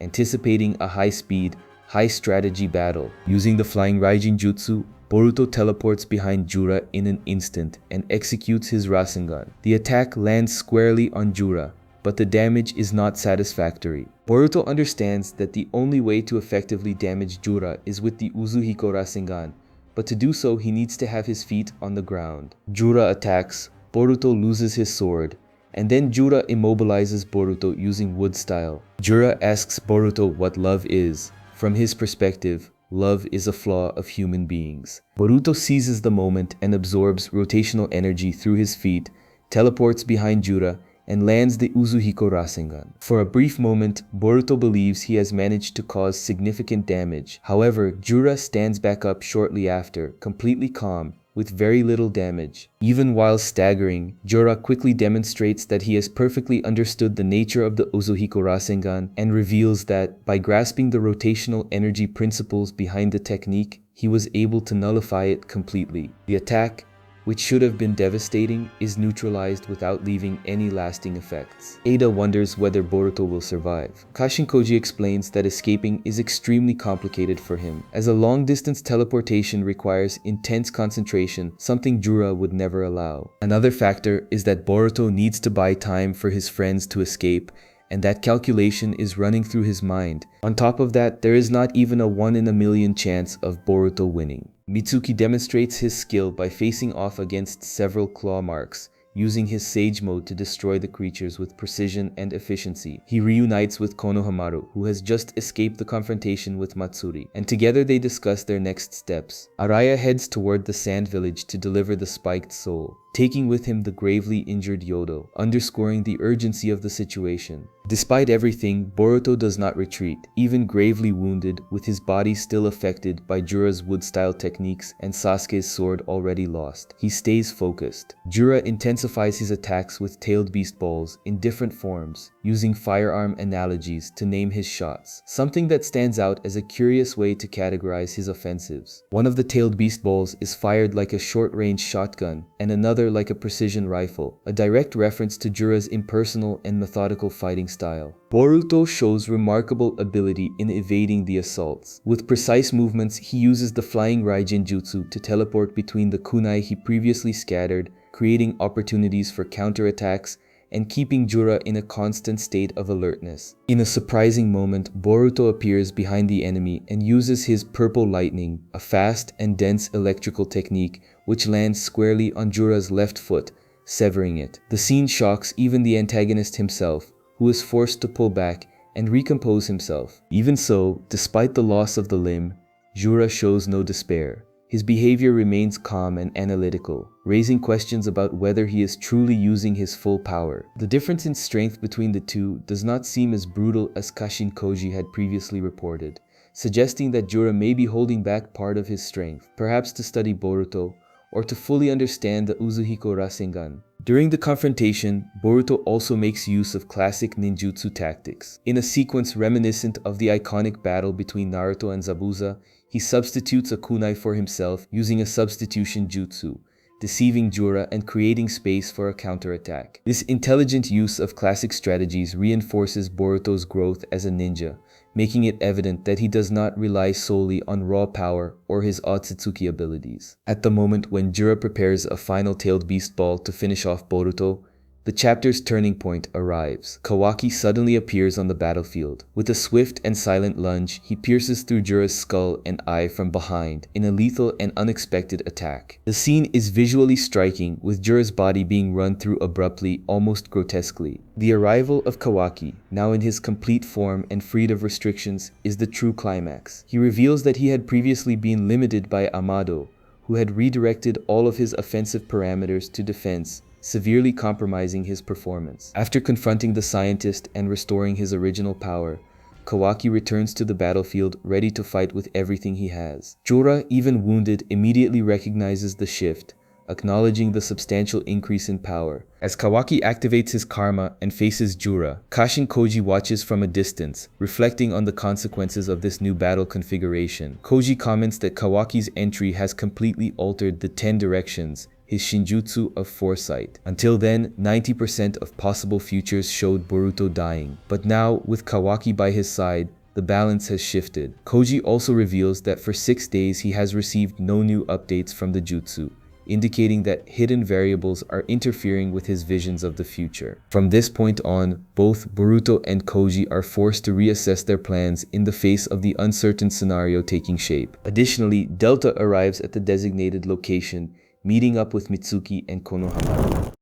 anticipating a high-speed, high-strategy battle. Using the Flying Raijin Jutsu, Boruto teleports behind Jura in an instant and executes his Rasengan. The attack lands squarely on Jura, but the damage is not satisfactory. Boruto understands that the only way to effectively damage Jura is with the Uzuhiko Rasengan, but to do so he needs to have his feet on the ground. Jura attacks, Boruto loses his sword, and then Jura immobilizes Boruto using wood style. Jura asks Boruto what love is. From his perspective, love is a flaw of human beings. Boruto seizes the moment and absorbs rotational energy through his feet, teleports behind Jura, and lands the Uzuhiko Rasengan. For a brief moment, Boruto believes he has managed to cause significant damage. However, Jura stands back up shortly after, completely calm, with very little damage. Even while staggering, Jura quickly demonstrates that he has perfectly understood the nature of the Uzuhiko Rasengan and reveals that, by grasping the rotational energy principles behind the technique, he was able to nullify it completely. The attack, which should have been devastating, is neutralized without leaving any lasting effects. Ada wonders whether Boruto will survive. Kashinkoji explains that escaping is extremely complicated for him, as a long-distance teleportation requires intense concentration, something Jura would never allow. Another factor is that Boruto needs to buy time for his friends to escape, and that calculation is running through his mind. On top of that, there is not even a 1 in a million chance of Boruto winning. Mitsuki demonstrates his skill by facing off against several claw marks, using his Sage Mode to destroy the creatures with precision and efficiency. He reunites with Konohamaru, who has just escaped the confrontation with Matsuri, and together they discuss their next steps. Araya heads toward the Sand Village to deliver the spiked soul, taking with him the gravely injured Yodo, underscoring the urgency of the situation. Despite everything, Boruto does not retreat, even gravely wounded, with his body still affected by Jura's wood-style techniques and Sasuke's sword already lost. He stays focused. Jura intensifies his attacks with tailed beast balls in different forms, using firearm analogies to name his shots, something that stands out as a curious way to categorize his offensives. One of the tailed beast balls is fired like a short-range shotgun, and another like a precision rifle, a direct reference to Jura's impersonal and methodical fighting style. Boruto shows remarkable ability in evading the assaults. With precise movements, he uses the flying Raijin Jutsu to teleport between the kunai he previously scattered, creating opportunities for counterattacks and keeping Jura in a constant state of alertness. In a surprising moment, Boruto appears behind the enemy and uses his purple lightning, a fast and dense electrical technique which lands squarely on Jura's left foot, severing it. The scene shocks even the antagonist himself, who is forced to pull back and recompose himself. Even so, despite the loss of the limb, Jura shows no despair. His behavior remains calm and analytical, raising questions about whether he is truly using his full power. The difference in strength between the two does not seem as brutal as Kashinkoji had previously reported, suggesting that Jura may be holding back part of his strength, perhaps to study Boruto, or to fully understand the Uzuhiko Rasengan. During the confrontation, Boruto also makes use of classic ninjutsu tactics. In a sequence reminiscent of the iconic battle between Naruto and Zabuza, he substitutes a kunai for himself using a substitution jutsu, deceiving Jura and creating space for a counterattack. This intelligent use of classic strategies reinforces Boruto's growth as a ninja, making it evident that he does not rely solely on raw power or his Otsutsuki abilities. At the moment when Jura prepares a final tailed beast ball to finish off Boruto, the chapter's turning point arrives. Kawaki suddenly appears on the battlefield. With a swift and silent lunge, he pierces through Jura's skull and eye from behind in a lethal and unexpected attack. The scene is visually striking, with Jura's body being run through abruptly, almost grotesquely. The arrival of Kawaki, now in his complete form and freed of restrictions, is the true climax. He reveals that he had previously been limited by Amado, who had redirected all of his offensive parameters to defense, severely compromising his performance. After confronting the scientist and restoring his original power, Kawaki returns to the battlefield ready to fight with everything he has. Jura, even wounded, immediately recognizes the shift, acknowledging the substantial increase in power. As Kawaki activates his karma and faces Jura, Kashinkoji watches from a distance, reflecting on the consequences of this new battle configuration. Koji comments that Kawaki's entry has completely altered the 10 directions, his Shinjutsu of foresight. Until then, 90% of possible futures showed Boruto dying. But now, with Kawaki by his side, the balance has shifted. Koji also reveals that for 6 days he has received no new updates from the jutsu, indicating that hidden variables are interfering with his visions of the future. From this point on, both Boruto and Koji are forced to reassess their plans in the face of the uncertain scenario taking shape. Additionally, Delta arrives at the designated location, meeting up with Mitsuki and Konohamaru.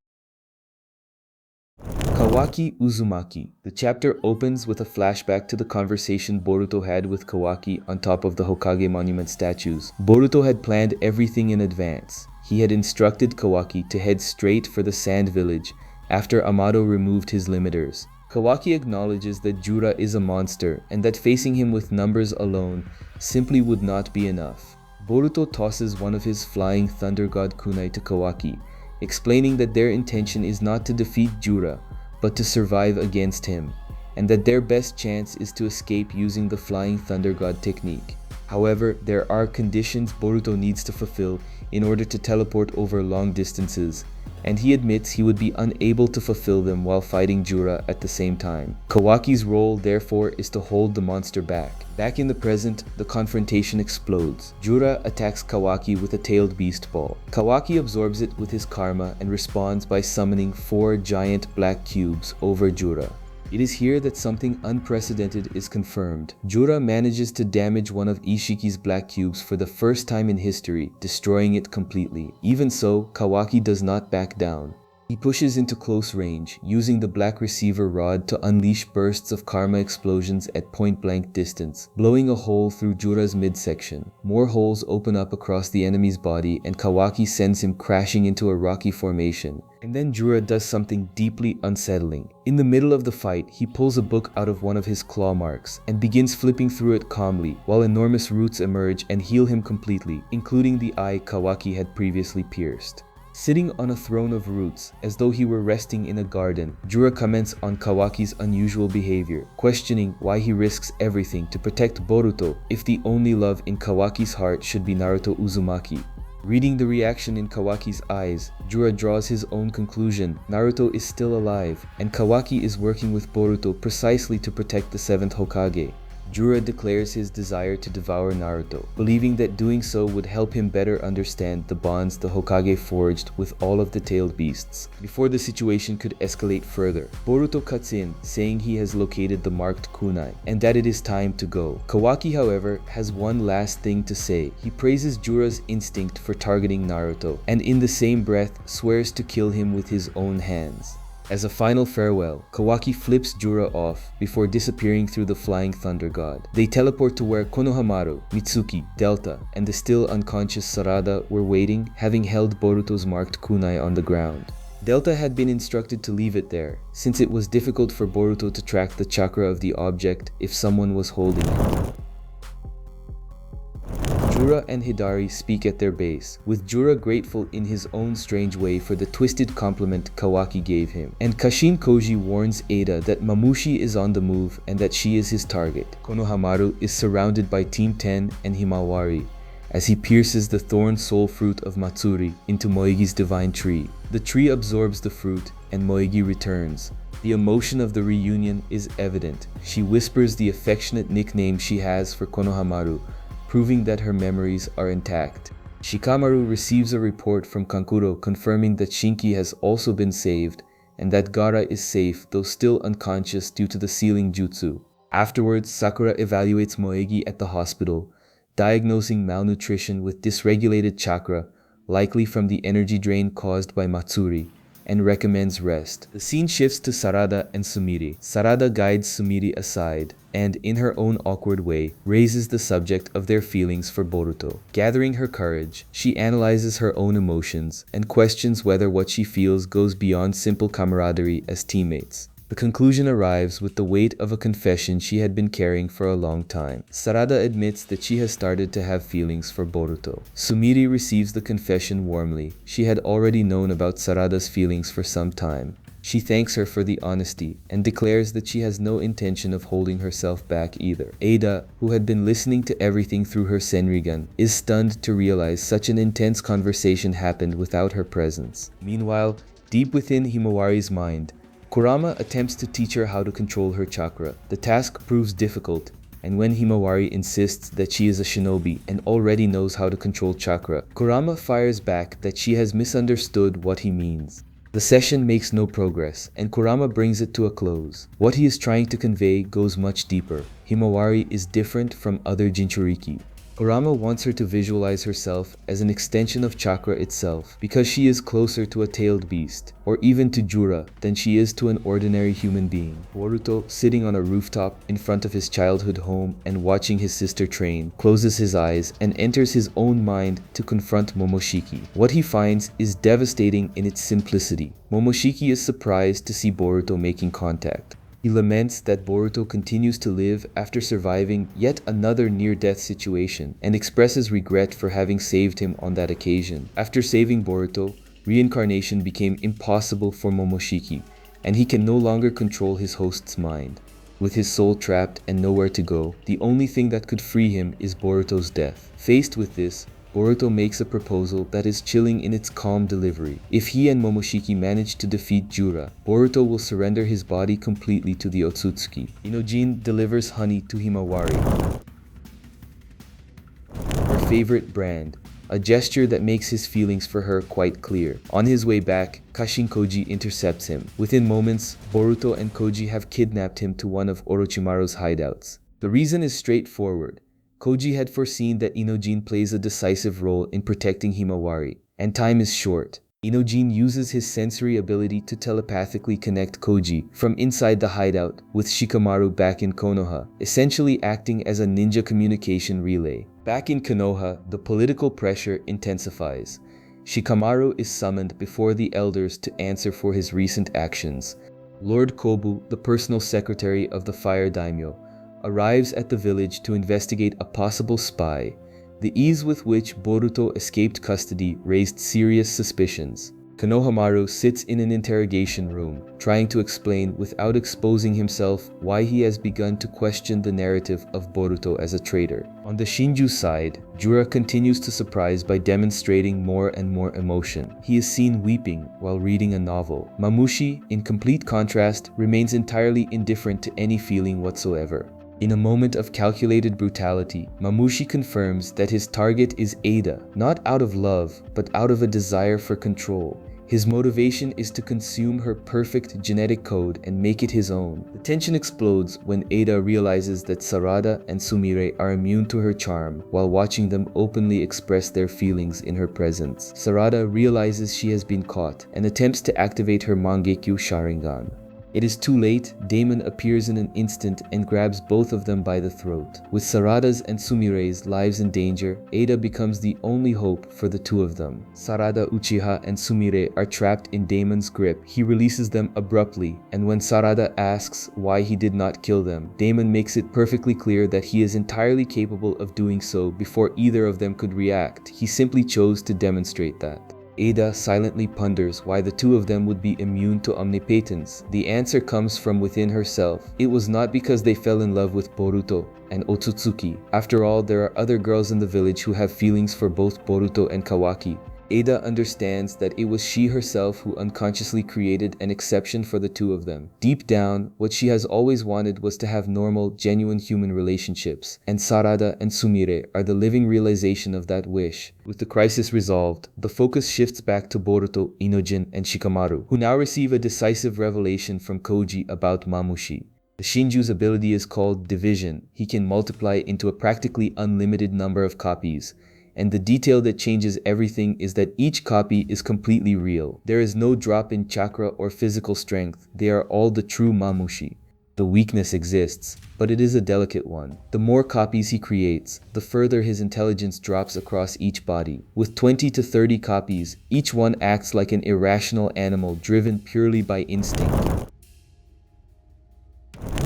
Kawaki Uzumaki. The chapter opens with a flashback to the conversation Boruto had with Kawaki on top of the Hokage monument statues. Boruto had planned everything in advance. He had instructed Kawaki to head straight for the Sand Village after Amado removed his limiters. Kawaki acknowledges that Jura is a monster and that facing him with numbers alone simply would not be enough. Boruto tosses one of his flying thunder god kunai to Kawaki, explaining that their intention is not to defeat Jura, but to survive against him, and that their best chance is to escape using the flying thunder god technique. However, there are conditions Boruto needs to fulfill in order to teleport over long distances, and he admits he would be unable to fulfill them while fighting Jura at the same time. Kawaki's role, therefore, is to hold the monster back. Back in the present, the confrontation explodes. Jura attacks Kawaki with a tailed beast ball. Kawaki absorbs it with his karma and responds by summoning 4 giant black cubes over Jura. It is here that something unprecedented is confirmed. Jura manages to damage one of Ishiki's black cubes for the first time in history, destroying it completely. Even so, Kawaki does not back down. He pushes into close range, using the black receiver rod to unleash bursts of karma explosions at point-blank distance, blowing a hole through Jura's midsection. More holes open up across the enemy's body, and Kawaki sends him crashing into a rocky formation. And then Jura does something deeply unsettling. In the middle of the fight, he pulls a book out of one of his claw marks and begins flipping through it calmly, while enormous roots emerge and heal him completely, including the eye Kawaki had previously pierced. Sitting on a throne of roots, as though he were resting in a garden, Jura comments on Kawaki's unusual behavior, questioning why he risks everything to protect Boruto if the only love in Kawaki's heart should be Naruto Uzumaki. Reading the reaction in Kawaki's eyes, Jura draws his own conclusion. Naruto is still alive, and Kawaki is working with Boruto precisely to protect the 7th Hokage. Jura declares his desire to devour Naruto, believing that doing so would help him better understand the bonds the Hokage forged with all of the tailed beasts. Before the situation could escalate further, Boruto cuts in, saying he has located the marked kunai, and that it is time to go. Kawaki, however, has one last thing to say. He praises Jura's instinct for targeting Naruto, and in the same breath swears to kill him with his own hands. As a final farewell, Kawaki flips Jura off before disappearing through the flying thunder god. They teleport to where Konohamaru, Mitsuki, Delta, and the still unconscious Sarada were waiting, having held Boruto's marked kunai on the ground. Delta had been instructed to leave it there, since it was difficult for Boruto to track the chakra of the object if someone was holding it. Jura and Hidari speak at their base, with Jura grateful in his own strange way for the twisted compliment Kawaki gave him. And Kashin Koji warns Ada that Mamushi is on the move and that she is his target. Konohamaru is surrounded by Team 10 and Himawari as he pierces the thorn soul fruit of Matsuri into Moegi's divine tree. The tree absorbs the fruit and Moegi returns. The emotion of the reunion is evident. She whispers the affectionate nickname she has for Konohamaru, proving that her memories are intact. Shikamaru receives a report from Kankuro confirming that Shinki has also been saved and that Gaara is safe though still unconscious due to the sealing jutsu. Afterwards, Sakura evaluates Moegi at the hospital, diagnosing malnutrition with dysregulated chakra, likely from the energy drain caused by Matsuri, and recommends rest. The scene shifts to Sarada and Sumiri. Sarada guides Sumiri aside and, in her own awkward way, raises the subject of their feelings for Boruto. Gathering her courage, she analyzes her own emotions and questions whether what she feels goes beyond simple camaraderie as teammates. The conclusion arrives with the weight of a confession she had been carrying for a long time. Sarada admits that she has started to have feelings for Boruto. Sumiri receives the confession warmly. She had already known about Sarada's feelings for some time. She thanks her for the honesty and declares that she has no intention of holding herself back either. Ada, who had been listening to everything through her Senrigan, is stunned to realize such an intense conversation happened without her presence. Meanwhile, deep within Himawari's mind, Kurama attempts to teach her how to control her chakra. The task proves difficult, and when Himawari insists that she is a shinobi and already knows how to control chakra, Kurama fires back that she has misunderstood what he means. The session makes no progress, and Kurama brings it to a close. What he is trying to convey goes much deeper. Himawari is different from other Jinchuriki. Kurama wants her to visualize herself as an extension of chakra itself, because she is closer to a tailed beast, or even to Jura, than she is to an ordinary human being. Boruto, sitting on a rooftop in front of his childhood home and watching his sister train, closes his eyes and enters his own mind to confront Momoshiki. What he finds is devastating in its simplicity. Momoshiki is surprised to see Boruto making contact. He laments that Boruto continues to live after surviving yet another near-death situation and expresses regret for having saved him on that occasion. After saving Boruto, reincarnation became impossible for Momoshiki, and he can no longer control his host's mind. With his soul trapped and nowhere to go, the only thing that could free him is Boruto's death. Faced with this, Boruto makes a proposal that is chilling in its calm delivery. If he and Momoshiki manage to defeat Jura, Boruto will surrender his body completely to the Otsutsuki. Inojin delivers honey to Himawari, her favorite brand, a gesture that makes his feelings for her quite clear. On his way back, Kashin Koji intercepts him. Within moments, Boruto and Koji have kidnapped him to one of Orochimaru's hideouts. The reason is straightforward. Koji had foreseen that Inojin plays a decisive role in protecting Himawari, and time is short. Inojin uses his sensory ability to telepathically connect Koji from inside the hideout with Shikamaru back in Konoha, essentially acting as a ninja communication relay. Back in Konoha, the political pressure intensifies. Shikamaru is summoned before the elders to answer for his recent actions. Lord Kobu, the personal secretary of the Fire Daimyo, arrives at the village to investigate a possible spy. The ease with which Boruto escaped custody raised serious suspicions. Konohamaru sits in an interrogation room, trying to explain without exposing himself why he has begun to question the narrative of Boruto as a traitor. On the Shinju side, Jura continues to surprise by demonstrating more and more emotion. He is seen weeping while reading a novel. Mamushi, in complete contrast, remains entirely indifferent to any feeling whatsoever. In a moment of calculated brutality, Mamushi confirms that his target is Ada, not out of love, but out of a desire for control. His motivation is to consume her perfect genetic code and make it his own. The tension explodes when Ada realizes that Sarada and Sumire are immune to her charm while watching them openly express their feelings in her presence. Sarada realizes she has been caught and attempts to activate her Mangekyo Sharingan. It is too late. Damon appears in an instant and grabs both of them by the throat. With Sarada's and Sumire's lives in danger, Ada becomes the only hope for the two of them. Sarada, Uchiha, and Sumire are trapped in Damon's grip. He releases them abruptly, and when Sarada asks why he did not kill them, Damon makes it perfectly clear that he is entirely capable of doing so before either of them could react. He simply chose to demonstrate that. Ada silently ponders why the two of them would be immune to omnipotence. The answer comes from within herself. It was not because they fell in love with Boruto and Otsutsuki. After all, there are other girls in the village who have feelings for both Boruto and Kawaki. Ada understands that it was she herself who unconsciously created an exception for the two of them. Deep down, what she has always wanted was to have normal, genuine human relationships, and Sarada and Sumire are the living realization of that wish. With the crisis resolved, the focus shifts back to Boruto, Inojin, and Shikamaru, who now receive a decisive revelation from Koji about Mamushi. The Shinju's ability is called Division. He can multiply into a practically unlimited number of copies. And the detail that changes everything is that each copy is completely real. There is no drop in chakra or physical strength. They are all the true Mamushi. The weakness exists, but it is a delicate one. The more copies he creates, the further his intelligence drops across each body. With 20 to 30 copies, each one acts like an irrational animal driven purely by instinct.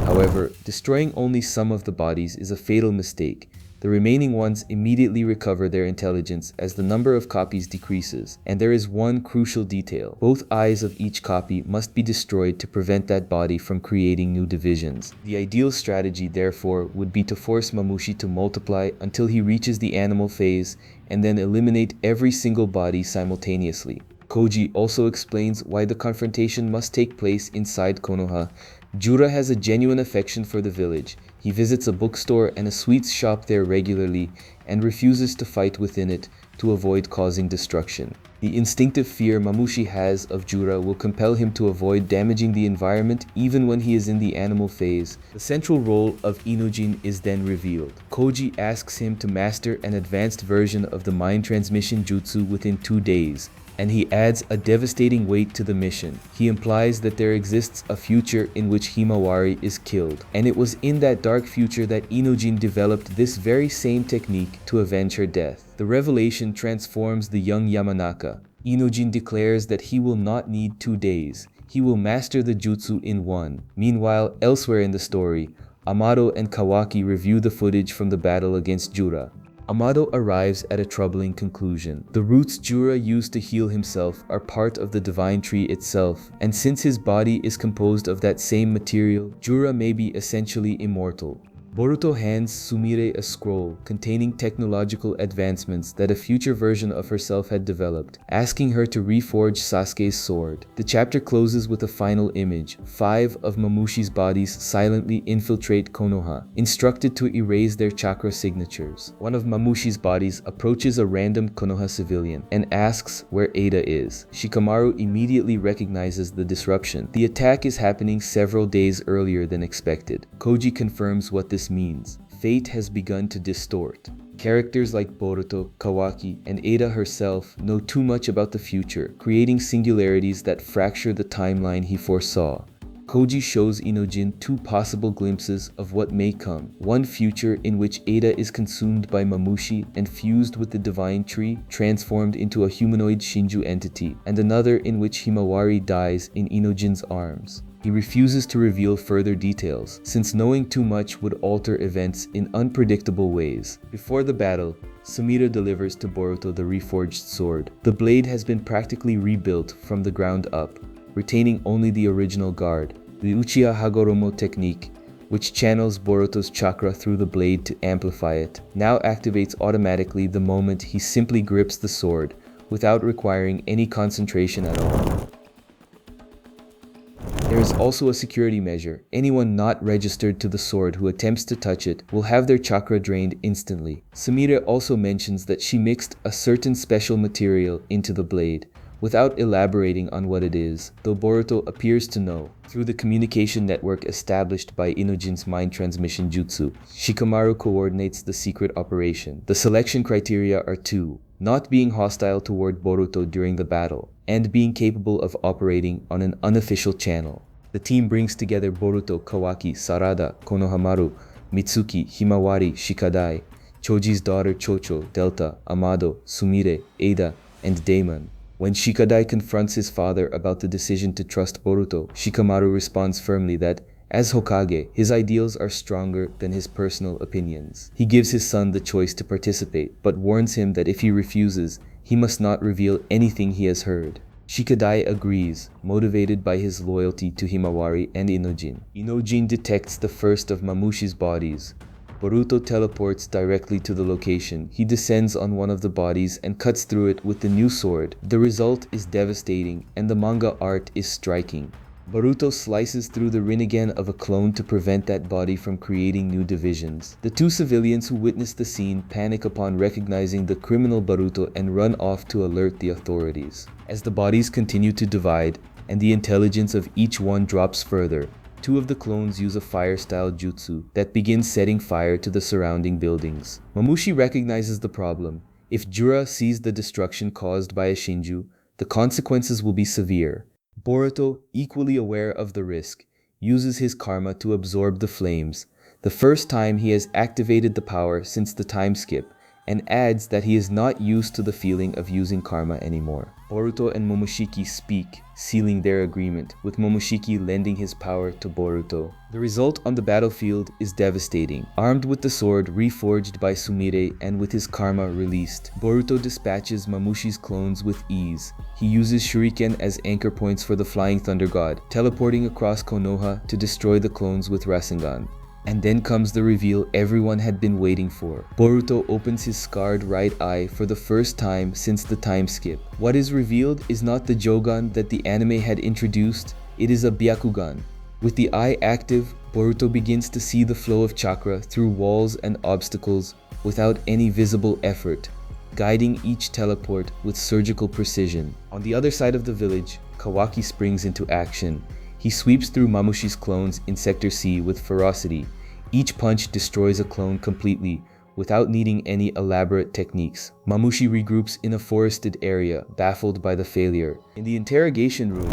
However, destroying only some of the bodies is a fatal mistake. The remaining ones immediately recover their intelligence as the number of copies decreases. And there is one crucial detail. Both eyes of each copy must be destroyed to prevent that body from creating new divisions. The ideal strategy, therefore, would be to force Mamushi to multiply until he reaches the animal phase and then eliminate every single body simultaneously. Koji also explains why the confrontation must take place inside Konoha. Jura has a genuine affection for the village. He visits a bookstore and a sweets shop there regularly and refuses to fight within it to avoid causing destruction. The instinctive fear Mamushi has of Jura will compel him to avoid damaging the environment even when he is in the animal phase. The central role of Inojin is then revealed. Koji asks him to master an advanced version of the mind transmission jutsu within 2 days. And he adds a devastating weight to the mission. He implies that there exists a future in which Himawari is killed, and it was in that dark future that Inojin developed this very same technique to avenge her death. The revelation transforms the young Yamanaka. Inojin declares that he will not need 2 days. He will master the jutsu in one. Meanwhile, elsewhere in the story, Amado and Kawaki review the footage from the battle against Jura. Amado arrives at a troubling conclusion. The roots Jura used to heal himself are part of the divine tree itself, and since his body is composed of that same material, Jura may be essentially immortal. Boruto hands Sumire a scroll containing technological advancements that a future version of herself had developed, asking her to reforge Sasuke's sword. The chapter closes with a final image. 5 of Mamushi's bodies silently infiltrate Konoha, instructed to erase their chakra signatures. One of Mamushi's bodies approaches a random Konoha civilian and asks where Ada is. Shikamaru immediately recognizes the disruption. The attack is happening several days earlier than expected. Koji confirms what this means. Fate has begun to distort. Characters like Boruto, Kawaki, and Ada herself know too much about the future, creating singularities that fracture the timeline he foresaw. Koji shows Inojin 2 possible glimpses of what may come. One future in which Ada is consumed by Mamushi and fused with the divine tree, transformed into a humanoid Shinju entity, and another in which Himawari dies in Inojin's arms. He refuses to reveal further details, since knowing too much would alter events in unpredictable ways. Before the battle, Sumire delivers to Boruto the reforged sword. The blade has been practically rebuilt from the ground up, retaining only the original guard. The Uchiha Hagoromo technique, which channels Boruto's chakra through the blade to amplify it, now activates automatically the moment he simply grips the sword, without requiring any concentration at all. There is also a security measure. Anyone not registered to the sword who attempts to touch it will have their chakra drained instantly. Sumire also mentions that she mixed a certain special material into the blade, without elaborating on what it is, though Boruto appears to know. Through the communication network established by Inojin's mind transmission jutsu, Shikamaru coordinates the secret operation. The selection criteria are 2. Not being hostile toward Boruto during the battle, and being capable of operating on an unofficial channel. The team brings together Boruto, Kawaki, Sarada, Konohamaru, Mitsuki, Himawari, Shikadai, Choji's daughter Chocho, Delta, Amado, Sumire, Ada, and Daemon. When Shikadai confronts his father about the decision to trust Boruto, Shikamaru responds firmly that, as Hokage, his ideals are stronger than his personal opinions. He gives his son the choice to participate, but warns him that if he refuses, he must not reveal anything he has heard. Shikadai agrees, motivated by his loyalty to Himawari and Inojin. Inojin detects the first of Mamushi's bodies. Boruto teleports directly to the location. He descends on one of the bodies and cuts through it with the new sword. The result is devastating, and the manga art is striking. Boruto slices through the rinnegan of a clone to prevent that body from creating new divisions. The 2 civilians who witness the scene panic upon recognizing the criminal Boruto and run off to alert the authorities. As the bodies continue to divide, and the intelligence of each one drops further, 2 of the clones use a fire-style jutsu that begins setting fire to the surrounding buildings. Mamushi recognizes the problem. If Jura sees the destruction caused by a Shinju, the consequences will be severe. Boruto, equally aware of the risk, uses his karma to absorb the flames, the first time he has activated the power since the time skip, and adds that he is not used to the feeling of using karma anymore. Boruto and Momoshiki speak, sealing their agreement, with Momoshiki lending his power to Boruto. The result on the battlefield is devastating. Armed with the sword reforged by Sumire and with his karma released, Boruto dispatches Mamushi's clones with ease. He uses shuriken as anchor points for the Flying Thunder God, teleporting across Konoha to destroy the clones with Rasengan. And then comes the reveal everyone had been waiting for. Boruto opens his scarred right eye for the first time since the time skip. What is revealed is not the Jogan that the anime had introduced, it is a Byakugan. With the eye active, Boruto begins to see the flow of chakra through walls and obstacles without any visible effort, guiding each teleport with surgical precision. On the other side of the village, Kawaki springs into action. He sweeps through Mamushi's clones in Sector C with ferocity. Each punch destroys a clone completely, without needing any elaborate techniques. Mamushi regroups in a forested area, baffled by the failure. In the interrogation room,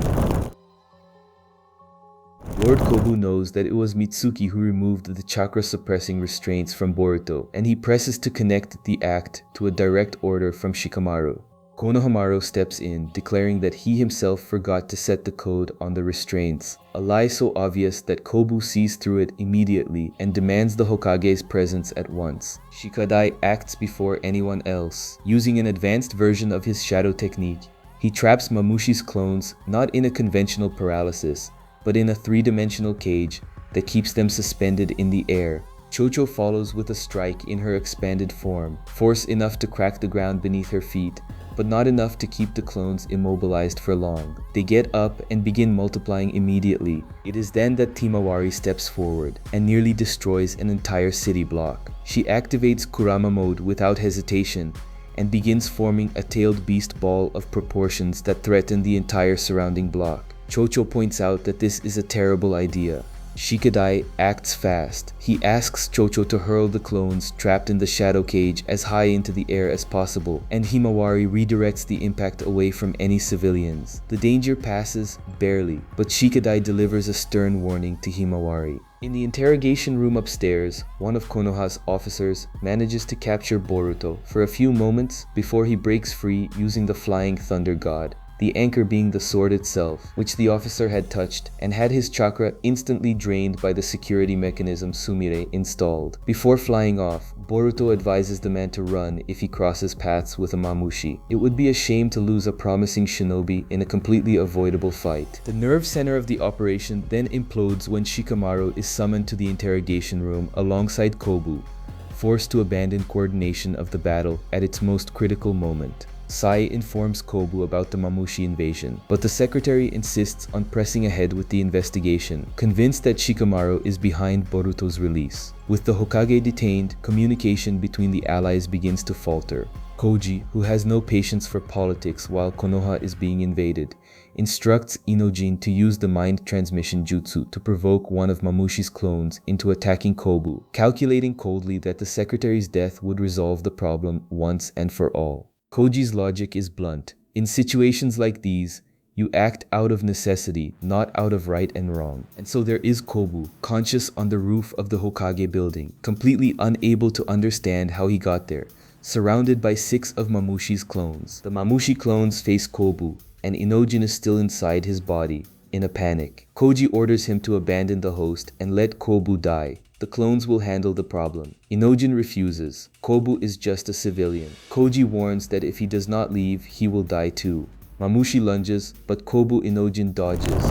Lord Kobu knows that it was Mitsuki who removed the chakra-suppressing restraints from Boruto, and he presses to connect the act to a direct order from Shikamaru. Konohamaru steps in, declaring that he himself forgot to set the code on the restraints, a lie so obvious that Kobu sees through it immediately and demands the Hokage's presence at once. Shikadai acts before anyone else. Using an advanced version of his shadow technique, he traps Mamushi's clones not in a conventional paralysis, but in a three-dimensional cage that keeps them suspended in the air. Chocho follows with a strike in her expanded form, force enough to crack the ground beneath her feet, but not enough to keep the clones immobilized for long. They get up and begin multiplying immediately. It is then that Timawari steps forward and nearly destroys an entire city block. She activates Kurama mode without hesitation and begins forming a tailed beast ball of proportions that threaten the entire surrounding block. Chocho points out that this is a terrible idea. Shikadai acts fast. He asks Chocho to hurl the clones trapped in the shadow cage as high into the air as possible, and Himawari redirects the impact away from any civilians. The danger passes barely, but Shikadai delivers a stern warning to Himawari. In the interrogation room upstairs, one of Konoha's officers manages to capture Boruto for a few moments before he breaks free using the Flying Thunder God, the anchor being the sword itself, which the officer had touched and had his chakra instantly drained by the security mechanism Sumire installed. Before flying off, Boruto advises the man to run if he crosses paths with a Mamushi. It would be a shame to lose a promising shinobi in a completely avoidable fight. The nerve center of the operation then implodes when Shikamaru is summoned to the interrogation room alongside Kobu, forced to abandon coordination of the battle at its most critical moment. Sai informs Kobu about the Mamushi invasion, but the secretary insists on pressing ahead with the investigation, convinced that Shikamaru is behind Boruto's release. With the Hokage detained, communication between the allies begins to falter. Koji, who has no patience for politics while Konoha is being invaded, instructs Inojin to use the mind transmission jutsu to provoke one of Mamushi's clones into attacking Kobu, calculating coldly that the secretary's death would resolve the problem once and for all. Koji's logic is blunt. In situations like these, you act out of necessity, not out of right and wrong. And so there is Kobu, conscious on the roof of the Hokage building, completely unable to understand how he got there, surrounded by 6 of Mamushi's clones. The Mamushi clones face Kobu, and Inojin is still inside his body, in a panic. Koji orders him to abandon the host and let Kobu die. The clones will handle the problem. Inojin refuses. Kobu is just a civilian. Koji warns that if he does not leave, he will die too. Mamushi lunges, but Kobu Inojin dodges.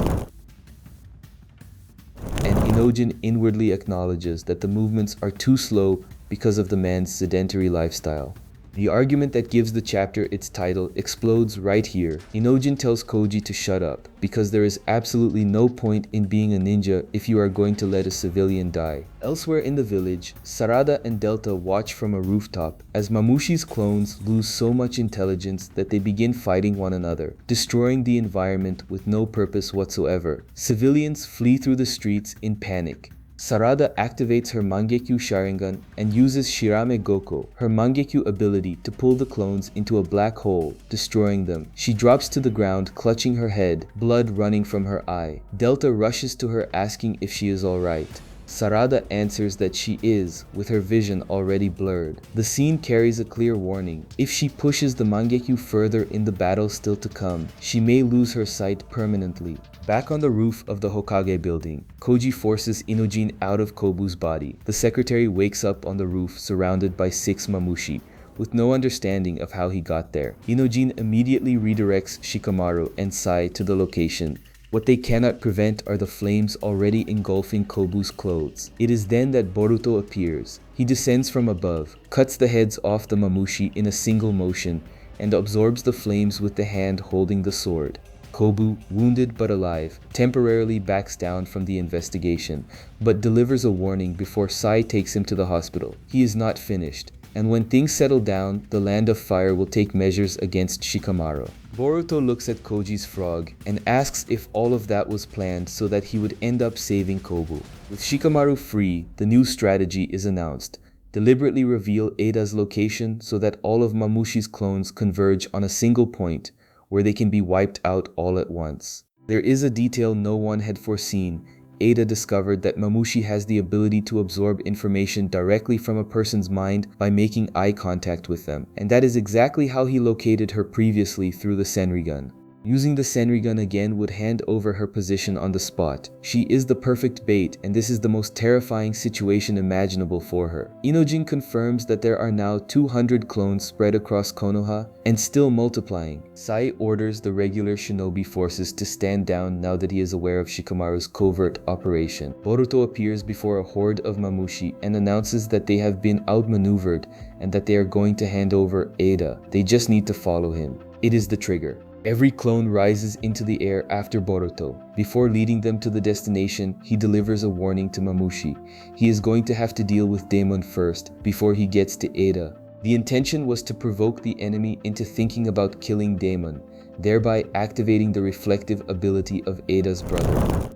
And Inojin inwardly acknowledges that the movements are too slow because of the man's sedentary lifestyle. The argument that gives the chapter its title explodes right here. Inojin tells Koji to shut up, because there is absolutely no point in being a ninja if you are going to let a civilian die. Elsewhere in the village, Sarada and Delta watch from a rooftop as Mamushi's clones lose so much intelligence that they begin fighting one another, destroying the environment with no purpose whatsoever. Civilians flee through the streets in panic. Sarada activates her Mangekyu Sharingan and uses Shirame Goko, her Mangekyu ability, to pull the clones into a black hole, destroying them. She drops to the ground, clutching her head, blood running from her eye. Delta rushes to her asking if she is alright. Sarada answers that she is, with her vision already blurred. The scene carries a clear warning. If she pushes the Mangekyu further in the battle still to come, she may lose her sight permanently. Back on the roof of the Hokage building, Koji forces Inojin out of Kobu's body. The secretary wakes up on the roof surrounded by 6 Mamushi, with no understanding of how he got there. Inojin immediately redirects Shikamaru and Sai to the location. What they cannot prevent are the flames already engulfing Kobu's clothes. It is then that Boruto appears. He descends from above, cuts the heads off the Mamushi in a single motion, and absorbs the flames with the hand holding the sword. Kobu, wounded but alive, temporarily backs down from the investigation, but delivers a warning before Sai takes him to the hospital. He is not finished, and when things settle down, the Land of Fire will take measures against Shikamaru. Boruto looks at Koji's frog and asks if all of that was planned so that he would end up saving Kobu. With Shikamaru free, the new strategy is announced. Deliberately reveal Eida's location so that all of Mamushi's clones converge on a single point, where they can be wiped out all at once. There is a detail no one had foreseen Ada discovered that Mamushi has the ability to absorb information directly from a person's mind by making eye contact with them, and that is exactly how he located her previously through the Senrigun. Using the Senrigun again would hand over her position on the spot. She is the perfect bait, and this is the most terrifying situation imaginable for her. Inojin confirms that there are now 200 clones spread across Konoha and still multiplying. Sai orders the regular shinobi forces to stand down now that he is aware of Shikamaru's covert operation. Boruto appears before a horde of Mamushi and announces that they have been outmaneuvered and that they are going to hand over Ada. They just need to follow him. It is the trigger. Every clone rises into the air after Boruto. Before leading them to the destination, he delivers a warning to Mamushi. He is going to have to deal with Daemon first, before he gets to Ada. The intention was to provoke the enemy into thinking about killing Daemon, thereby activating the reflective ability of Ada's brother.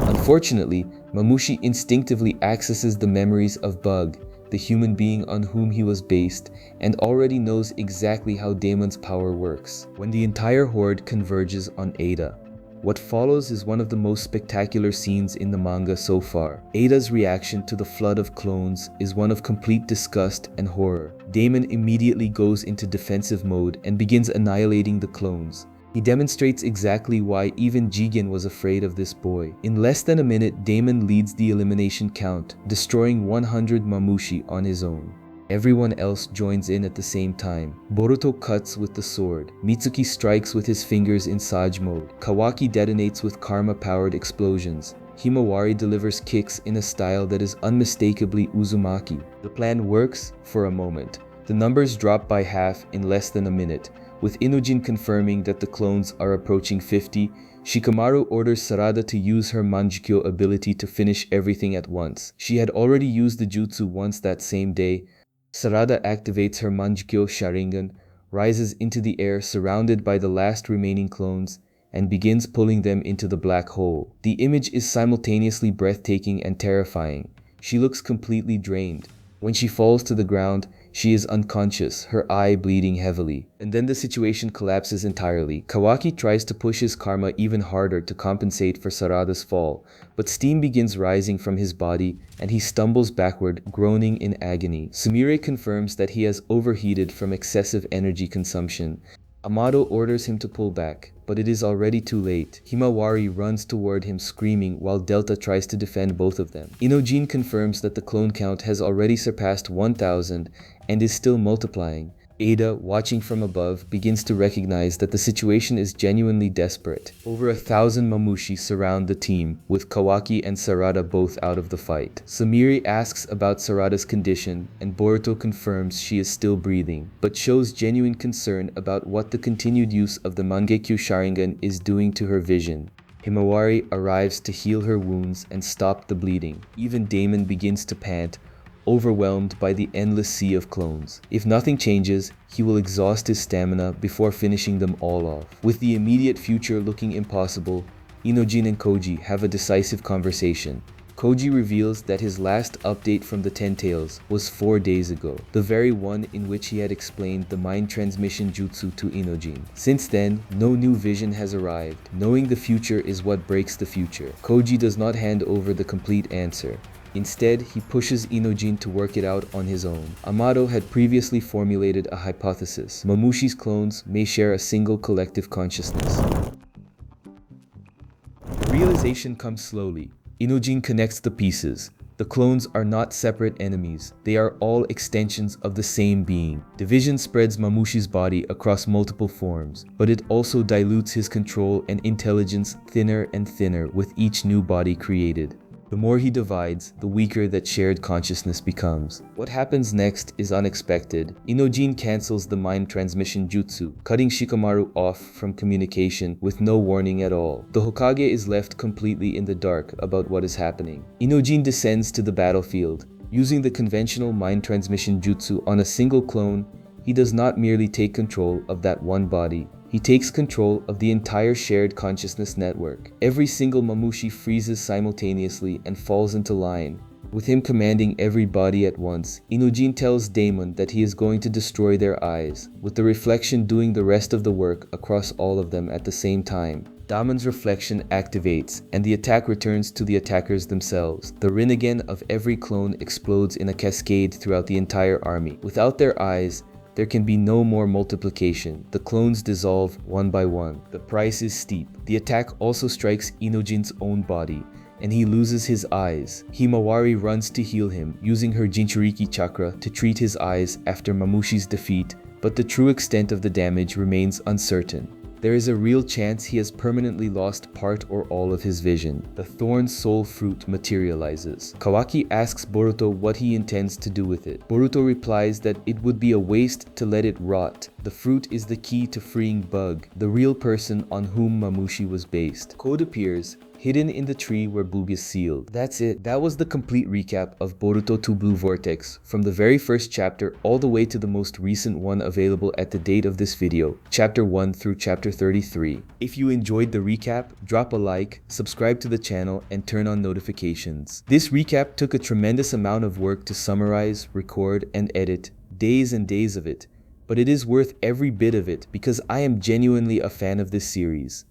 Unfortunately, Mamushi instinctively accesses the memories of Bug, the human being on whom he was based, and already knows exactly how Daemon's power works. When the entire horde converges on Ada, what follows is one of the most spectacular scenes in the manga so far. Ada's reaction to the flood of clones is one of complete disgust and horror. Daemon immediately goes into defensive mode and begins annihilating the clones. He demonstrates exactly why even Jigen was afraid of this boy. In less than a minute, Daemon leads the elimination count, destroying 100 Mamushi on his own. Everyone else joins in at the same time. Boruto cuts with the sword. Mitsuki strikes with his fingers in Sage mode. Kawaki detonates with karma-powered explosions. Himawari delivers kicks in a style that is unmistakably Uzumaki. The plan works for a moment. The numbers drop by half in less than a minute. With Inojin confirming that the clones are approaching 50, Shikamaru orders Sarada to use her Manjikyo ability to finish everything at once. She had already used the jutsu once that same day. Sarada activates her Manjikyo Sharingan, rises into the air surrounded by the last remaining clones, and begins pulling them into the black hole. The image is simultaneously breathtaking and terrifying. She looks completely drained. When she falls to the ground, she is unconscious, her eye bleeding heavily. And then the situation collapses entirely. Kawaki tries to push his karma even harder to compensate for Sarada's fall, but steam begins rising from his body and he stumbles backward, groaning in agony. Sumire confirms that he has overheated from excessive energy consumption. Amado orders him to pull back, but it is already too late. Himawari runs toward him screaming while Delta tries to defend both of them. Inojin confirms that the clone count has already surpassed 1,000 and is still multiplying. Ada, watching from above, begins to recognize that the situation is genuinely desperate. Over 1,000 Mamushi surround the team, with Kawaki and Sarada both out of the fight. Sumire asks about Sarada's condition, and Boruto confirms she is still breathing, but shows genuine concern about what the continued use of the Mangekyo Sharingan is doing to her vision. Himawari arrives to heal her wounds and stop the bleeding. Even Daemon begins to pant, overwhelmed by the endless sea of clones. If nothing changes, he will exhaust his stamina before finishing them all off. With the immediate future looking impossible, Inojin and Koji have a decisive conversation. Koji reveals that his last update from the Ten Tails was 4 days ago, the very one in which he had explained the mind transmission jutsu to Inojin. Since then, no new vision has arrived. Knowing the future is what breaks the future. Koji does not hand over the complete answer. Instead, he pushes Inojin to work it out on his own. Amado had previously formulated a hypothesis. Mamushi's clones may share a single collective consciousness. The realization comes slowly. Inojin connects the pieces. The clones are not separate enemies. They are all extensions of the same being. Division spreads Mamushi's body across multiple forms, but it also dilutes his control and intelligence thinner and thinner with each new body created. The more he divides, the weaker that shared consciousness becomes. What happens next is unexpected. Inojin cancels the mind transmission jutsu, cutting Shikamaru off from communication with no warning at all. The Hokage is left completely in the dark about what is happening. Inojin descends to the battlefield. Using the conventional mind transmission jutsu on a single clone, he does not merely take control of that one body. He takes control of the entire shared consciousness network. Every single Mamushi freezes simultaneously and falls into line. With him commanding every body at once, Inojin tells Daemon that he is going to destroy their eyes, with the reflection doing the rest of the work across all of them at the same time. Damon's reflection activates, and the attack returns to the attackers themselves. The Rinnegan of every clone explodes in a cascade throughout the entire army. Without their eyes, there can be no more multiplication. The clones dissolve one by one. The price is steep. The attack also strikes Inojin's own body, and he loses his eyes. Himawari runs to heal him, using her Jinchuriki chakra to treat his eyes after Mamushi's defeat, but the true extent of the damage remains uncertain. There is a real chance he has permanently lost part or all of his vision. The Thorn Soul Fruit materializes. Kawaki asks Boruto what he intends to do with it. Boruto replies that it would be a waste to let it rot. The fruit is the key to freeing Bug, the real person on whom Mamushi was based. Code appears, hidden in the tree where Bug is sealed. That's it. That was the complete recap of Boruto 2 Blue Vortex, from the very first chapter all the way to the most recent one available at the date of this video, chapter 1 through chapter 33. If you enjoyed the recap, drop a like, subscribe to the channel, and turn on notifications. This recap took a tremendous amount of work to summarize, record, and edit, days and days of it, but it is worth every bit of it because I am genuinely a fan of this series.